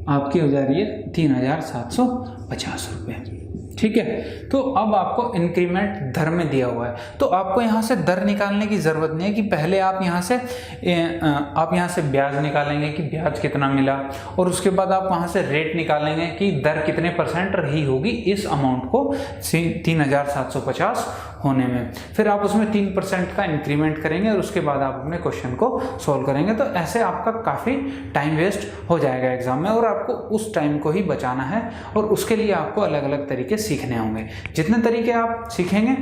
आपकी हो जा रही है 3,750 रुपये। ठीक है, तो अब आपको इंक्रीमेंट दर में दिया हुआ है, तो आपको यहाँ से दर निकालने की ज़रूरत नहीं है कि पहले आप यहाँ से ब्याज निकालेंगे कि ब्याज कितना मिला, और उसके बाद आप वहाँ से रेट निकालेंगे कि दर कितने % रही होगी इस अमाउंट को 3,750 होने में। फिर आप उसमें 3% का इंक्रीमेंट करेंगे और उसके बाद आप अपने क्वेश्चन को सॉल्व करेंगे। तो ऐसे आपका काफ़ी टाइम वेस्ट हो जाएगा एग्जाम में, और आपको उस टाइम को ही बचाना है, और उसके लिए आपको अलग अलग तरीके सीखने होंगे। जितने तरीके आप सीखेंगे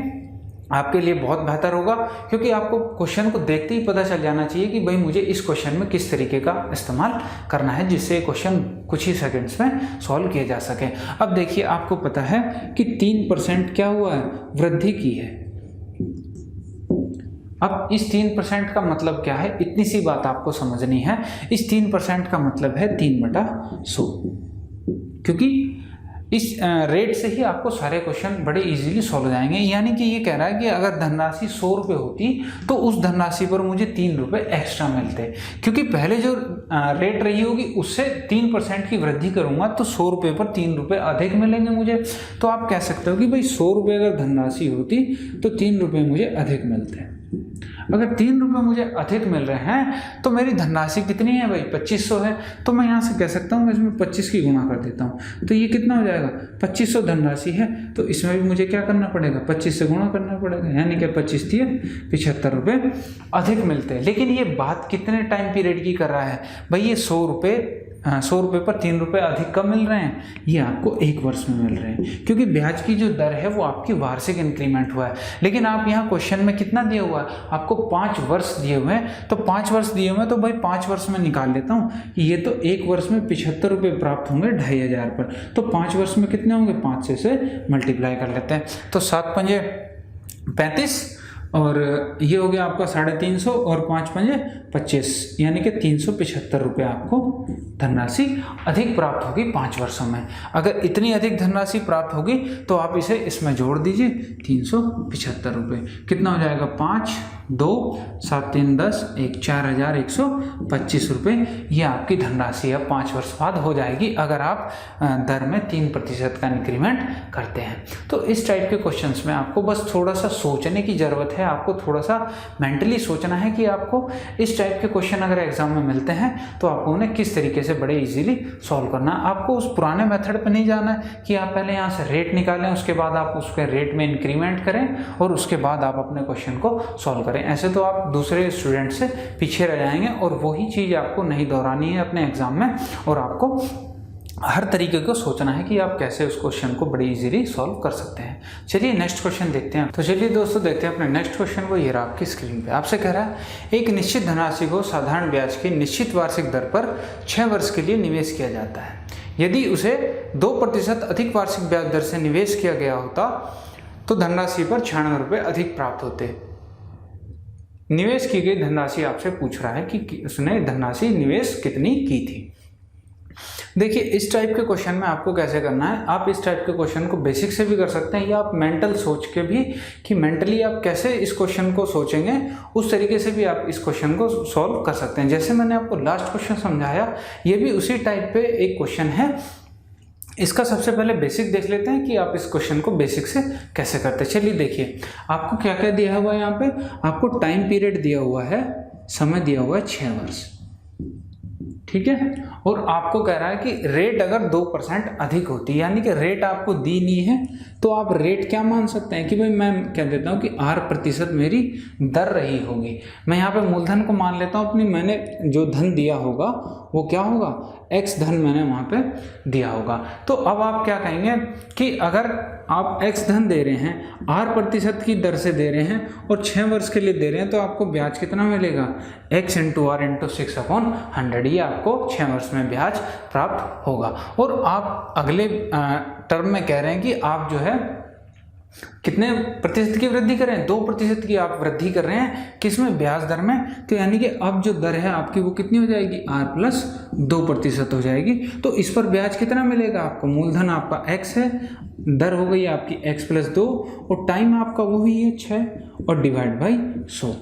आपके लिए बहुत बेहतर होगा, क्योंकि आपको क्वेश्चन को देखते ही पता चल जाना चाहिए कि भाई मुझे इस क्वेश्चन में किस तरीके का इस्तेमाल करना है, जिससे क्वेश्चन कुछ ही सेकंड्स में सॉल्व किए जा सके। अब देखिए, आपको पता है कि 3% क्या हुआ है, वृद्धि की है। अब इस 3% का मतलब क्या है, इतनी सी बात आपको समझनी है। इस 3% का मतलब है 3/100, क्योंकि इस रेट से ही आपको सारे क्वेश्चन बड़े इजीली सॉल्व हो जाएंगे। यानी कि ये कह रहा है कि अगर धनराशि 100 रुपये होती तो उस धनराशि पर मुझे 3 रुपये एक्स्ट्रा मिलते, क्योंकि पहले जो रेट रही होगी उससे 3% की वृद्धि करूंगा तो 100 रुपये पर 3 रुपये अधिक मिलेंगे मुझे। तो आप कह सकते हो कि भाई 100 रुपये अगर धनराशि होती तो 3 रुपये मुझे अधिक मिलते। अगर 3 रुपये मुझे अधिक मिल रहे हैं तो मेरी धनराशि कितनी है भाई, 2500 है। तो मैं यहाँ से कह सकता हूँ, मैं इसमें 25 की गुणा कर देता हूँ, तो ये कितना हो जाएगा, 2500 धनराशि है, तो इसमें भी मुझे क्या करना पड़ेगा, 25 से गुणा करना पड़ेगा, यानी कि 25 दिए 75 रुपये अधिक मिलते हैं। लेकिन ये बात कितने टाइम पीरियड की कर रहा है भाई, ये 100 रुपये पर 3 रुपये अधिक कब मिल रहे हैं, ये आपको 1 वर्ष में मिल रहे हैं, क्योंकि ब्याज की जो दर है वो आपकी वार्षिक इंक्रीमेंट हुआ है। लेकिन आप यहाँ क्वेश्चन में कितना दिया हुआ है, आपको 5 वर्ष दिए हुए हैं, तो 5 वर्ष दिए हुए हैं तो भाई 5 वर्ष में निकाल लेता हूँ कि ये तो 1 वर्ष में 75 रुपये प्राप्त होंगे 2,500 पर, तो 5 वर्ष में कितने होंगे, 5 से मल्टीप्लाई कर लेते हैं, तो 7 पंजे 35, और ये हो गया आपका 350 और 5 पंजे 25, यानी कि 375 रुपये आपको धनराशि अधिक प्राप्त होगी 5 वर्षों में। अगर इतनी अधिक धनराशि प्राप्त होगी तो आप इसे इसमें जोड़ दीजिए, 375 रुपये कितना हो जाएगा, 5 2 7 3 10 1 4,125 रुपये। ये आपकी धनराशि अब 5 वर्ष बाद हो जाएगी अगर आप दर में 3% का इंक्रीमेंट करते हैं। तो इस टाइप के क्वेश्चंस में आपको बस थोड़ा सा सोचने की ज़रूरत है है आपको थोड़ा सा मेंटली सोचना है कि आपको इस टाइप के क्वेश्चन अगर एग्जाम में मिलते हैं तो आपको उन्हें किस तरीके से बड़े इजीली सॉल्व करना है। आपको उस पुराने मेथड पे नहीं जाना है कि आप पहले यहाँ से रेट निकालें, उसके बाद आप उसके रेट में इंक्रीमेंट करें और उसके बाद आप अपने क्वेश्चन को सॉल्व करें। ऐसे तो आप दूसरे स्टूडेंट से पीछे रह जाएंगे और वही चीज़ आपको नहीं दोहरानी है अपने एग्जाम में, और आपको हर तरीके को सोचना है कि आप कैसे उस क्वेश्चन को बड़ी इजीली सॉल्व कर सकते हैं। चलिए नेक्स्ट क्वेश्चन देखते हैं। तो चलिए दोस्तों देखते हैं अपने नेक्स्ट क्वेश्चन को। ये रहा आपकी स्क्रीन पे। आपसे कह रहा है एक निश्चित धनराशि को साधारण ब्याज की निश्चित वार्षिक दर पर 6 वर्ष के लिए निवेश किया जाता है। यदि उसे 2% अधिक वार्षिक ब्याज दर से निवेश किया गया होता तो धनराशि पर 96 रुपये अधिक प्राप्त होते। निवेश की गई धनराशि आपसे पूछ रहा है कि उसने धनराशि निवेश कितनी की थी। देखिए इस टाइप के क्वेश्चन में आपको कैसे करना है, आप इस टाइप के क्वेश्चन को बेसिक से भी कर सकते हैं या आप मेंटल सोच के भी कि मेंटली आप कैसे इस क्वेश्चन को सोचेंगे उस तरीके से भी आप इस क्वेश्चन को सॉल्व कर सकते हैं। जैसे मैंने आपको लास्ट क्वेश्चन समझाया, ये भी उसी टाइप पे एक क्वेश्चन है। इसका सबसे पहले बेसिक देख लेते हैं कि आप इस क्वेश्चन को बेसिक से कैसे करते हैं। चलिए देखिए आपको क्या क्या दिया हुआ है। यहाँ पे आपको टाइम पीरियड दिया हुआ है, समय दिया हुआ है 6 वर्ष, ठीक है। और आपको कह रहा है कि रेट अगर 2% अधिक होती है, यानी कि रेट आपको दी नहीं है तो आप रेट क्या मान सकते हैं कि भाई मैं कह देता हूँ कि 8% मेरी दर रही होगी। मैं यहाँ पे मूलधन को मान लेता हूँ अपनी, मैंने जो धन दिया होगा वो क्या होगा, x धन मैंने वहाँ पे दिया होगा। तो अब आप क्या कहेंगे कि अगर आप x धन दे रहे हैं, 8% की दर से दे रहे हैं और 6 वर्ष के लिए दे रहे हैं, तो आपको ब्याज कितना मिलेगा, x × r × 6/100। ये आपको 6 वर्ष में ब्याज प्राप्त होगा। और आप अगले टर्म में कह रहे हैं कि आप जो है कितने प्रतिशत की वृद्धि कर रहे हैं, 2% की आप वृद्धि कर रहे हैं किसमें, ब्याज दर में। तो यानी कि अब जो दर है आपकी वो कितनी हो जाएगी, r+2% हो जाएगी। तो इस पर ब्याज कितना मिलेगा आपको, मूलधन आपका x है, दर हो गई आपकी x+2 और टाइम आपका वही है 6 और डिवाइड बाई 100।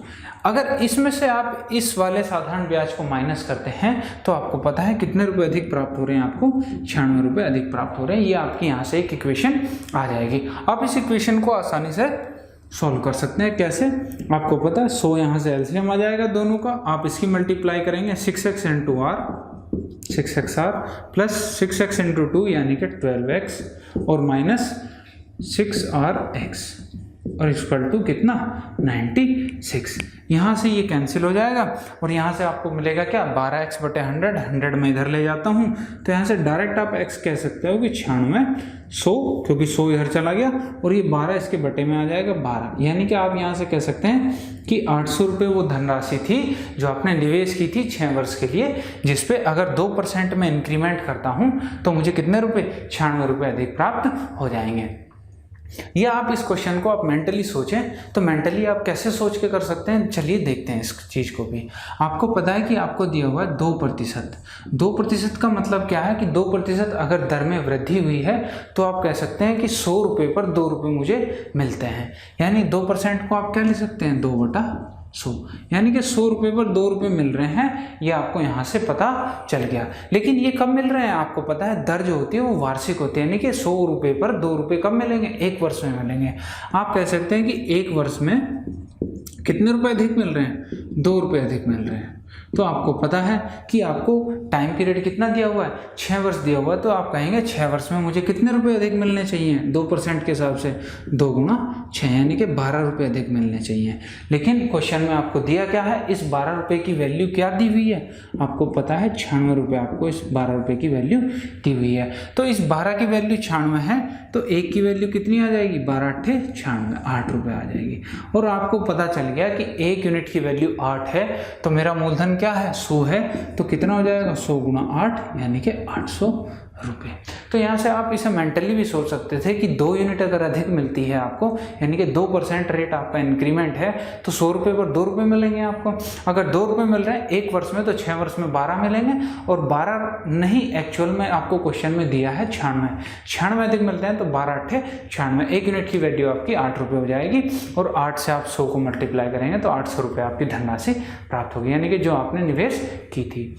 अगर इसमें से आप इस वाले साधारण ब्याज को माइनस करते हैं तो आपको पता है कितने रुपए अधिक प्राप्त हो रहे हैं, आपको 96 रुपये अधिक प्राप्त हो रहे हैं। ये आपकी यहाँ से एक इक्वेशन आ जाएगी। आप इस इक्वेशन को आसानी से सॉल्व कर सकते हैं। कैसे, आपको पता है 100 यहाँ से एलसीएम आ जाएगा दोनों का, आप इसकी मल्टीप्लाई करेंगे 6x × r 6xr plus 6x × 2 यानी कि 12x और माइनस 6rx और इक्वल टू कितना, 96। यहाँ से ये कैंसिल हो जाएगा और यहाँ से आपको मिलेगा क्या, 12x/100, 100 में इधर ले जाता हूँ तो यहाँ से डायरेक्ट आप x कह सकते हो कि 96 100, क्योंकि 100 इधर चला गया और ये 12 इसके बटे में आ जाएगा 12। यानी कि आप यहाँ से कह सकते हैं कि 800 रुपये वो धनराशि थी जो आपने निवेश की थी 6 वर्ष के लिए, जिसपे अगर 2% में इंक्रीमेंट करता हूँ तो मुझे कितने रुपये, 96 रुपये अधिक प्राप्त हो जाएंगे। या आप इस क्वेश्चन को आप मेंटली सोचें तो मेंटली आप कैसे सोच के कर सकते हैं, चलिए देखते हैं इस चीज़ को भी। आपको पता है कि आपको दिया हुआ है 2%। 2% का मतलब क्या है कि 2% अगर दर में वृद्धि हुई है तो आप कह सकते हैं कि 100 रुपये पर 2 रुपये मुझे मिलते हैं। यानी 2% को आप क्या लिख सकते हैं, 2/100, यानी कि 100 रुपये पर 2 रुपये मिल रहे हैं। ये आपको यहाँ से पता चल गया। लेकिन ये कब मिल रहे हैं, आपको पता है दर जो होती है वो वार्षिक होती है, यानी कि 100 रुपये पर 2 रुपये कब मिलेंगे, 1 वर्ष में मिलेंगे। आप कह सकते हैं कि 1 वर्ष में कितने रुपए अधिक मिल रहे हैं, 2 रुपये अधिक मिल रहे हैं। तो आपको पता है कि आपको टाइम पीरियड कितना दिया हुआ है, 6 वर्ष दिया हुआ है। तो आप कहेंगे 6 वर्ष में मुझे कितने रुपए अधिक मिलने चाहिए, 2% के हिसाब से 2 × 6 यानी कि 12 रुपये अधिक मिलने चाहिए। लेकिन क्वेश्चन में आपको दिया क्या है, इस 12 रुपये की वैल्यू क्या दी हुई है, आपको पता है 96 रुपये आपको इस 12 रुपये की वैल्यू दी हुई है। तो इस 12 की वैल्यू 96 है तो 1 की वैल्यू कितनी आ जाएगी, 12×8 = 96, 8 रुपये आ जाएगी। और आपको पता चल गया कि 1 यूनिट की वैल्यू 8 है तो मेरा मूलधन क्या है, 100 है। तो कितना हो जाएगा, 100 × 8 यानी कि 800 रुपये। तो यहाँ से आप इसे मेंटली भी सोच सकते थे कि 2 यूनिट अगर अधिक मिलती है आपको, यानी कि 2% रेट आपका इंक्रीमेंट है तो 100 रुपये पर 2 रुपये मिलेंगे आपको। अगर 2 रुपये मिल रहे हैं 1 वर्ष में तो 6 वर्ष में 12 मिलेंगे। और 12 नहीं, एक्चुअल में आपको क्वेश्चन में दिया है 96 अधिक मिलते हैं तो 12×8 = 96। 1 यूनिट की वैल्यू आपकी 8 रुपये हो जाएगी और 8 से आप 100 को मल्टीप्लाई करेंगे तो 800 रुपये आपकी धनराशि प्राप्त होगी, यानी कि जो आपने निवेश की थी।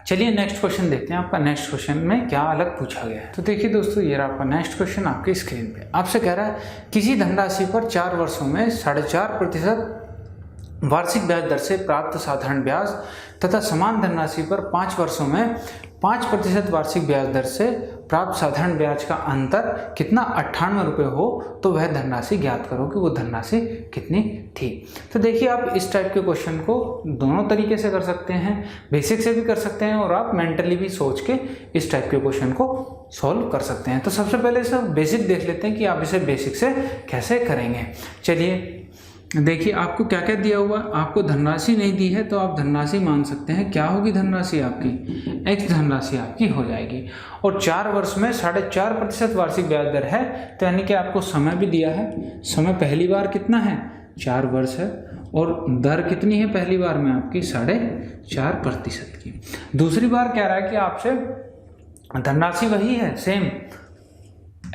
चलिए नेक्स्ट क्वेश्चन देखते हैं आपका नेक्स्ट क्वेश्चन में क्या अलग पूछा गया है। तो देखिए दोस्तों, ये रहा आपका नेक्स्ट क्वेश्चन आपकी स्क्रीन पे। आपसे कह रहा है किसी धनराशि पर 4 वर्षों में 4.5% वार्षिक ब्याज दर से प्राप्त साधारण ब्याज तथा समान धनराशि पर 5 वर्षों में 5% वार्षिक ब्याज दर से प्राप्त साधारण ब्याज का अंतर कितना 98 रुपये हो तो वह धनराशि ज्ञात करो कि वो धनराशि कितनी थी। तो देखिए, आप इस टाइप के क्वेश्चन को दोनों तरीके से कर सकते हैं, बेसिक से भी कर सकते हैं और आप मेंटली भी सोच के इस टाइप के क्वेश्चन को सॉल्व कर सकते हैं। तो सबसे पहले सब बेसिक देख लेते हैं कि आप इसे बेसिक से कैसे करेंगे। चलिए देखिए, आपको क्या क्या दिया हुआ, आपको धनराशि नहीं दी है तो आप धनराशि मान सकते हैं। क्या होगी धनराशि आपकी, x धनराशि आपकी हो जाएगी। और 4 वर्ष में 4.5% वार्षिक ब्याज दर है, तो यानी कि आपको समय भी दिया है। समय पहली बार कितना है, 4 वर्ष है, और दर कितनी है पहली बार में आपकी 4.5% की। दूसरी बार कह रहा है कि आपसे धनराशि वही है सेम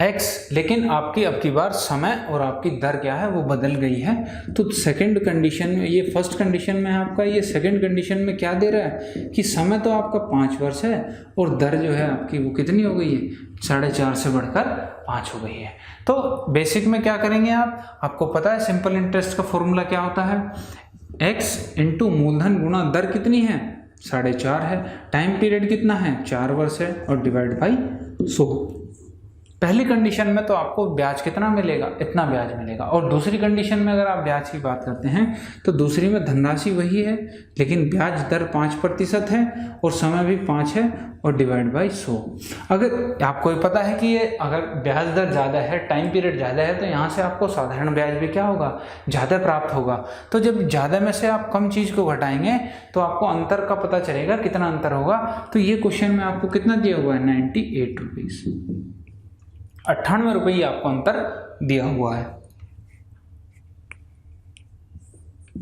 x, लेकिन आपकी अब की बार समय और आपकी दर क्या है वो बदल गई है। तो सेकंड कंडीशन में, ये फर्स्ट कंडीशन में है आपका, ये सेकंड कंडीशन में क्या दे रहा है कि समय तो आपका 5 वर्ष है और दर जो है आपकी वो कितनी हो गई है, 4.5 से बढ़कर 5 हो गई है। तो बेसिक में क्या करेंगे आपको पता है सिंपल इंटरेस्ट का फॉर्मूला क्या होता है, x इंटू मूलधन गुणा दर कितनी है 4.5 है, टाइम पीरियड कितना है 4 वर्ष है, और डिवाइड बाई 100। पहली कंडीशन में तो आपको ब्याज कितना मिलेगा, इतना ब्याज मिलेगा। और दूसरी कंडीशन में अगर आप ब्याज की बात करते हैं तो दूसरी में धनराशि वही है लेकिन ब्याज दर 5% है और समय भी 5 है और डिवाइड बाई 100। अगर आपको पता है कि ये अगर ब्याज दर ज़्यादा है, टाइम पीरियड ज़्यादा है, तो यहाँ से आपको साधारण ब्याज भी क्या होगा, ज़्यादा प्राप्त होगा। तो जब ज़्यादा में से आप कम चीज़ को घटाएंगे तो आपको अंतर का पता चलेगा कितना अंतर होगा। तो ये क्वेश्चन में आपको कितना दिया हुआ है, 98 रुपीज़, 98 रुपये आपको अंतर दिया हुआ है।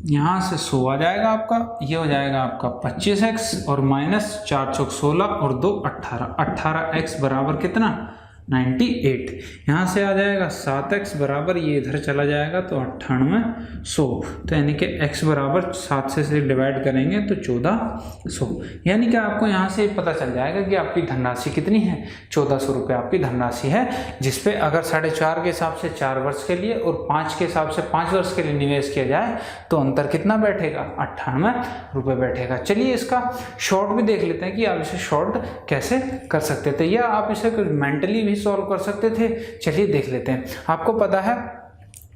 यहाँ से 100 आ जाएगा आपका, ये हो जाएगा आपका 25x और माइनस 4 चौक 16 और 2 18, 18x बराबर कितना 98। यहाँ से आ जाएगा 7x बराबर, ये इधर चला जाएगा तो 98 100, तो यानी कि x बराबर 7 से डिवाइड करेंगे तो 1400। यानी कि आपको यहाँ से पता चल जाएगा कि आपकी धनराशि कितनी है, 1400 रुपये आपकी धनराशि है, जिसपे अगर 4.5 के हिसाब से 4 वर्ष के लिए और 5 के हिसाब से 5 वर्ष के लिए निवेश किया जाए तो अंतर कितना बैठेगा, 98 रुपये बैठेगा। चलिए इसका शॉर्ट भी देख लेते हैं कि आप इसे शॉर्ट कैसे कर सकते थे या आप इसे मेंटली भी सॉल्व कर सकते थे। चलिए देख लेते हैं। आपको पता है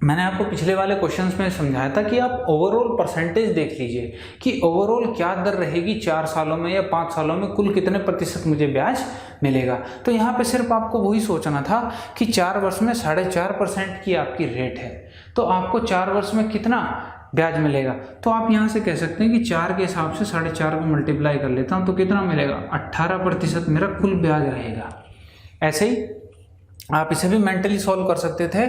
मैंने आपको पिछले वाले क्वेश्चंस में समझाया था कि आप ओवरऑल परसेंटेज देख लीजिए कि ओवरऑल क्या दर रहेगी 4 सालों में या 5 सालों में, कुल कितने प्रतिशत मुझे ब्याज मिलेगा। तो यहाँ पे सिर्फ आपको वही सोचना था कि 4 वर्ष में 4.5% की आपकी रेट है, तो आपको 4 वर्ष में कितना ब्याज मिलेगा। तो आप यहाँ से कह सकते हैं कि 4 के हिसाब से 4.5 को मल्टीप्लाई कर लेता हूँ तो कितना मिलेगा, 18% मेरा कुल ब्याज रहेगा। ऐसे ही आप इसे भी मेंटली सॉल्व कर सकते थे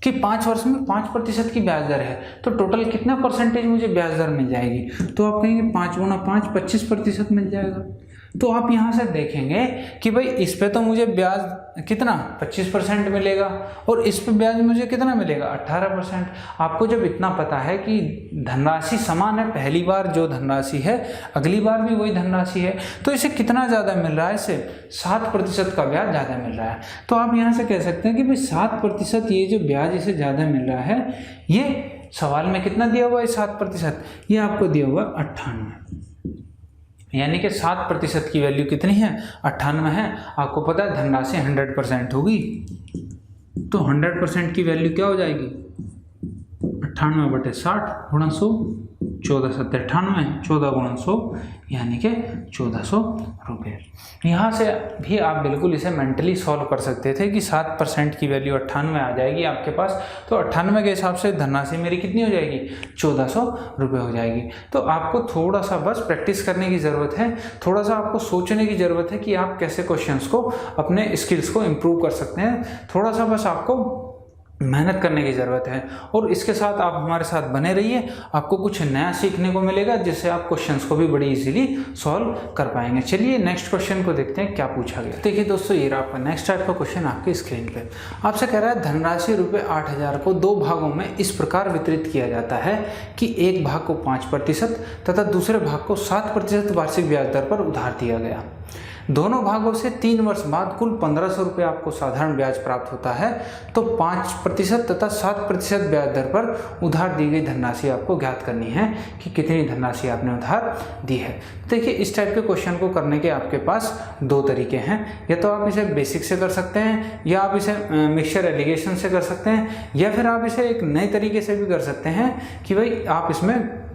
कि 5 वर्ष में 5% की ब्याज दर है तो टोटल कितना परसेंटेज मुझे ब्याज दर मिल जाएगी। तो आप कहेंगे 5 गुना 5 25% मिल जाएगा। तो आप यहाँ से देखेंगे कि भाई इस पे तो मुझे ब्याज कितना 25% मिलेगा और इस पे ब्याज मुझे कितना मिलेगा 18%। आपको जब इतना पता है कि धनराशि समान है, पहली बार जो धनराशि है अगली बार भी वही धनराशि है, तो इसे कितना ज़्यादा मिल रहा है, इसे 7% का ब्याज ज़्यादा मिल रहा है। तो आप यहाँ से कह सकते हैं कि भाई 7% ये जो ब्याज इसे ज़्यादा मिल रहा है, ये सवाल में कितना दिया हुआ है 7%, ये आपको दिया हुआ 98, यानी कि 7% की वैल्यू कितनी है 98 है। आपको पता है धनराशि 100% होगी तो 100% की वैल्यू क्या हो जाएगी 98/60 गुणा 100, 14 7 98, 14 गुणा 100 यानी कि 1400 रुपये। यहाँ से भी आप बिल्कुल इसे मेंटली सॉल्व कर सकते थे कि 7% की वैल्यू 98 आ जाएगी आपके पास, तो 98 के हिसाब से धनराशि मेरी कितनी हो जाएगी 1400 रुपये हो जाएगी। तो आपको थोड़ा सा बस प्रैक्टिस करने की ज़रूरत है, थोड़ा सा आपको सोचने की ज़रूरत है कि आप कैसे क्वेश्चंस को अपने स्किल्स को इम्प्रूव कर सकते हैं। थोड़ा सा बस आपको मेहनत करने की ज़रूरत है। और इसके साथ आप हमारे साथ बने रहिए, आपको कुछ नया सीखने को मिलेगा जिससे आप क्वेश्चंस को भी बड़ी इजीली सॉल्व कर पाएंगे। चलिए नेक्स्ट क्वेश्चन को देखते हैं क्या पूछा गया। देखिए दोस्तों, ये रहा आपका नेक्स्ट टाइप का क्वेश्चन आपकी स्क्रीन पे। आपसे कह रहा है धनराशि रुपये 8,000 को 2 भागों में इस प्रकार वितरित किया जाता है कि एक भाग को 5% तथा दूसरे भाग को 7% वार्षिक ब्याज दर पर उधार दिया गया। दोनों भागों से 3 वर्ष बाद कुल 1500 रुपये आपको साधारण ब्याज प्राप्त होता है। तो 5% तथा 7% ब्याज दर पर उधार दी गई धनराशि आपको ज्ञात करनी है कि कितनी धनराशि आपने उधार दी है। देखिए, इस टाइप के क्वेश्चन को करने के आपके पास 2 तरीके हैं। या तो आप इसे बेसिक से कर सकते हैं, या आप इसे मिक्सचर एलिगेशन से कर सकते हैं, या फिर आप इसे एक नए तरीके से भी कर सकते हैं कि भाई आप इसमें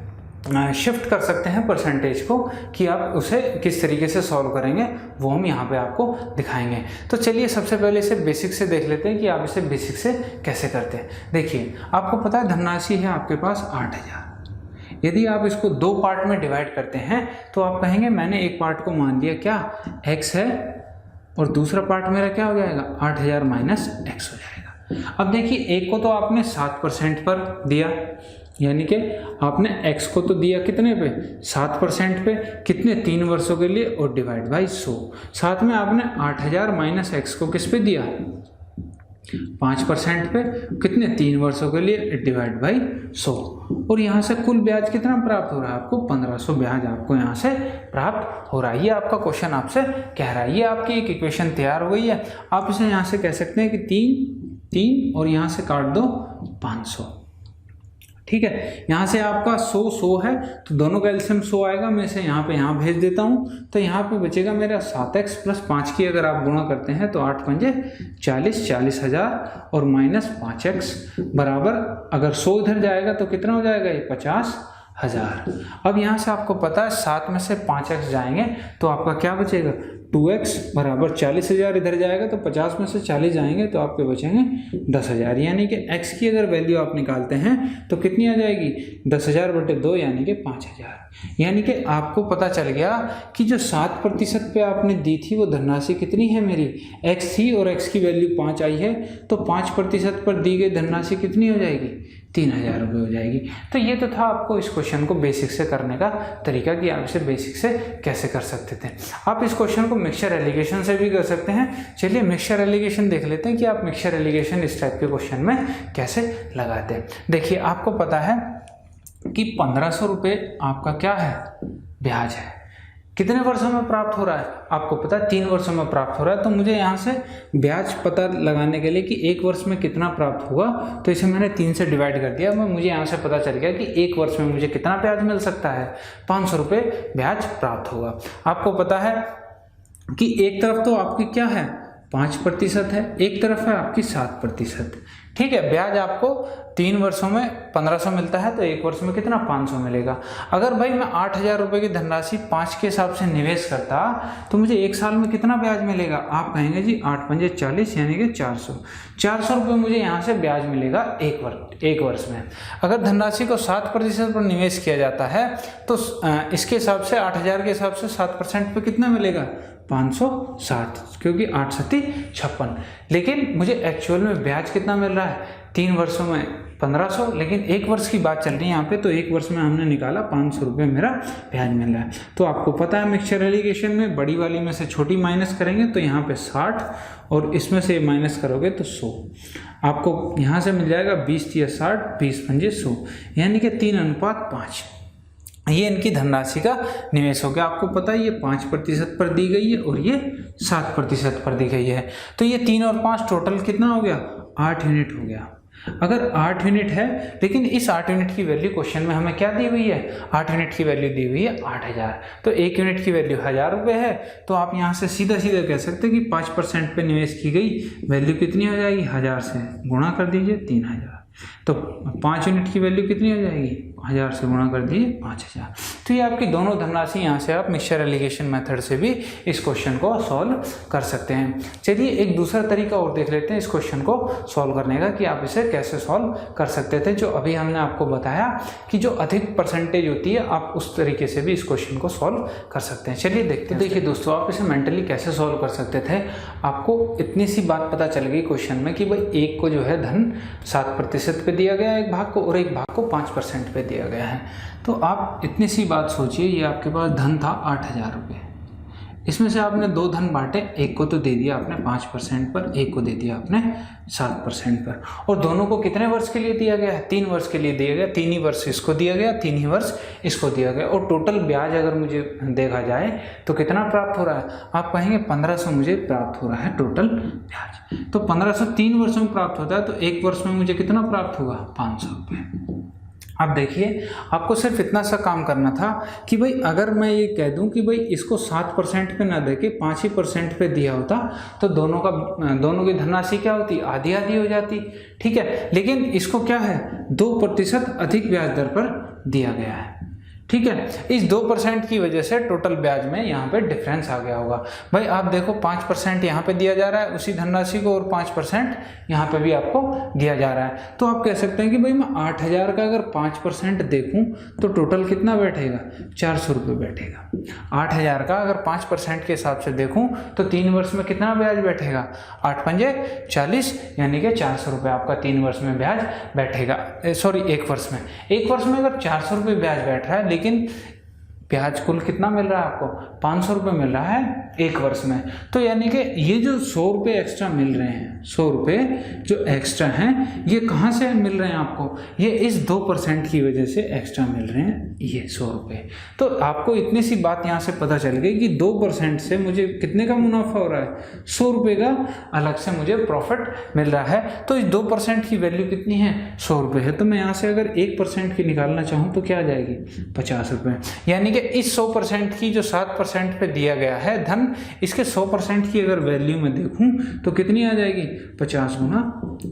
शिफ्ट कर सकते हैं परसेंटेज को, कि आप उसे किस तरीके से सॉल्व करेंगे वो हम यहाँ पे आपको दिखाएंगे। तो चलिए सबसे पहले इसे बेसिक से देख लेते हैं कि आप इसे बेसिक से कैसे करते हैं। देखिए, आपको पता है धनराशि है आपके पास 8,000। यदि आप इसको 2 पार्ट में डिवाइड करते हैं तो आप कहेंगे मैंने एक पार्ट को मान लिया क्या x है, और दूसरा पार्ट मेरा क्या हो जाएगा 8,000 माइनस x हो जाएगा। अब देखिए, एक को तो आपने 7% पर दिया, यानी कि आपने x को तो दिया कितने पे 7% पे, कितने 3 वर्षों के लिए, और डिवाइड बाई 100। साथ में आपने 8,000 माइनस x को किस पे दिया 5% पे, कितने 3 वर्षों के लिए, डिवाइड बाई 100। और यहाँ से कुल ब्याज कितना प्राप्त हो रहा है आपको 1500 ब्याज आपको यहाँ से प्राप्त हो रहा है। ये आपका क्वेश्चन आपसे कह रहा है। ये आपकी एक इक्वेशन तैयार हो गई है। आप इसे यहाँ से कह सकते हैं कि 3 और यहाँ से काट दो 500। ठीक है, यहाँ से आपका 100 है तो दोनों का एलसीएम 100 आएगा। मैं इसे यहाँ पे यहाँ भेज देता हूँ, तो यहाँ पे बचेगा मेरा 7x प्लस 5 की अगर आप गुणा करते हैं तो 8 पंजे 40,000 और माइनस 5x बराबर, अगर 100 इधर जाएगा तो कितना हो जाएगा ये 50,000। अब यहाँ से आपको पता है 7 में से 5x जाएंगे तो आपका क्या बचेगा 2x बराबर 40,000 इधर जाएगा तो 50 में से 40 जाएंगे तो आपके बचेंगे 10,000। यानी कि x की अगर वैल्यू आप निकालते हैं तो कितनी आ जाएगी 10,000 बटे 2 यानी कि 5,000। यानी कि आपको पता चल गया कि जो 7% पे आपने दी थी वो धनराशि कितनी है मेरी x थी, और x की वैल्यू 5 आई है, तो 5% पर दी गई धनराशि कितनी हो जाएगी 3,000 रुपये हो जाएगी। तो ये तो था आपको इस क्वेश्चन को बेसिक से करने का तरीका कि आप इसे बेसिक से कैसे कर सकते थे। आप इस क्वेश्चन को मिक्सचर एलिगेशन से भी कर सकते हैं। चलिए मिक्सचर एलिगेशन देख लेते हैं कि आप मिक्सचर एलिगेशन इस टाइप के क्वेश्चन में कैसे लगाते हैं। देखिए, आपको पता है कि 1500 रुपये आपका क्या है ब्याज है, कितने वर्षों में प्राप्त हो रहा है आपको पता है 3 वर्षों में प्राप्त हो रहा है। तो मुझे यहाँ से ब्याज पता लगाने के लिए कि 1 वर्ष में कितना प्राप्त हुआ, तो इसे मैंने 3 से डिवाइड कर दिया। मुझे यहाँ से पता चल गया कि 1 वर्ष में मुझे कितना ब्याज मिल सकता है 500 रुपये ब्याज प्राप्त होगा। आपको पता है कि एक तरफ तो आपकी क्या है 5% है, एक तरफ है आपकी 7%। ठीक है, ब्याज आपको 3 वर्षों में 1500 मिलता है तो 1 वर्ष में कितना 500 मिलेगा। अगर भाई मैं 8,000 रुपये की धनराशि 5 के हिसाब से निवेश करता तो मुझे 1 साल में कितना ब्याज मिलेगा, आप कहेंगे जी 8 पंजे 40 यानी कि 400 रुपये मुझे यहाँ से ब्याज मिलेगा 1 वर्ष में। अगर धनराशि को 7% पर निवेश किया जाता है तो इसके हिसाब से 8,000 के हिसाब से 7% पर कितना मिलेगा 560, क्योंकि 8 सत्ती 56। लेकिन मुझे एक्चुअल में ब्याज कितना मिल रहा है 3 वर्षों में 1500, लेकिन 1 वर्ष की बात चल रही है यहाँ पे, तो 1 वर्ष में हमने निकाला 500 रुपये मेरा ब्याज मिल रहा है। तो आपको पता है मिक्सचर एलिगेशन में बड़ी वाली में से छोटी माइनस करेंगे तो यहाँ पे 60 और इसमें से माइनस करोगे तो 100। आपको यहाँ से मिल जाएगा 20 या 60, 20 पंजे 100 यानी कि 3:5। ये इनकी धनराशि का निवेश हो गया। आपको पता है ये 5% पर दी गई है और ये 7% पर दी गई है। तो ये 3 और 5 टोटल कितना हो गया 8 यूनिट हो गया। अगर 8 यूनिट है, लेकिन इस 8 यूनिट की वैल्यू क्वेश्चन में हमें क्या दी हुई है 8 यूनिट की वैल्यू दी हुई है 8,000, तो 1 यूनिट की वैल्यू 1,000 रुपये है। तो आप यहाँ से सीधा सीधा कह सकते हैं कि 5% पे निवेश की गई वैल्यू कितनी हो जाएगी 1000 से गुणा कर दीजिए 3,000, तो 5 यूनिट की वैल्यू कितनी हो जाएगी 1000 से गुणा कर दिए 5000। तो ये आपकी दोनों धनराशि यहाँ से आप मिक्सचर एलिगेशन मेथड से भी इस क्वेश्चन को सॉल्व कर सकते हैं। चलिए एक दूसरा तरीका और देख लेते हैं इस क्वेश्चन को सॉल्व करने का कि आप इसे कैसे सॉल्व कर सकते थे। जो अभी हमने आपको बताया कि जो अधिक परसेंटेज होती है आप उस तरीके से भी इस क्वेश्चन को सॉल्व कर सकते हैं। चलिए देखते हैं। देखिए दोस्तों, आप इसे मेंटली कैसे सॉल्व कर सकते थे। आपको इतनी सी बात पता चल गई क्वेश्चन में कि भाई एक को जो है धन 7% पे दिया गया है एक भाग को, और एक भाग को 5% पे दिया गया है। तो आप इतनी सी बात सोचिए, ये आपके पास धन था 8000 रुपये, इसमें से आपने 2 धन बांटे, एक को तो दे दिया आपने 5% पर, एक को दे दिया आपने 7% पर, और दोनों को कितने वर्ष के लिए दिया गया है? 3 वर्ष के लिए दिया गया। 3 ही वर्ष इसको दिया गया, 3 ही वर्ष इसको दिया गया, और टोटल ब्याज अगर मुझे देखा जाए तो कितना प्राप्त हो रहा है? आप कहेंगे 1500 मुझे प्राप्त हो रहा है टोटल ब्याज। तो 1500 3 वर्षों में प्राप्त होता है, तो एक वर्ष में मुझे कितना प्राप्त होगा? 500 रुपये। अब देखिए, आपको सिर्फ इतना सा काम करना था कि भाई अगर मैं ये कह दूं कि भाई इसको 7% पे ना देके 5% पे दिया होता तो दोनों की धनराशि क्या होती? आधी आधी हो जाती। ठीक है, लेकिन इसको क्या है, 2% अधिक ब्याज दर पर दिया गया है। ठीक है, इस 2% की वजह से टोटल ब्याज में यहाँ पे डिफरेंस आ गया होगा। भाई आप देखो 5% यहाँ पे दिया जा रहा है उसी धनराशि को, और 5% यहाँ पे भी आपको दिया जा रहा है। तो आप कह सकते हैं कि भाई मैं 8000 का अगर 5% देखूँ तो टोटल कितना बैठेगा? 400 रुपये बैठेगा। 8000 का अगर 5% के हिसाब से देखूँ तो 3 वर्ष में कितना ब्याज बैठेगा? 8 पंजे 40, यानी कि 400 रुपये आपका 3 वर्ष में ब्याज बैठेगा। सॉरी, 1 वर्ष में। 1 वर्ष में अगर 400 रुपये ब्याज बैठ रहा है, लेकिन ब्याज कुल कितना मिल रहा है आपको? 500 रुपये मिल रहा है 1 वर्ष में। तो यानी कि ये जो 100 रुपये एक्स्ट्रा मिल रहे हैं, 100 रुपये जो एक्स्ट्रा हैं, ये कहाँ से मिल रहे हैं आपको? ये इस 2% की वजह से एक्स्ट्रा मिल रहे हैं, ये 100 रुपये। तो आपको इतनी सी बात यहाँ से पता चल गई कि 2% से मुझे कितने का मुनाफा हो रहा है? 100 रुपये का अलग से मुझे प्रॉफिट मिल रहा है। तो इस 2% की वैल्यू कितनी है? 100 रुपये है। तो मैं यहाँ से अगर 1% की निकालना चाहूँ तो क्या आ जाएगी? 50 रुपये। यानी कि इस 100% की जो 7% पे दिया गया है धन, इसके 100% की अगर वैल्यू में देखूं तो कितनी आ जाएगी? 50 गुना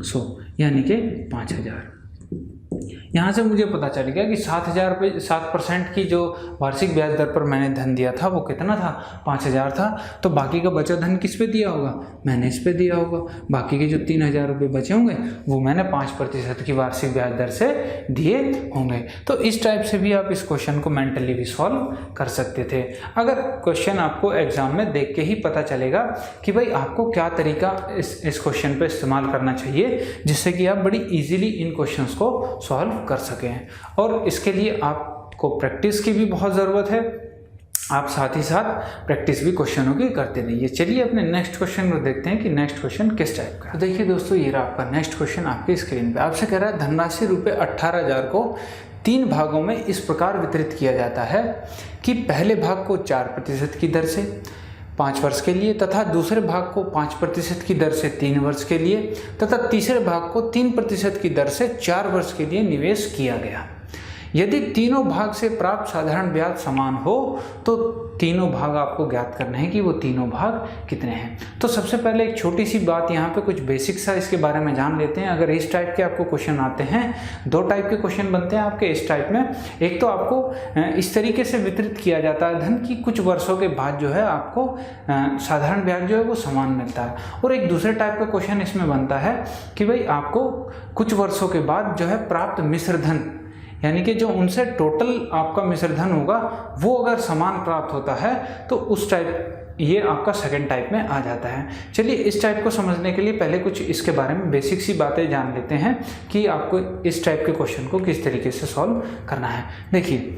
100, यानी कि 5000। यहाँ से मुझे पता चल गया कि 7000 रुपये 7% की जो वार्षिक ब्याज दर पर मैंने धन दिया था वो कितना था? 5000 था। तो बाकी का बचा धन किस पे दिया होगा? मैंने इस पे दिया होगा। बाकी के जो 3000 रुपये बचे होंगे वो मैंने 5% की वार्षिक ब्याज दर से दिए होंगे। तो इस टाइप से भी आप इस क्वेश्चन को मेंटली भी सॉल्व कर सकते थे। अगर क्वेश्चन आपको एग्जाम में देख के ही पता चलेगा कि भाई आपको क्या तरीका इस क्वेश्चन पर इस्तेमाल करना चाहिए जिससे कि आप बड़ी ईजिली इन क्वेश्चंस को सॉल्व कर सकें। और इसके लिए आपको प्रैक्टिस की भी बहुत ज़रूरत है। आप साथ ही साथ प्रैक्टिस भी क्वेश्चनों की करते रहिए। चलिए अपने नेक्स्ट क्वेश्चन को देखते हैं कि नेक्स्ट क्वेश्चन किस टाइप का है। तो देखिए दोस्तों, ये रहा आपका नेक्स्ट क्वेश्चन आपकी स्क्रीन पे। आपसे कह रहा है धनराशि रुपये 18,000 को 3 भागों में इस प्रकार वितरित किया जाता है कि पहले भाग को 4% की दर से 5 वर्ष के लिए, तथा दूसरे भाग को 5% की दर से 3 वर्ष के लिए, तथा तीसरे भाग को 3% की दर से 4 वर्ष के लिए निवेश किया गया। यदि तीनों भाग से प्राप्त साधारण ब्याज समान हो तो तीनों भाग आपको ज्ञात करना है कि वो तीनों भाग कितने हैं। तो सबसे पहले एक छोटी सी बात यहाँ पे कुछ बेसिक सा इसके बारे में जान लेते हैं। अगर इस टाइप के आपको क्वेश्चन आते हैं, 2 टाइप के क्वेश्चन बनते हैं आपके इस टाइप में। एक तो आपको इस तरीके से वितरित किया जाता है धन की कुछ वर्षों के बाद जो है आपको साधारण ब्याज जो है वो समान मिलता है, और एक दूसरे टाइप का क्वेश्चन इसमें बनता है कि भाई आपको कुछ वर्षों के बाद जो है प्राप्त मिश्र धन, यानी कि जो उनसे टोटल आपका मिश्र धन होगा वो अगर समान प्राप्त होता है तो उस टाइप, ये आपका सेकंड टाइप में आ जाता है। चलिए इस टाइप को समझने के लिए पहले कुछ इसके बारे में बेसिक सी बातें जान लेते हैं कि आपको इस टाइप के क्वेश्चन को किस तरीके से सॉल्व करना है। देखिए,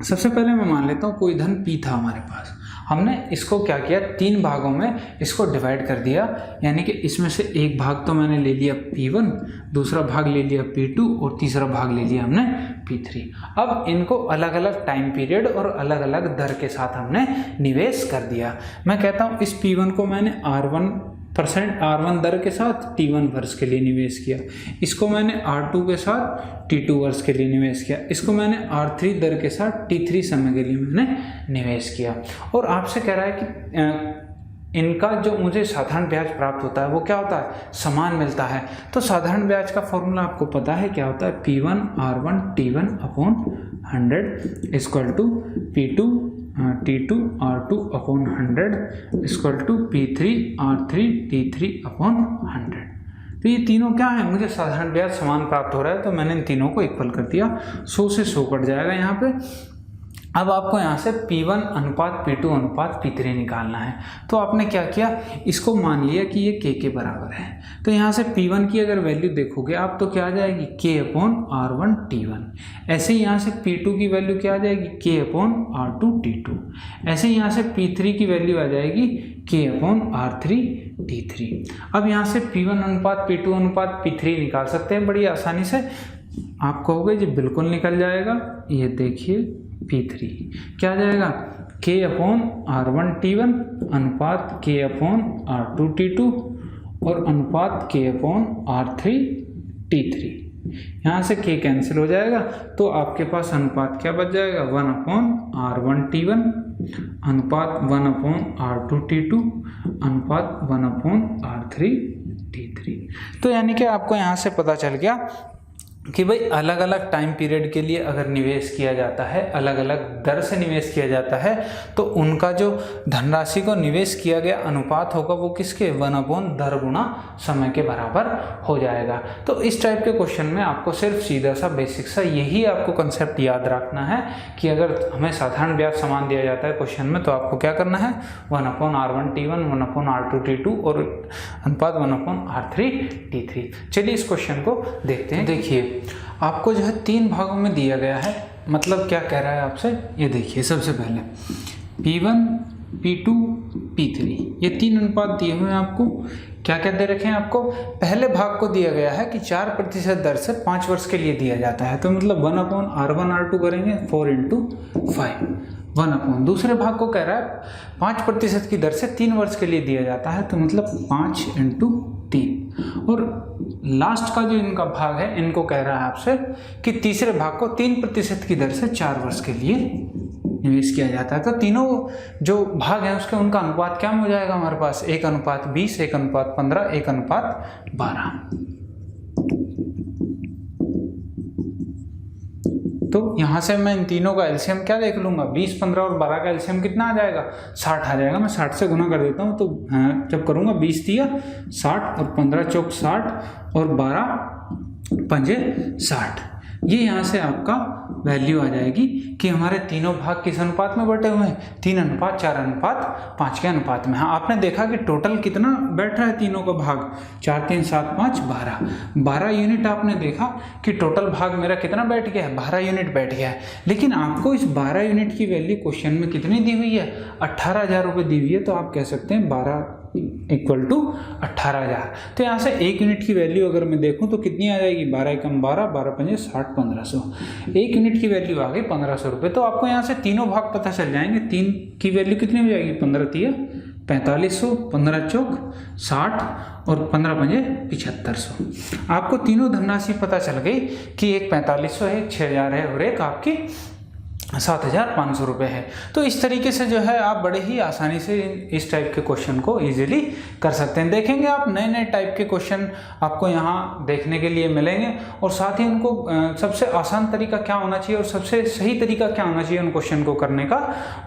सबसे पहले मैं मान लेता हूँ कोई धन P था हमारे पास। हमने इसको क्या किया, 3 भागों में इसको डिवाइड कर दिया, यानी कि इसमें से एक भाग तो मैंने ले लिया P1, दूसरा भाग ले लिया P2 और तीसरा भाग ले लिया हमने P3। अब इनको अलग अलग टाइम पीरियड और अलग अलग दर के साथ हमने निवेश कर दिया। मैं कहता हूँ इस P1 को मैंने R1 दर के साथ T1 वर्ष के लिए निवेश किया, इसको मैंने R2 के साथ T2 वर्ष के लिए निवेश किया, इसको मैंने R3 दर के साथ T3 समय के लिए मैंने निवेश किया। और आपसे कह रहा है कि इनका जो मुझे साधारण ब्याज प्राप्त होता है वो क्या होता है, समान मिलता है। तो साधारण ब्याज का फॉर्मूला आपको पता है क्या होता है, P1 R1 T1 upon 100 equal to P2 T2 R2 upon 100 equal to P3 R3 T3 upon 100। तो ये तीनों क्या है, मुझे साधारण ब्याज समान प्राप्त हो रहा है, तो मैंने इन तीनों को इक्वल कर दिया। 100 से 100 कट जाएगा यहाँ पे। अब आपको यहाँ से P1 अनुपात P2 अनुपात P3 निकालना है। तो आपने क्या किया, इसको मान लिया कि ये K के बराबर है। तो यहाँ से P1 की अगर वैल्यू देखोगे आप तो क्या आ जाएगी, K अपॉन R1 T1। ऐसे ही यहाँ से P2 की वैल्यू क्या आ जाएगी, K अपॉन R2 T2। ऐसे ही यहाँ से P3 की वैल्यू आ जाएगी K अपॉन R3 T3। अब यहाँ से P1 अनुपात P2 अनुपात P3 निकाल सकते हैं बड़ी आसानी से। आप कहोगे जी बिल्कुल निकल जाएगा, ये देखिए P3 क्या आ जाएगा, K अपॉन R1 T1 अनुपात K अपॉन R2 T2 और अनुपात K अपॉन R3 T3। यहाँ से K कैंसिल हो जाएगा तो आपके पास अनुपात क्या बच जाएगा, 1 अपॉन R1 T1 अनुपात 1 अपॉन R2 T2 अनुपात 1 अपॉन R3 T3। तो यानी कि आपको यहाँ से पता चल गया कि भाई अलग अलग टाइम पीरियड के लिए अगर निवेश किया जाता है, अलग अलग दर से निवेश किया जाता है, तो उनका जो धनराशि को निवेश किया गया अनुपात होगा वो किसके, 1 अपॉन दर गुणा समय के बराबर हो जाएगा। तो इस टाइप के क्वेश्चन में आपको सिर्फ सीधा सा बेसिक सा यही आपको कंसेप्ट याद रखना है कि अगर हमें साधारण ब्याज समान दिया जाता है क्वेश्चन में तो आपको क्या करना है, 1 upon R1 T1 1 upon R2 T2 और अनुपात 1 अपॉन R3 T3। चलिए इस क्वेश्चन को देखते हैं। देखिए आपको जो है 3 भागों में दिया गया है, मतलब क्या कह रहा है आपसे, ये देखिए सबसे पहले P1 P2 P3 ये 3 अनुपात दिए हुए हैं आपको। क्या क्या दे रखे हैं आपको, पहले भाग को दिया गया है कि 4% दर से 5 वर्ष के लिए दिया जाता है, तो मतलब 1 अपॉन R1 R2 करेंगे 4 × 5 1 अपॉन। दूसरे भाग को कह रहा है 5% की दर से 3 वर्ष के लिए दिया जाता है, तो मतलब 5 × 3। और लास्ट का जो इनका भाग है इनको कह रहा है आपसे कि तीसरे भाग को 3% की दर से 4 वर्ष के लिए निवेश किया जाता है। तो तीनों जो भाग हैं उसके उनका अनुपात क्या हो जाएगा हमारे पास, 1:20 1:15 1:12। तो यहाँ से मैं इन तीनों का एलसीएम क्या देख लूँगा, 20 15 और 12 का एलसीएम कितना आ जाएगा, 60 आ जाएगा। मैं 60 से गुना कर देता हूँ, तो जब करूँगा 20 दिया 60 और 15 चौक 60 और 12 पंजे 60। ये यहाँ से आपका वैल्यू आ जाएगी कि हमारे तीनों भाग किस अनुपात में बटे हुए हैं, 3:4:5 के अनुपात में। हाँ आपने देखा कि टोटल कितना बैठ रहा है तीनों का भाग, 4 3 7 5 12 यूनिट। आपने देखा कि टोटल भाग मेरा कितना बैठ गया है, 12 यूनिट बैठ गया है। लेकिन आपको इस 12 यूनिट की वैल्यू क्वेश्चन में कितनी दी हुई है, 18,000 रुपये दी हुई है। तो आप कह सकते हैं 12 = 18,000। तो यहाँ से 1 यूनिट की वैल्यू अगर मैं देखूँ तो कितनी आ जाएगी, 12 × 12 12 पंजे 60 1500। 1 यूनिट की वैल्यू आ गई 1500 रुपये। तो आपको यहाँ से तीनों भाग पता चल जाएंगे, 3 की वैल्यू कितनी हो जाएगी, 15 × 3 4500 15 चौक 60 और 15 पंजे 7500। आपको तीनों धनराशि पता चल गई कि एक 4500 है, एक 6000 है और एक आपकी 7,500 रुपये है। तो इस तरीके से जो है आप बड़े ही आसानी से इस टाइप के क्वेश्चन को इजीली कर सकते हैं। देखेंगे आप नए नए टाइप के क्वेश्चन आपको यहाँ देखने के लिए मिलेंगे, और साथ ही उनको सबसे आसान तरीका क्या होना चाहिए और सबसे सही तरीका क्या होना चाहिए उन क्वेश्चन को करने का,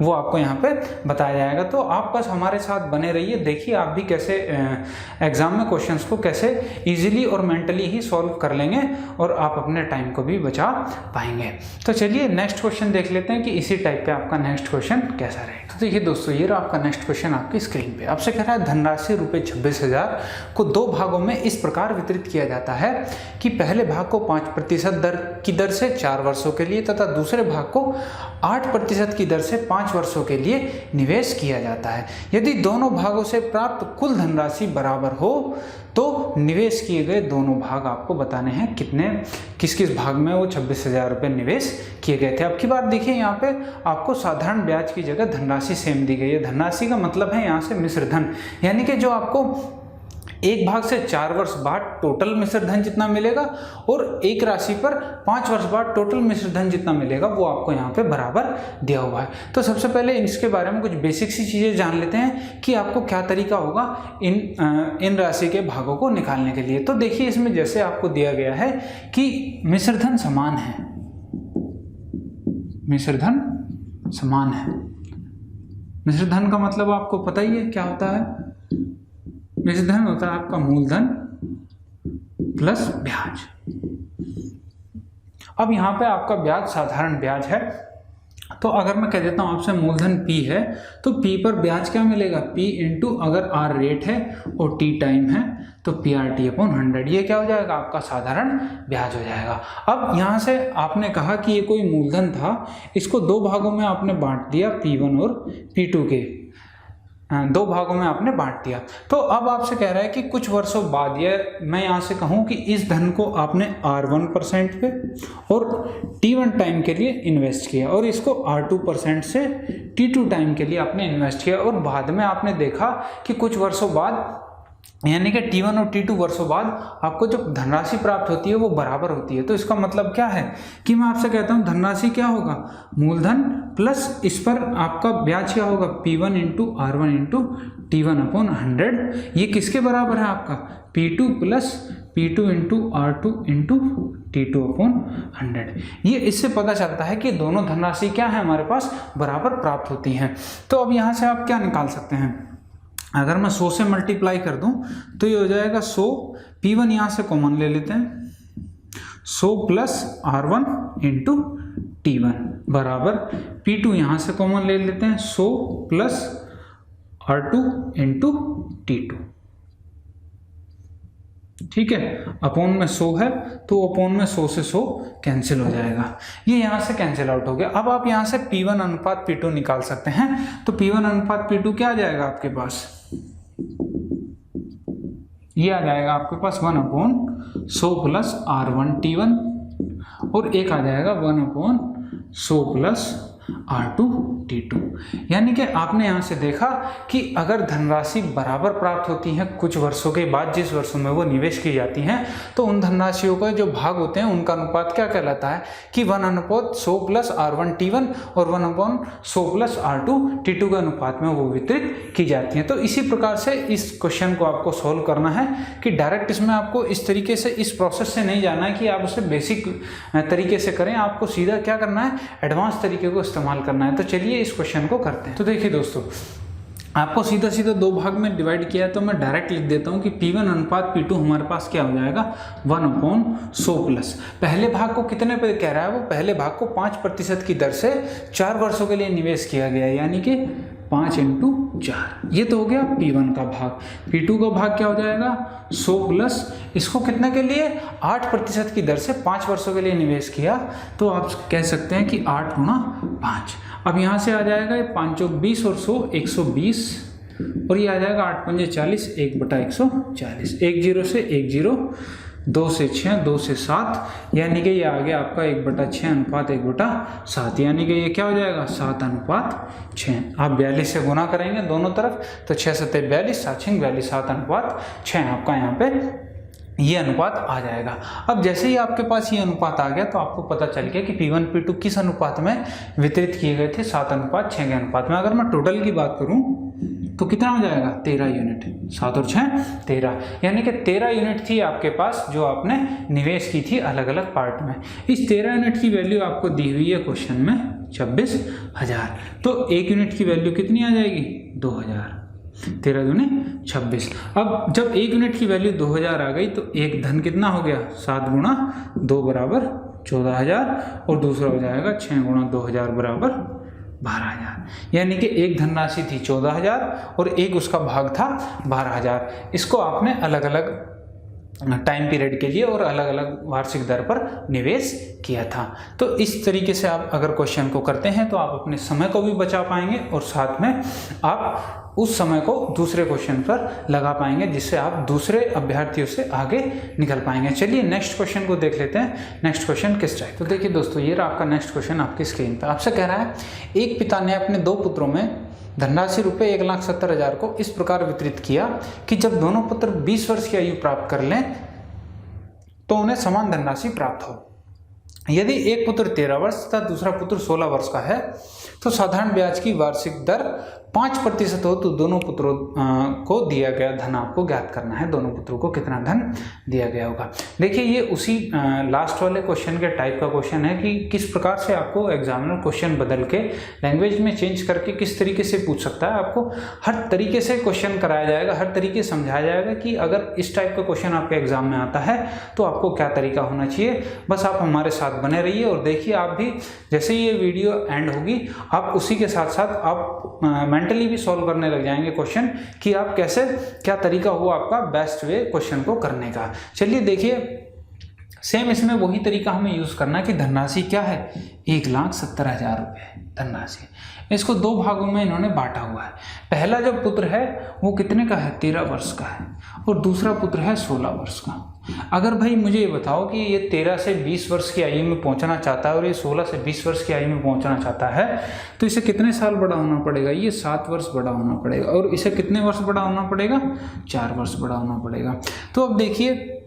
वो आपको यहाँ पे बताया जाएगा। तो आप बस हमारे साथ बने रहिए, देखिए आप भी कैसे एग्जाम में क्वेश्चन को कैसे ईजिली और मेंटली ही सॉल्व कर लेंगे और आप अपने टाइम को भी बचा पाएंगे। तो चलिए नेक्स्ट क्वेश्चन देख लेते हैं कि इसी टाइप पे आपका नेक्स्ट क्वेश्चन कैसा रहेगा। तो देखिए दोस्तों, ये रहा आपका नेक्स्ट क्वेश्चन आपकी स्क्रीन पे। आपसे कह रहा है धनराशि रुपये 26,000 को 2 भागों में इस प्रकार वितरित किया जाता है कि पहले भाग को 5% की दर से 4 वर्षों के लिए तथा दूसरे भाग को 8% की दर से 5 वर्षों के लिए निवेश किया जाता है। यदि दोनों भागों से प्राप्त कुल धनराशि बराबर हो तो निवेश किए गए दोनों भाग आपको बताने हैं कितने, किस किस भाग में वो 26,000 रुपये निवेश किए गए थे। अब की बात देखिए, यहाँ पे आपको साधारण ब्याज की जगह धनराशि सेम दी गई है। धनराशि का मतलब है यहाँ से मिश्र धन, यानी कि जो आपको एक भाग से 4 वर्ष बाद टोटल मिश्र धन जितना मिलेगा और एक राशि पर 5 वर्ष बाद टोटल मिश्र धन जितना मिलेगा वो आपको यहाँ पे बराबर दिया हुआ है। तो सबसे पहले इसके बारे में कुछ बेसिक सी चीज़ें जान लेते हैं कि आपको क्या तरीका होगा इन राशि के भागों को निकालने के लिए। तो देखिए इसमें जैसे आपको दिया गया है कि मिश्र धन समान है, मिश्र धन समान है। मिश्र धन का मतलब आपको पता ही है क्या होता है। मिश्र धन होता है आपका मूलधन प्लस ब्याज। अब यहाँ पे आपका ब्याज साधारण ब्याज है, तो अगर मैं कह देता हूँ आपसे मूलधन P है तो P पर ब्याज क्या मिलेगा, P इंटू अगर R रेट है और T टाइम है तो PRT अपॉन 100, ये क्या हो जाएगा आपका साधारण ब्याज हो जाएगा। अब यहाँ से आपने कहा कि ये कोई मूलधन था, इसको दो भागों में आपने बांट दिया, P1 और P2 के दो भागों में आपने बांट दिया। तो अब आपसे कह रहा है कि कुछ वर्षों बाद ये मैं यहाँ से कहूँ कि इस धन को आपने R1% पे और T1 टाइम के लिए इन्वेस्ट किया और इसको R2% से T2 टाइम के लिए आपने इन्वेस्ट किया और बाद में आपने देखा कि कुछ वर्षों बाद यानी कि T1 और T2 वर्षों बाद आपको जो धनराशि प्राप्त होती है वो बराबर होती है। तो इसका मतलब क्या है कि मैं आपसे कहता हूँ धनराशि क्या होगा, मूलधन प्लस इस पर आपका ब्याज क्या होगा, P1 into R1 into T1 upon 100। ये किसके बराबर है आपका P2 plus P2 into R2 into T2 upon 100। ये इससे पता चलता है कि दोनों धनराशि क्या है हमारे पास बराबर प्राप्त होती हैं। तो अब यहाँ से आप क्या निकाल सकते हैं, अगर मैं 100 से मल्टीप्लाई कर दूं तो ये हो जाएगा 100, P1 यहाँ से कॉमन ले लेते हैं, 100 प्लस R1 इंटू T1 बराबर P2 यहाँ से कॉमन ले लेते हैं, 100 प्लस R2 इंटू T2। ठीक है, अपॉन में 100 है तो अपॉन में 100 से 100 कैंसिल हो जाएगा, ये यहाँ से कैंसिल आउट हो गया। अब आप यहाँ से P1 अनुपात P2 निकाल सकते हैं। तो P1 अनुपात P2 क्या आ जाएगा आपके पास, ये आ जाएगा आपके पास 1/100 प्लस R1 T1 और एक आ जाएगा 1/100 प्लस R2 T2। यानी कि आपने यहाँ से देखा कि अगर धनराशि बराबर प्राप्त होती है कुछ वर्षों के बाद, जिस वर्षों में वो निवेश की जाती हैं, तो उन धनराशियों का जो भाग होते हैं उनका अनुपात क्या कहलाता है कि 1/100 प्लस R1 T1 और 1/100 प्लस R2 T2 के अनुपात में वो वितरित की जाती हैं। तो इसी प्रकार से इस क्वेश्चन को आपको सॉल्व करना है कि डायरेक्ट इसमें आपको इस तरीके से इस प्रोसेस से नहीं जाना है कि आप उसे बेसिक तरीके से करें, आपको सीधा क्या करना है एडवांस तरीके को इस्तेमाल करना है। तो चलिए इस क्वेश्चन को करते हैं। तो देखिए दोस्तों, आपको सीधा सीधा दो भाग में डिवाइड किया है तो मैं डायरेक्ट लिख देता हूँ कि P1 अनुपात P2 हमारे पास क्या हो जाएगा 1/100 प्लस, पहले भाग को कितने पे कह रहा है वो, पहले भाग को 5% की दर से 4 वर्षों के लिए निवेश किया गया, यानी कि 5 इंटू 4, ये तो हो गया P1 का भाग। P2 का भाग क्या हो जाएगा 100 प्लस, इसको कितने के लिए 8% की दर से 5 वर्षों के लिए निवेश किया, तो आप कह सकते हैं कि 8 गुणा 5। अब यहाँ से आ जाएगा 5 20 और 100 120 और ये आ जाएगा 8 पंजे 40 1/140, 1 0 से 1 0, 2 से 6, 2 से 7, यानी कि ये आ गया आपका 1/6 अनुपात 1/7, यानी कि ये क्या हो जाएगा 7/6। आप 42 से गुना करेंगे दोनों तरफ तो 6 7 42, 7 6 42, 7/6 आपका यहाँ पे ये अनुपात आ जाएगा। अब जैसे ही आपके पास ये अनुपात आ गया तो आपको पता चल गया कि P1 P2 किस अनुपात में वितरित किए गए थे, 7/6 के अनुपात में। अगर मैं टोटल की बात करूं तो कितना हो जाएगा 13 यूनिट, 7 और 6 13, यानी कि 13 यूनिट थी आपके पास जो आपने निवेश की थी अलग अलग पार्ट में। इस 13 यूनिट की वैल्यू आपको दी हुई है क्वेश्चन में 26,000, तो 1 यूनिट की वैल्यू कितनी आ जाएगी 2000, 13 दूनी 26। अब जब 1 यूनिट की वैल्यू 2000 आ गई तो एक धन कितना हो गया 7 गुणा 2 बराबर 14000 और दूसरा हो जाएगा 6 गुणा 2000 बराबर 12000, यानी कि एक धनराशि थी 14000 और एक उसका भाग था 12000। इसको आपने अलग अलग टाइम पीरियड के लिए और अलग अलग वार्षिक दर पर निवेश किया था। तो इस तरीके से आप अगर क्वेश्चन को करते हैं तो आप अपने समय को भी बचा पाएंगे और साथ में आप उस समय को दूसरे क्वेश्चन पर लगा पाएंगे, जिससे आप दूसरे अभ्यर्थियों से आगे निकल पाएंगे। चलिए नेक्स्ट क्वेश्चन को देख लेते हैं। नेक्स्ट क्वेश्चन किस टाइप। तो देखिए दोस्तों, ये रहा आपका नेक्स्ट क्वेश्चन आपकी स्क्रीन पर। आपसे कह रहा है एक पिता ने अपने 2 पुत्रों में धनराशि रुपये 1,70,000 को इस प्रकार वितरित किया कि जब दोनों पुत्र 20 वर्ष की आयु प्राप्त कर लें तो उन्हें समान धनराशि प्राप्त हो। यदि एक पुत्र 13 वर्ष तथा दूसरा पुत्र 16 वर्ष का है तो साधारण ब्याज की वार्षिक दर 5% हो, तो दोनों पुत्रों को दिया गया धन आपको ज्ञात करना है। दोनों पुत्रों को कितना धन दिया गया होगा। देखिए ये उसी लास्ट वाले क्वेश्चन के टाइप का क्वेश्चन है कि किस प्रकार से आपको एग्जामिनर क्वेश्चन बदल के लैंग्वेज में चेंज करके किस तरीके से पूछ सकता है। आपको हर तरीके से क्वेश्चन कराया जाएगा, हर तरीके से समझाया जाएगा कि अगर इस टाइप का क्वेश्चन आपके एग्जाम में आता है तो आपको क्या तरीका होना चाहिए। बस आप हमारे साथ बने रहिए और देखिए, आप भी जैसे ये वीडियो एंड होगी आप उसी के साथ साथ आप मेंटली भी सॉल्व करने लग जाएंगे क्वेश्चन कि आप कैसे, क्या तरीका हुआ आपका बेस्ट वे क्वेश्चन को करने का। चलिए देखिए, सेम इसमें वही तरीका हमें यूज करना है कि धनराशि क्या है, 1,70,000 रुपये धनराशि। इसको दो भागों में इन्होंने बांटा हुआ है। पहला जो पुत्र है वो कितने का है, 13 वर्ष का है, और दूसरा पुत्र है 16 वर्ष का। अगर भाई मुझे ये बताओ कि ये 13 से 20 वर्ष की आयु में पहुंचना चाहता है और ये 16 से 20 वर्ष की आयु में पहुंचना चाहता है तो इसे कितने साल बड़ा होना पड़ेगा, ये 7 वर्ष बड़ा होना पड़ेगा। और इसे कितने वर्ष बड़ा होना पड़ेगा, 4 वर्ष बड़ा होना पड़ेगा। तो अब देखिए,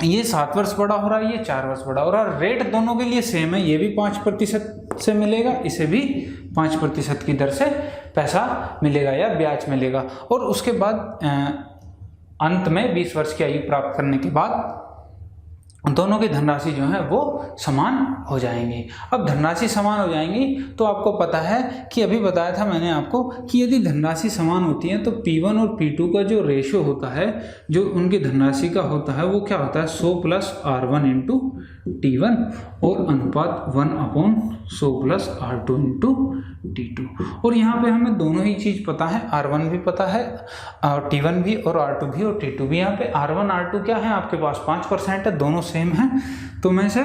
ये 7 वर्ष बड़ा हो रहा है, ये 4 वर्ष बड़ा हो रहा है। रेट दोनों के लिए सेम है, ये भी 5% से मिलेगा, इसे भी 5% की दर से पैसा मिलेगा या ब्याज मिलेगा। और उसके बाद अंत में 20 वर्ष की आयु प्राप्त करने के बाद दोनों की धनराशि जो है वो समान हो जाएंगी। अब धनराशि समान हो जाएंगी तो आपको पता है कि अभी बताया था मैंने आपको कि यदि धनराशि समान होती है तो P1 और P2 का जो रेशियो होता है, जो उनकी धनराशि का होता है, वो क्या होता है, 100 + R1 × T1 और अनुपात 1/100 + R2 × T2। और यहाँ पे हमें दोनों ही चीज़ पता है, R1 भी पता है और T1 भी और R2 भी और T2 भी। यहाँ पे R1 R2 क्या है आपके पास, 5% है, दोनों सेम है, तो मैं इसे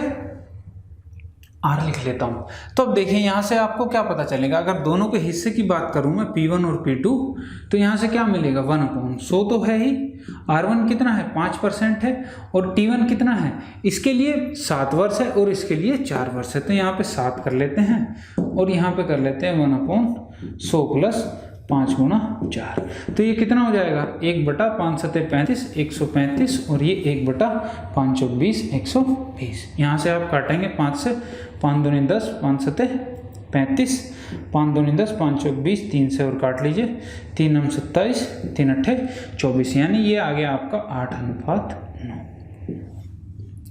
R लिख लेता हूँ। तो अब देखिए यहाँ से आपको क्या पता चलेगा, अगर दोनों के हिस्से की बात करूँ मैं P1 और P2 तो यहाँ से क्या मिलेगा, 1/100 तो है ही। R1 कितना है, 5% है, और T1 कितना है, इसके लिए 7 वर्ष है और इसके लिए 4 वर्ष है। तो यहाँ पे 7 कर लेते हैं और यहाँ पे कर लेते हैं 1/100 + 5 × 4। तो ये कितना हो जाएगा, 1/5 × 35 135 और ये 1/5 × 20 120। यहाँ से आप काटेंगे 5 से, 5 दूनी 10, 5 7 35, 5 दूनी 10, 5 चौक 20, 3 से और काट लीजिए, 3 9 27, 3 8 24, यानी ये आ गया आपका 8:9।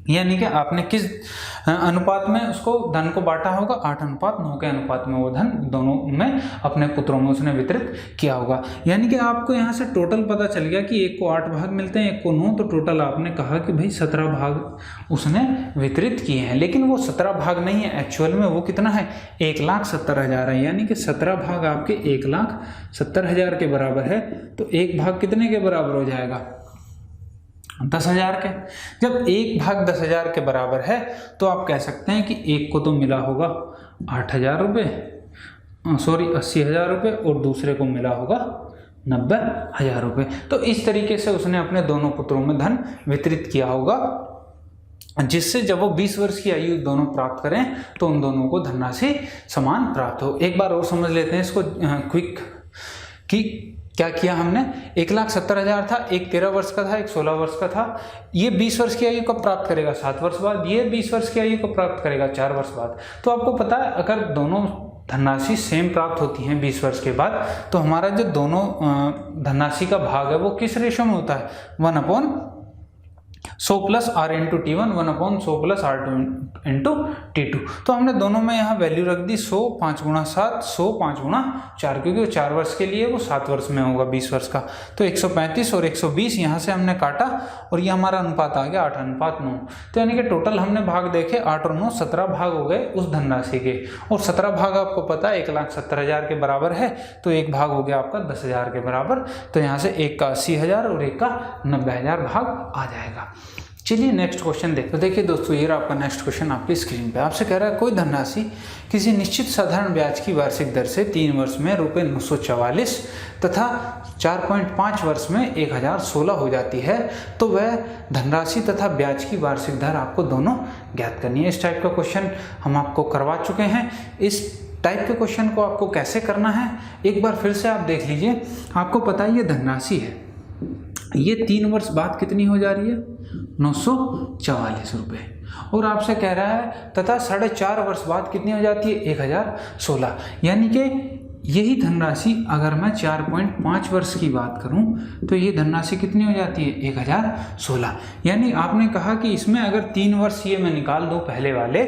यानी कि आपने किस अनुपात में उसको धन को बांटा होगा, 8:9 के अनुपात में वो धन दोनों में अपने पुत्रों में उसने वितरित किया होगा। यानी कि आपको यहाँ से टोटल पता चल गया कि एक को 8 भाग मिलते हैं, एक को 9, तो टोटल आपने कहा कि भाई 17 भाग उसने वितरित किए हैं। लेकिन वो 17 भाग नहीं है, एक्चुअल में वो कितना है, 1,70,000 है। यानी कि 17 भाग आपके 1,70,000 के बराबर है, तो एक भाग कितने के बराबर हो जाएगा, 10,000 के। जब एक भाग 10,000 के बराबर है तो आप कह सकते हैं कि एक को तो मिला होगा 8,000 रुपये, 80,000 रुपये, और दूसरे को मिला होगा 90,000 रुपये। तो इस तरीके से उसने अपने दोनों पुत्रों में धन वितरित किया होगा, जिससे जब वो 20 वर्ष की आयु दोनों प्राप्त करें तो उन दोनों को धनराशि समान प्राप्त हो। एक बार और समझ लेते हैं इसको क्विक कि क्या किया हमने, 1,70,000 था, एक 13 वर्ष का था, एक 16 वर्ष का था। ये 20 वर्ष की आयु कब प्राप्त करेगा, 7 वर्ष बाद। ये 20 वर्ष की आयु को प्राप्त करेगा 4 वर्ष बाद। तो आपको पता है अगर दोनों धनराशि सेम प्राप्त होती हैं 20 वर्ष के बाद, तो हमारा जो दोनों धनराशि का भाग है वो किस रेशो में होता है, 1/100 + R × T1, 1/100 + R2 × T2। तो हमने दोनों में यहाँ वैल्यू रख दी 100, 5 × 7, 100, 5 × 4, क्योंकि वो 4 वर्ष के लिए, वो 7 वर्ष में होगा 20 वर्ष का। तो 135 और 120 यहाँ से हमने काटा और ये हमारा अनुपात आ गया 8:9। तो यानी कि टोटल हमने भाग देखे 8 और 9, 17 भाग हो गए उस धनराशि के। और 17 भाग आपको पता है 1,70,000 के बराबर है, तो एक भाग हो गया आपका 10,000 के बराबर। तो यहाँ से एक का 80,000 और एक का 90,000 भाग आ जाएगा। चलिए नेक्स्ट क्वेश्चन देखते हैं। देखिए दोस्तों, ये रहा आपका नेक्स्ट क्वेश्चन आपकी स्क्रीन पे। आपसे कह रहा है कोई धनराशि किसी निश्चित साधारण ब्याज की वार्षिक दर से 3 वर्ष में ₹944 तथा 4.5 वर्ष में 1,016 हो जाती है, तो वह धनराशि तथा ब्याज की वार्षिक दर आपको दोनों ज्ञात करनी है। इस टाइप का क्वेश्चन हम आपको करवा चुके हैं। इस टाइप के क्वेश्चन को आपको कैसे करना है एक बार फिर से आप देख लीजिए। आपको पता है ये धनराशि है, ये 3 वर्ष बाद कितनी हो जा रही है 944 रुपये, और आपसे कह रहा है तथा 4.5 वर्ष बाद कितनी हो जाती है 1016। यानी कि यही धनराशि अगर मैं 4.5 वर्ष की बात करूं तो ये धनराशि कितनी हो जाती है 1016। यानी आपने कहा कि इसमें अगर 3 वर्ष ये मैं निकाल दूं पहले वाले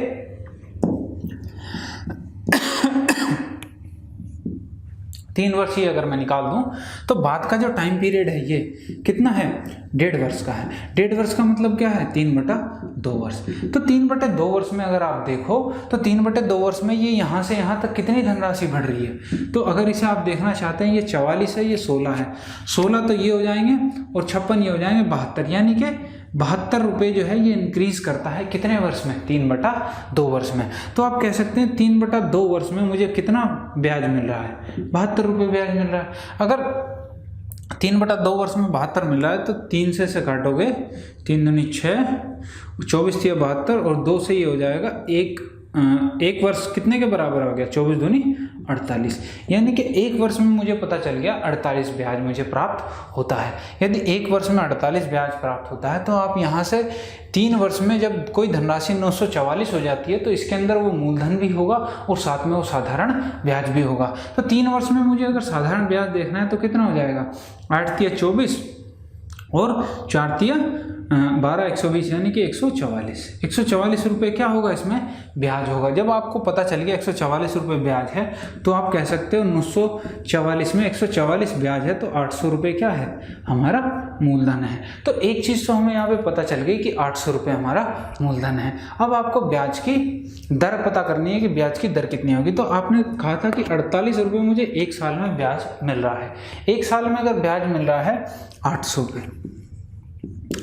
3 वर्ष ही अगर मैं निकाल दूं तो बाद का जो टाइम पीरियड है ये कितना है 1.5 वर्ष का है। 1.5 वर्ष का मतलब क्या है 3/2 वर्ष। तो 3/2 वर्ष में अगर आप देखो तो 3/2 वर्ष में ये यहाँ से यहाँ तक कितनी धनराशि बढ़ रही है। तो अगर इसे आप देखना चाहते हैं ये 44 है, ये 16 है, 16 तो ये हो जाएंगे और 56 ये हो जाएंगे 72। यानी कि 72 रुपये जो है ये इंक्रीज करता है कितने वर्ष में 3/2 वर्ष में। तो आप कह सकते हैं 3/2 वर्ष में मुझे कितना ब्याज मिल रहा है 72 रुपये ब्याज मिल रहा है। अगर 3/2 वर्ष में 72 मिल रहा है तो 3 से काटोगे 3 दूनी 6, 24 या 72 और 2 से ये हो जाएगा 1 वर्ष कितने के बराबर हो गया 24 दूनी 48। यानी कि 1 वर्ष में मुझे पता चल गया 48 ब्याज मुझे प्राप्त होता है। यदि 1 वर्ष में 48 ब्याज प्राप्त होता है तो आप यहाँ से 3 वर्ष में जब कोई धनराशि 944 हो जाती है तो इसके अंदर वो मूलधन भी होगा और साथ में वो साधारण ब्याज भी होगा। तो 3 वर्ष में मुझे अगर साधारण ब्याज देखना है तो कितना हो जाएगा 8 तिया 24 और 4 तिया 12, 120 यानी कि 144 रुपये क्या होगा इसमें ब्याज होगा। जब आपको पता चल गया 144 रुपये ब्याज है तो आप कह सकते हो 944 में 144 ब्याज है तो 800 रुपये क्या है हमारा मूलधन है। तो एक चीज़ तो हमें यहाँ पे पता चल गई कि 800 रुपये हमारा मूलधन है। अब आपको ब्याज की दर पता करनी है कि ब्याज की दर कितनी होगी। तो आपने कहा था कि 48 रुपये मुझे 1 साल में ब्याज मिल रहा है। 1 साल में अगर ब्याज मिल रहा है 800 रुपये,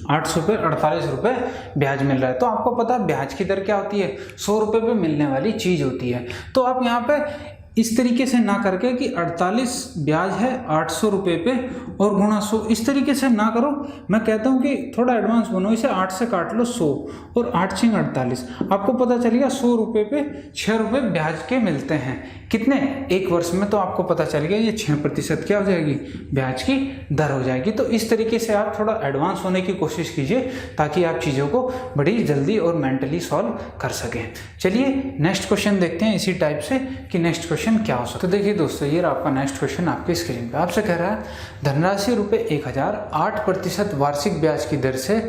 800 पे 48 रुपये ब्याज मिल रहा है। तो आपको पता है ब्याज की दर क्या होती है 100 रुपये पे मिलने वाली चीज़ होती है। तो आप यहाँ पे इस तरीके से ना करके कि 48 ब्याज है 800 रुपये पे और गुणा 100, इस तरीके से ना करो। मैं कहता हूँ कि थोड़ा एडवांस बनो, इसे 8 से काट लो 100 और 8 × 48, आपको पता चलेगा 100 रुपये पे 6 रुपये ब्याज के मिलते हैं। कितने 1 वर्ष में। तो आपको पता चल गया ये 6% क्या हो जाएगी ब्याज की दर हो जाएगी। तो इस तरीके से आप थोड़ा एडवांस होने की कोशिश कीजिए ताकि आप चीज़ों को बड़ी जल्दी और मेंटली सॉल्व कर सकें। चलिए नेक्स्ट क्वेश्चन देखते हैं इसी टाइप से कि नेक्स्ट क्वेश्चन क्या हो सकता है। तो देखिए दोस्तों ये आपका नेक्स्ट क्वेश्चन आपकी स्क्रीन पे आपसे कह रहा है धनराशि रुपये 1000 8% वार्षिक ब्याज की दर से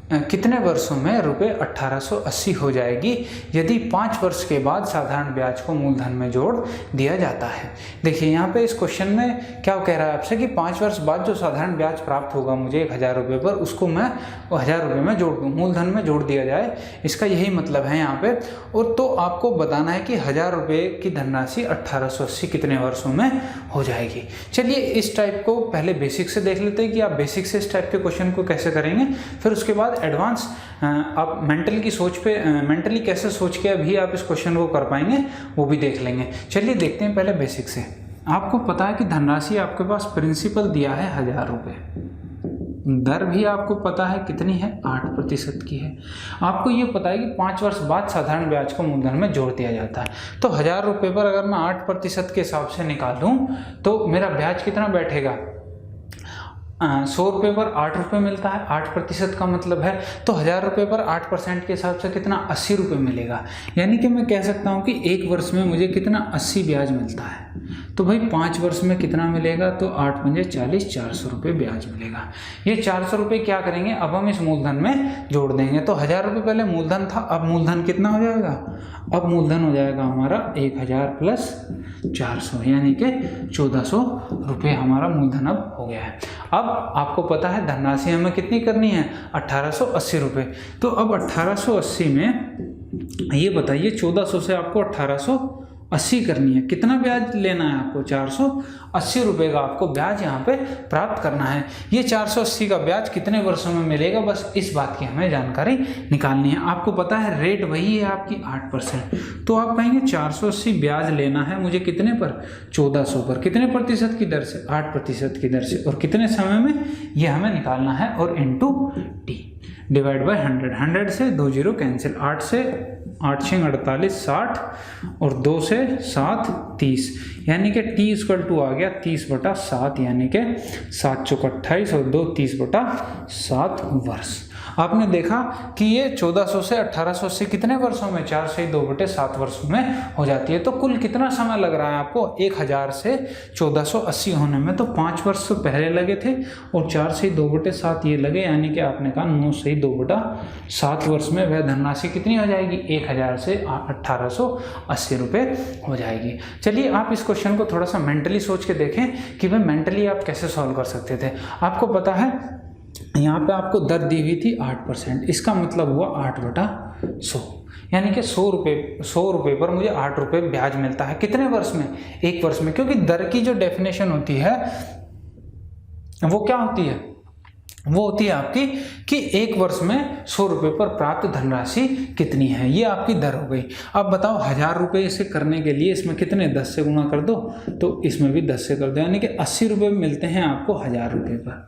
कितने वर्षों में रुपये 1880 हो जाएगी यदि 5 वर्ष के बाद साधारण ब्याज को मूलधन में जोड़ दिया जाता है। देखिए यहाँ पे इस क्वेश्चन में क्या कह रहा है आपसे कि 5 वर्ष बाद जो साधारण ब्याज प्राप्त होगा मुझे 1000 रुपये पर, उसको मैं 1000 रुपये में जोड़ दूँ, मूलधन में जोड़ दिया जाए, इसका यही मतलब है यहाँ पे। और तो आपको बताना है कि 1000 रुपये की धनराशि 1880 कितने वर्षों में हो जाएगी। चलिए इस टाइप को पहले बेसिक से देख लेते हैं कि आप बेसिक से इस टाइप के क्वेश्चन को कैसे करेंगे, फिर उसके बाद एडवांस आप मेंटल की सोच पे मेंटली कैसे सोच के अभी आप इस क्वेश्चन को कर पाएंगे वो भी देख लेंगे। चलिए देखते हैं पहले बेसिक से। आपको पता है कि धनराशि आपके पास प्रिंसिपल दिया है 1000 रुपये, दर भी आपको पता है कितनी है 8% की है। आपको ये पता है कि 5 वर्ष बाद साधारण ब्याज को मूलधन में जोड़ दिया जाता है। तो 1000 रुपये पर अगर मैं 8% के हिसाब से निकालूं तो मेरा ब्याज कितना बैठेगा 100 रुपये पर 8 रुपये मिलता है, 8% का मतलब है तो 1000 रुपये पर 8% के हिसाब से कितना 80 रुपये मिलेगा। यानी कि मैं कह सकता हूँ कि 1 वर्ष में मुझे कितना 80 ब्याज मिलता है। तो भाई 5 वर्ष में कितना मिलेगा तो 8 × 5 = 40, 400 रुपये ब्याज मिलेगा। ये 400 रुपये क्या करेंगे अब हम इस मूलधन में जोड़ देंगे। तो 1000 रुपये पहले मूलधन था, अब मूलधन कितना हो जाएगा, अब मूलधन हो जाएगा हमारा 1000 + 400 यानी कि 1400 रुपये हमारा मूलधन अब हो गया है। अब आपको पता है धनराशि हमें कितनी करनी है 1880 रुपये। तो अब 1880 में ये बताइए 1400 से आपको 1880 करनी है, कितना ब्याज लेना है आपको 480 रुपये का आपको ब्याज यहाँ पे प्राप्त करना है। ये 480 का ब्याज कितने वर्षों में मिलेगा बस इस बात की हमें जानकारी निकालनी है। आपको पता है रेट वही है आपकी 8%, तो आप कहेंगे 480 ब्याज लेना है मुझे कितने पर 1400 पर, कितने प्रतिशत की दर से 8% की दर से, और कितने समय में ये हमें निकालना है और × t। डिवाइड बाय 100, 100 से 2 जीरो कैंसिल, 8 से 8 6 48 60 और 2 से 7 30, यानी कि t इक्वल टू आ गया 30/7, यानी कि 7 चौक 28 और 2 30/7 वर्ष। आपने देखा कि ये 1400 से 1880 कितने वर्षों में, 4 से 2/7 वर्षों में हो जाती है। तो कुल कितना समय लग रहा है आपको 1000 से 1480 होने में, तो 5 वर्ष तो पहले लगे थे और 4 से 2/7 ये लगे, यानी कि आपने कहा 9 से 2/7 वर्ष में वह धनराशि कितनी हो जाएगी, 1000 से 1880 रुपये हो जाएगी। चलिए आप इस क्वेश्चन को थोड़ा सा मेंटली सोच के देखें कि भाई मेंटली आप कैसे सॉल्व कर सकते थे। आपको पता है यहाँ पे आपको दर दी हुई थी 8%, इसका मतलब हुआ 8/100, यानी कि 100 रुपये पर मुझे 8 रुपये ब्याज मिलता है। कितने वर्ष में, 1 वर्ष में, क्योंकि दर की जो डेफिनेशन होती है वो क्या होती है, वो होती है आपकी कि 1 वर्ष में 100 रुपये पर प्राप्त धनराशि कितनी है, ये आपकी दर हो गई। अब बताओ 1000 रुपये इसे करने के लिए इसमें कितने 10 से गुणा कर दो, तो इसमें भी 10 से कर दो, यानी कि 80 रुपये मिलते हैं आपको 1000 रुपये पर।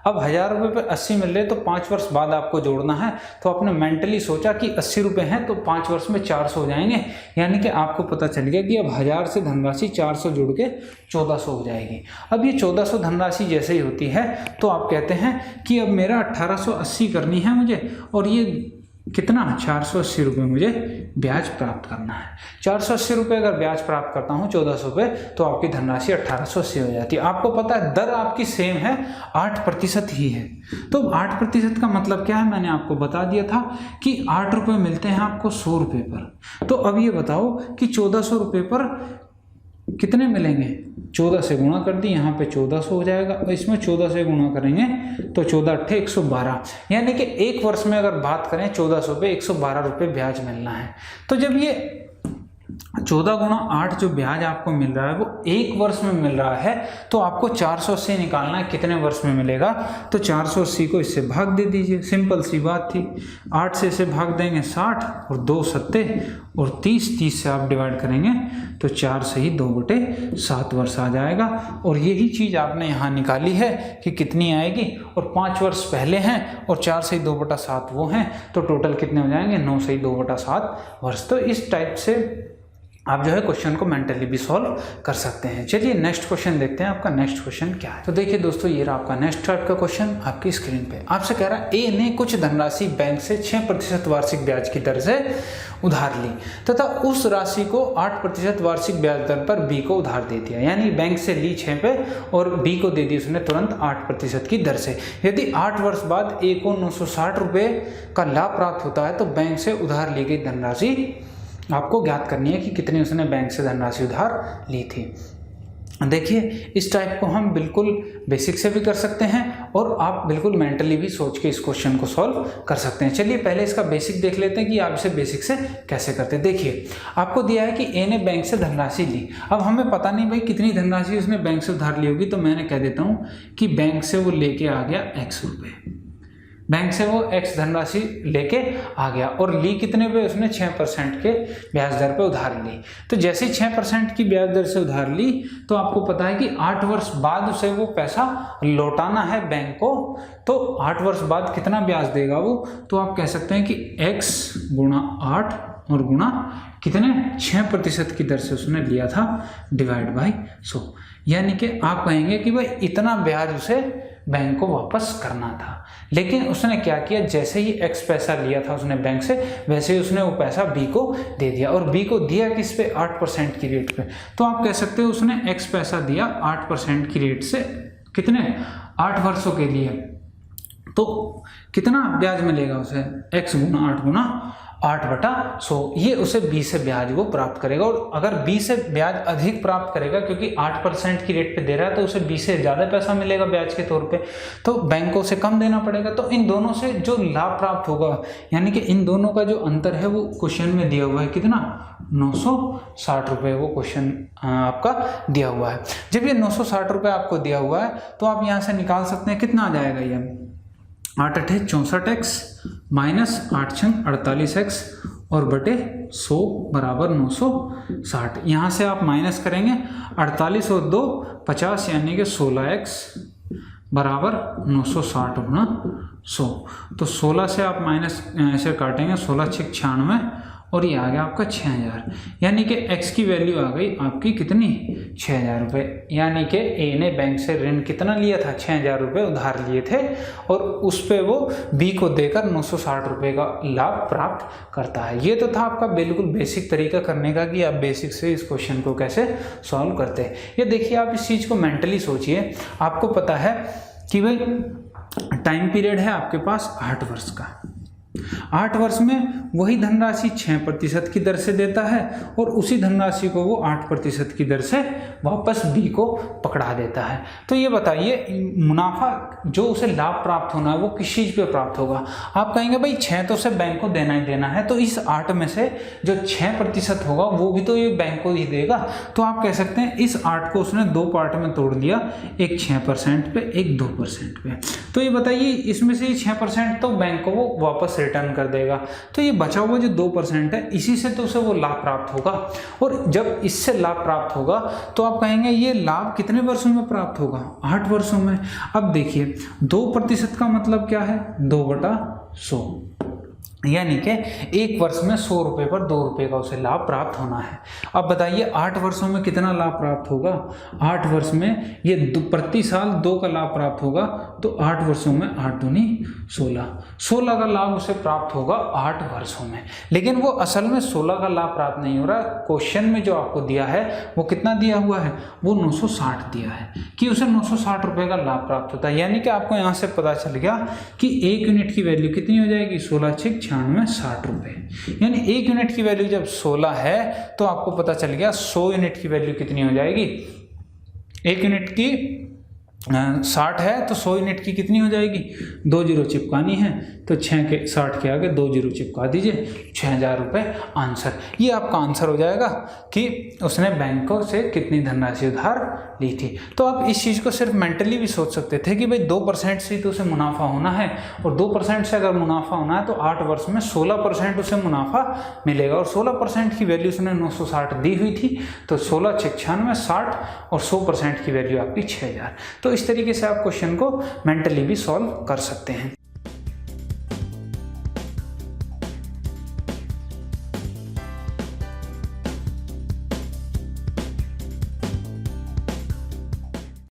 अब 1000 रुपये पर 80 मिल रहे तो 5 वर्ष बाद आपको जोड़ना है, तो आपने मेंटली सोचा कि 80 रुपये हैं तो 5 वर्ष में 400 हो जाएंगे, यानी कि आपको पता चल गया कि अब 1000 से धनराशि 400 जुड़ के 1400 हो जाएगी। अब ये 1400 धनराशि जैसे ही होती है तो आप कहते हैं कि अब मेरा 1880 करनी है मुझे, और ये कितना 480 रुपये मुझे ब्याज प्राप्त करना है। 480 रुपये अगर ब्याज प्राप्त करता हूँ 1400 पे, तो आपकी धनराशि 1880 हो जाती है। आपको पता है दर आपकी सेम है, 8% ही है। तो 8% का मतलब क्या है, मैंने आपको बता दिया था कि 8 रुपये मिलते हैं आपको 100 रुपये पर। तो अब ये बताओ कि 1400 रुपये पर कितने मिलेंगे, 14 से गुणा कर दी, यहाँ पे 1400 हो जाएगा, और इसमें 14 से गुणा करेंगे तो 14 × 8 = 112, यानी कि 1 वर्ष में अगर बात करें 1400 पे 112 रुपये ब्याज मिलना है। तो जब ये 14 × 8 जो ब्याज आपको मिल रहा है वो 1 वर्ष में मिल रहा है, तो आपको 480 निकालना है कितने वर्ष में मिलेगा, तो 480 को इससे भाग दे दीजिए, सिंपल सी बात थी। 8 से इसे भाग देंगे 60 और 2 सत्ते और 30 से आप डिवाइड करेंगे तो 4 से ही 2/7 वर्ष आ जाएगा। और यही चीज़ आपने यहाँ निकाली है कि कितनी आएगी, और 5 वर्ष पहले हैं और 4 से ही 2/7 वो हैं, तो टोटल कितने हो जाएंगे, 9 से ही 2/7 वर्ष। तो इस टाइप से आप जो है क्वेश्चन को मेंटली भी सॉल्व कर सकते हैं। चलिए नेक्स्ट क्वेश्चन देखते हैं, आपका नेक्स्ट क्वेश्चन क्या है। तो देखिए दोस्तों, ये रहा आपका नेक्स्ट टाइप का क्वेश्चन आपकी स्क्रीन पे। आपसे कह रहा है ए ने कुछ धनराशि बैंक से 6% वार्षिक ब्याज की दर से उधार ली तथा उस राशि को 8% वार्षिक ब्याज दर पर बी को उधार दे दिया, यानी बैंक से ली 6 पे और बी को दे दी उसने तुरंत 8% की दर से। यदि 8 वर्ष बाद ए को 960 रुपये का लाभ प्राप्त होता है तो बैंक से उधार ली गई धनराशि आपको ज्ञात करनी है कि कितनी उसने बैंक से धनराशि उधार ली थी। देखिए इस टाइप को हम बिल्कुल बेसिक से भी कर सकते हैं और आप बिल्कुल मेंटली भी सोच के इस क्वेश्चन को सॉल्व कर सकते हैं। चलिए पहले इसका बेसिक देख लेते हैं कि आप इसे बेसिक से कैसे करते हैं। देखिए आपको दिया है कि ए ने बैंक से धनराशि ली। अब हमें पता नहीं भाई कितनी धनराशि उसने बैंक से उधार ली होगी, तो मैंने कह देता हूँ कि बैंक से वो लेके आ गया x रुपये, बैंक से वो x धनराशि लेके आ गया और ली कितने पे, उसने 6% के ब्याज दर पे उधार ली। तो जैसे ही 6% की ब्याज दर से उधार ली तो आपको पता है कि 8 वर्ष बाद उसे वो पैसा लौटाना है बैंक को, तो 8 वर्ष बाद कितना ब्याज देगा वो, तो आप कह सकते हैं कि x × 8 और गुणा कितने 6% की दर से उसने लिया था डिवाइड बाय 100, यानी कि आप कहेंगे कि भाई इतना ब्याज उसे बैंक को वापस करना था। लेकिन उसने क्या किया, जैसे ही x पैसा लिया था उसने बैंक से, वैसे ही उसने वो पैसा b को दे दिया, और b को दिया किस पे, 8% की रेट पे। तो आप कह सकते हो उसने x पैसा दिया 8% की रेट से, कितने 8 वर्षों के लिए, तो कितना ब्याज मिलेगा उसे, x × 8 × 8/100, ये उसे b से ब्याज वो प्राप्त करेगा। और अगर b से ब्याज अधिक प्राप्त करेगा क्योंकि 8% की रेट पे दे रहा है तो उसे b से ज़्यादा पैसा मिलेगा ब्याज के तौर पे, तो बैंक को उसे कम देना पड़ेगा। तो इन दोनों से जो लाभ प्राप्त होगा, यानी कि इन दोनों का जो अंतर है वो क्वेश्चन में दिया हुआ है, कितना 960 रुपये वो क्वेश्चन आपका दिया हुआ है। जब ये 960 रुपये आपको दिया हुआ है तो आप यहाँ से निकाल सकते हैं कितना आ जाएगा, ये 8 × 8 = 64x माइनस 8 × 6 = 48x और बटे 100 = 960। यहाँ से आप माइनस करेंगे 48 और 2 50, यानी कि 16x = 960 × 100। तो 16 से आप माइनस ऐसे काटेंगे, 16 6 96 और ये आ गया आपका 6000। यानी कि x की वैल्यू आ गई आपकी कितनी, 6000 रुपये। यानी कि ए ने बैंक से ऋण कितना लिया था, 6000 रुपये उधार लिए थे और उस पे वो बी को देकर 960 रुपये का लाभ प्राप्त करता है। ये तो था आपका बिल्कुल बेसिक तरीका करने का कि आप बेसिक से इस क्वेश्चन को कैसे सॉल्व करते हैं। ये देखिए आप इस चीज़ को मेंटली सोचिए। आपको पता है कि भाई टाइम पीरियड है आपके पास 8 वर्ष का। 8 वर्ष में वही धनराशि 6% की दर से देता है और उसी धनराशि को वो 8% की दर से वापस बी को पकड़ा देता है। तो ये बताइए मुनाफा जो उसे लाभ प्राप्त होना है वो किस चीज़ पे प्राप्त होगा। आप कहेंगे भाई 6 तो उसे बैंक को देना ही देना है, तो इस 8 में से जो 6% होगा वो भी तो ये बैंक को ही देगा। तो आप कह सकते हैं इस 8 को उसने 2 पार्ट में तोड़ दिया, एक 6% पे, एक 2% पे। तो ये बताइए इसमें से 6% तो बैंक को वो वापस रिटर्न कर देगा। तो ये बचा हुआ जो 2% है इसी से तो उसे वो लाभ प्राप्त होगा। और जब इससे लाभ प्राप्त होगा तो आप कहेंगे ये लाभ कितने वर्षों में प्राप्त होगा, 8 वर्षों में। अब देखिए 2% का मतलब क्या है, 2/100। यानी कि 1 वर्ष में 100 रुपये पर 2 रुपये का उसे लाभ प्राप्त होना है। अब बताइए 8 वर्षों में कितना लाभ प्राप्त होगा। 8 वर्ष में ये प्रति साल 2 का लाभ प्राप्त होगा, तो 8 वर्षों में 8 दूनी 16 का लाभ उसे प्राप्त होगा 8 वर्षों में। लेकिन वो असल में 16 का लाभ प्राप्त नहीं हो रहा। क्वेश्चन में जो आपको दिया है वो कितना दिया हुआ है, वो 960 दिया है कि उसे 960 रुपये का लाभ प्राप्त होता है। यानी कि आपको यहाँ से पता चल गया कि 1 यूनिट की वैल्यू कितनी हो जाएगी, 16 6 96 60 रुपये। यानी 1 यूनिट की वैल्यू जब 16 है तो आपको पता चल गया 100 यूनिट की वैल्यू कितनी हो जाएगी। 1 यूनिट की 60 है तो 100 यूनिट की कितनी हो जाएगी, 2 जीरो चिपकानी है तो 6 के 60 के आगे 2 जीरो चिपका दीजिए, 6000 रुपये आंसर। ये आपका आंसर हो जाएगा कि उसने बैंकों से कितनी धनराशि उधार ली थी। तो आप इस चीज़ को सिर्फ मेंटली भी सोच सकते थे कि भाई 2% से तो उसे मुनाफा होना है और 2% से अगर मुनाफा होना है तो 8 वर्ष में 16% उसे मुनाफा मिलेगा और 16% की वैल्यू उसने 960 दी हुई थी। तो 16 6 96 60 और 100% की वैल्यू आपकी 6000। तो इस तरीके से आप क्वेश्चन को मेंटली भी सॉल्व कर सकते हैं।